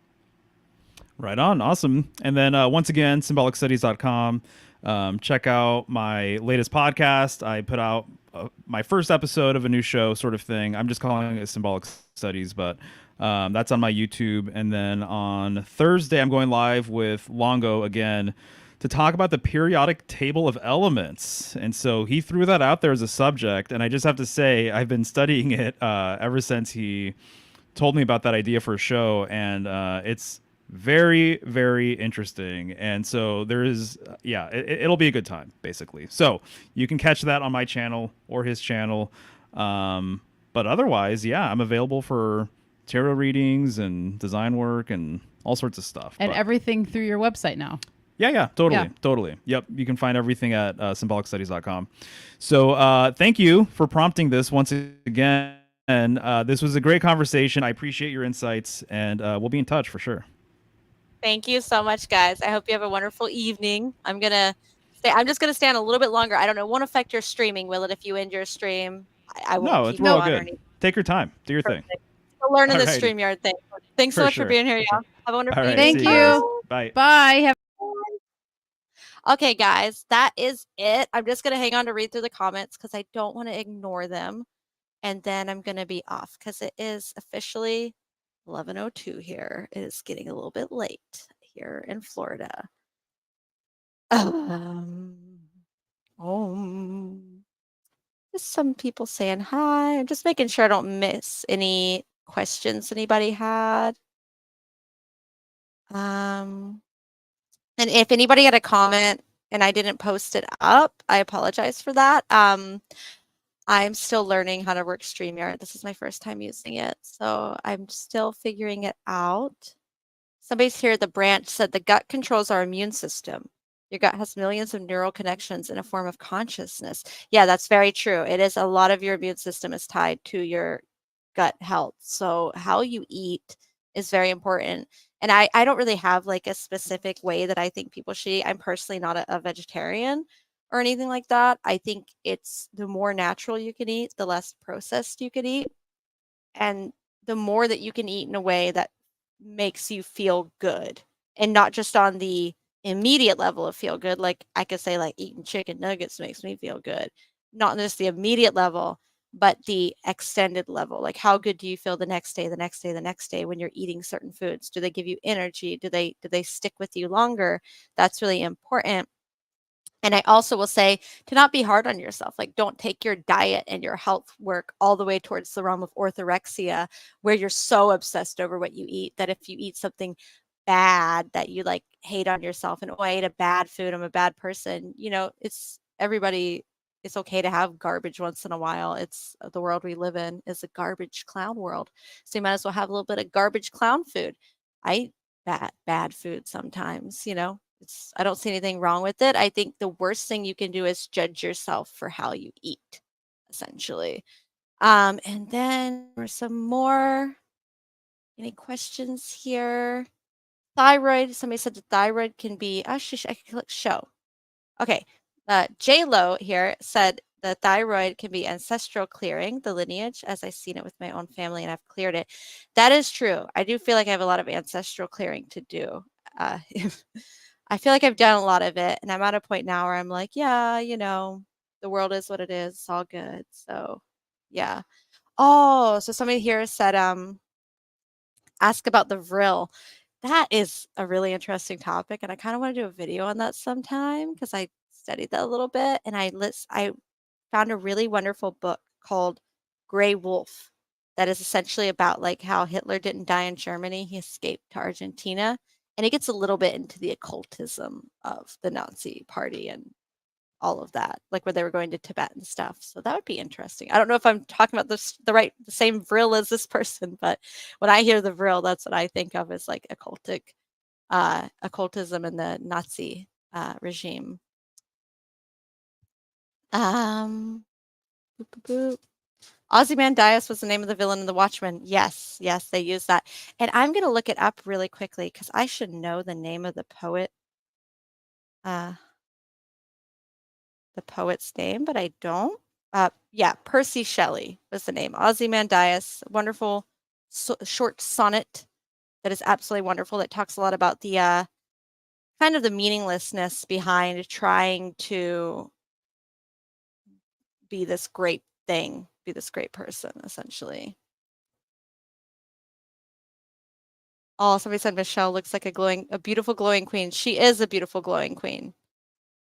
Right on. Awesome. And then once again, symbolicstudies.com. Check out my latest podcast. I put out my first episode of a new show sort of thing. I'm just calling it Symbolic Studies, but that's on my YouTube. And then on Thursday, I'm going live with Longo again to talk about the periodic table of elements. And so he threw that out there as a subject. And I just have to say, I've been studying it ever since he told me about that idea for a show. And it's very, very interesting. And so there is, it'll be a good time, basically. So you can catch that on my channel or his channel. But otherwise, I'm available for tarot readings and design work and all sorts of stuff. And everything through your website now. Yeah, totally. Yep, you can find everything at symbolicstudies.com. So thank you for prompting this once again. And this was a great conversation. I appreciate your insights, and we'll be in touch for sure. Thank you so much, guys. I hope you have a wonderful evening. I'm just gonna stay on a little bit longer. I don't know. It won't affect your streaming, will it? If you end your stream, I won't. No, it's real good. Take your time. Do your thing. Still learning the StreamYard thing. Thanks so much for being here, y'all. Have a wonderful evening. Thank you. Bye. Bye. Okay, guys, that is it. I'm just gonna hang on to read through the comments because I don't want to ignore them, and then I'm gonna be off because it is officially 11:02 here. It is getting a little bit late here in Florida. Just some people saying hi. I'm just making sure I don't miss any questions anybody had. And if anybody had a comment and I didn't post it up, I apologize for that. I'm still learning how to work StreamYard. This is my first time using it, so I'm still figuring it out. Somebody's here, the branch said the gut controls our immune system. Your gut has millions of neural connections in a form of consciousness. Yeah, that's very true. It is a lot of your immune system is tied to your gut health. So how you eat is very important. And I don't really have like a specific way that I think people should eat. I'm personally not a vegetarian or anything like that. I think it's the more natural you can eat, the less processed you can eat. And the more that you can eat in a way that makes you feel good, and not just on the immediate level of feel good. Like I could say like eating chicken nuggets makes me feel good. Not just the immediate level, but the extended level. Like how good do you feel the next day, the next day, the next day when you're eating certain foods? Do they give you energy? Do they stick with you longer? That's really important. And I also will say to not be hard on yourself. Like don't take your diet and your health work all the way towards the realm of orthorexia, where you're so obsessed over what you eat that if you eat something bad that you like hate on yourself and, oh, I ate a bad food, I'm a bad person. You know, it's okay to have garbage once in a while. It's the world we live in is a garbage clown world. So you might as well have a little bit of garbage clown food. I eat bad food sometimes, you know. I don't see anything wrong with it. I think the worst thing you can do is judge yourself for how you eat, essentially. And then there's some more. Any questions here? Thyroid. Somebody said the thyroid can be. I can click show. Okay. J-Lo here said the thyroid can be ancestral clearing, the lineage, as I've seen it with my own family and I've cleared it. That is true. I do feel like I have a lot of ancestral clearing to do. I feel like I've done a lot of it, and I'm at a point now where I'm like, yeah, you know, the world is what it is. It's all good. So, yeah. Oh, so somebody here said, ask about the vril. that is a really interesting topic, and I kind of want to do a video on that sometime because I studied that a little bit, and I found a really wonderful book called Gray Wolf that is essentially about like how Hitler didn't die in Germany, he escaped to Argentina, and it gets a little bit into the occultism of the Nazi party and all of that, like where they were going to Tibet and stuff. So that would be interesting. I don't know if I'm talking about the same Vril as this person, but when I hear the Vril, that's what I think of as like occultism in the Nazi regime. Um, boop, boop, boop. Ozymandias was the name of the villain in The Watchmen. Yes, yes, they use that. And I'm going to look it up really quickly because I should know the name of uh, the poet's name, but I don't. Yeah, Percy Shelley was the name. Ozymandias, wonderful short sonnet that is absolutely wonderful. That talks a lot about the kind of the meaninglessness behind trying to be this great thing, be this great person, essentially. Oh, somebody said Michelle looks like a beautiful glowing queen. She is a beautiful glowing queen.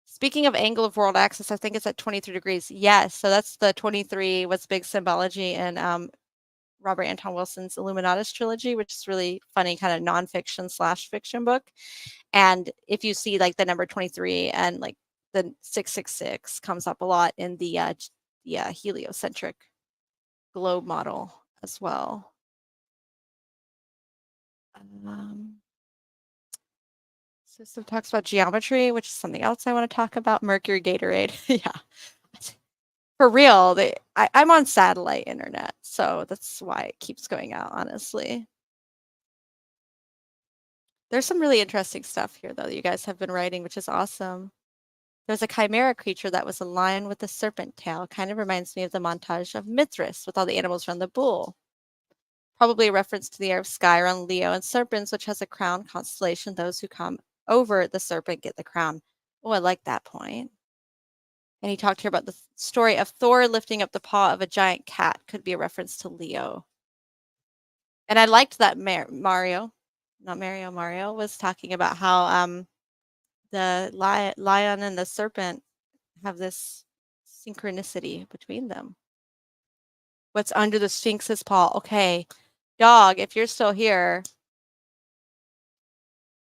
Speaking of angle of world axis, I think it's at 23 degrees. Yes, so that's the 23, what's big symbology in Robert Anton Wilson's Illuminatus trilogy, which is really funny, kind of nonfiction / fiction book. And if you see like the number 23 and like the 666 comes up a lot in the heliocentric globe model as well. System talks about geometry, which is something else I want to talk about. Mercury Gatorade. Yeah. For real, I'm on satellite internet, so that's why it keeps going out, honestly. There's some really interesting stuff here, though, that you guys have been writing, which is awesome. There's a chimera creature that was a lion with a serpent tail. Kind of reminds me of the montage of Mithras with all the animals around the bull. Probably a reference to the Arab sky around Leo and serpents, which has a crown constellation. Those who come over the serpent get the crown. Oh, I like that point. And he talked here about the story of Thor lifting up the paw of a giant cat. Could be a reference to Leo. And I liked that Mario was talking about how the lion and the serpent have this synchronicity between them. What's under the Sphinx's paw? Okay, dog, if you're still here,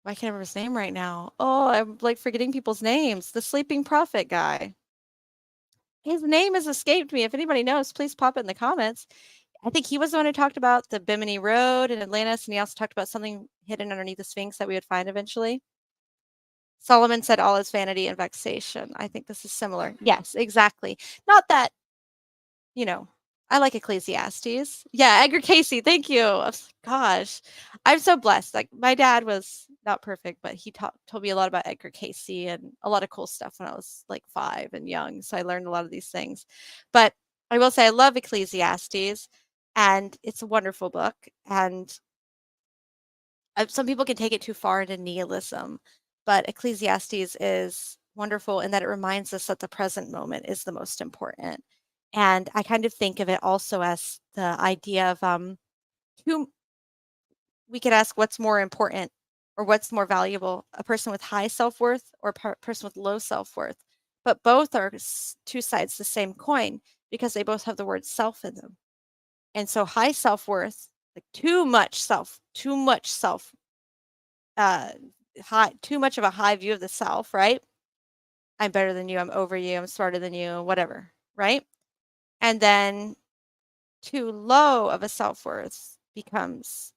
I can't remember his name right now. Oh, I'm like forgetting people's names. The sleeping prophet guy. His name has escaped me. If anybody knows, please pop it in the comments. I think he was the one who talked about the Bimini Road in Atlantis, and he also talked about something hidden underneath the Sphinx that we would find eventually. Solomon said all is vanity and vexation. I think this is similar. Yes, exactly. Not that, you know, I like Ecclesiastes. Yeah, Edgar Casey, thank you. Gosh, I'm so blessed. Like my dad was not perfect, but he told me a lot about Edgar Casey and a lot of cool stuff when I was like 5 and young. So I learned a lot of these things. But I will say I love Ecclesiastes, and it's a wonderful book. And some people can take it too far into nihilism, but Ecclesiastes is wonderful in that it reminds us that the present moment is the most important. And I kind of think of it also as the idea of who we could ask what's more important or what's more valuable, a person with high self-worth or a person with low self-worth. But both are two sides of the same coin because they both have the word self in them. And so high self-worth, like too much self, too much of a high view of the self, right? I'm better than you, I'm over you, I'm smarter than you, whatever, right? And then too low of a self-worth becomes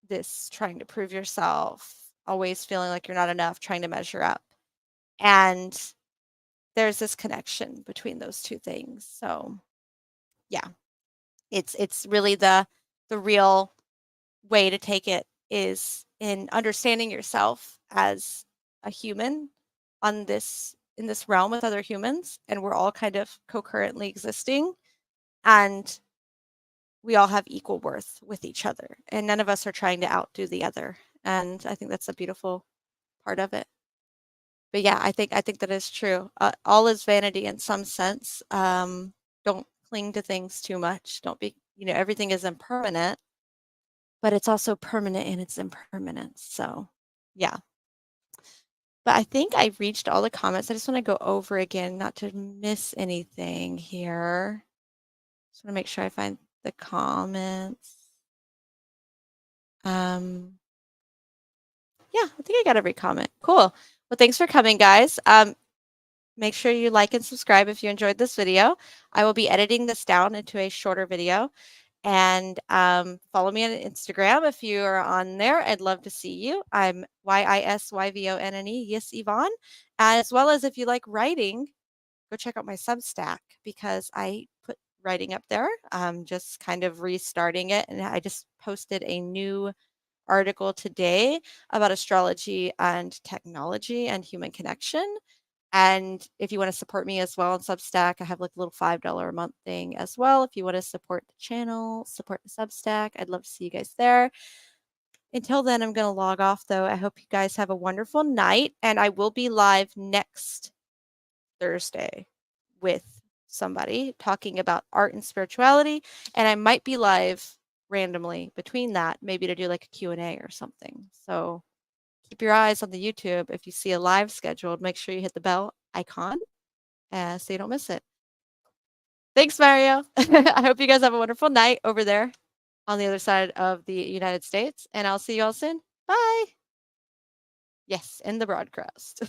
this trying to prove yourself, always feeling like you're not enough, trying to measure up. And there's this connection between those two things. So yeah, it's really the real way to take it is in understanding yourself as a human in this realm with other humans, and we're all kind of co-currently existing, and we all have equal worth with each other, and none of us are trying to outdo the other. And I think that's a beautiful part of it. But yeah, I think that is true. All is vanity in some sense. Don't cling to things too much. Don't be, everything is impermanent, but it's also permanent in its impermanence. So, yeah. But I think I reached all the comments. I just want to go over again, not to miss anything here. Just want to make sure I find the comments. Yeah, I think I got every comment. Cool. Well, thanks for coming, guys. Make sure you like and subscribe if you enjoyed this video. I will be editing this down into a shorter video. And follow me on Instagram if you are on there. I'd love to see you. I'm YISYVONNE, Yes Yvonne. As well as if you like writing, go check out my Substack because I put writing up there. Just kind of restarting it. And I just posted a new article today about astrology and technology and human connection. And if you want to support me as well on Substack, I have like a little $5 a month thing as well. If you want to support the channel, support the Substack, I'd love to see you guys there. Until then, I'm going to log off though. I hope you guys have a wonderful night. And I will be live next Thursday with somebody talking about art and spirituality. And I might be live randomly between that, maybe to do like a Q&A or something. So keep your eyes on the YouTube. If you see a live scheduled, make sure you hit the bell icon so you don't miss it. Thanks, Mario. I hope you guys have a wonderful night over there on the other side of the United States, and I'll see you all soon. Bye. Yes, in the broadcast.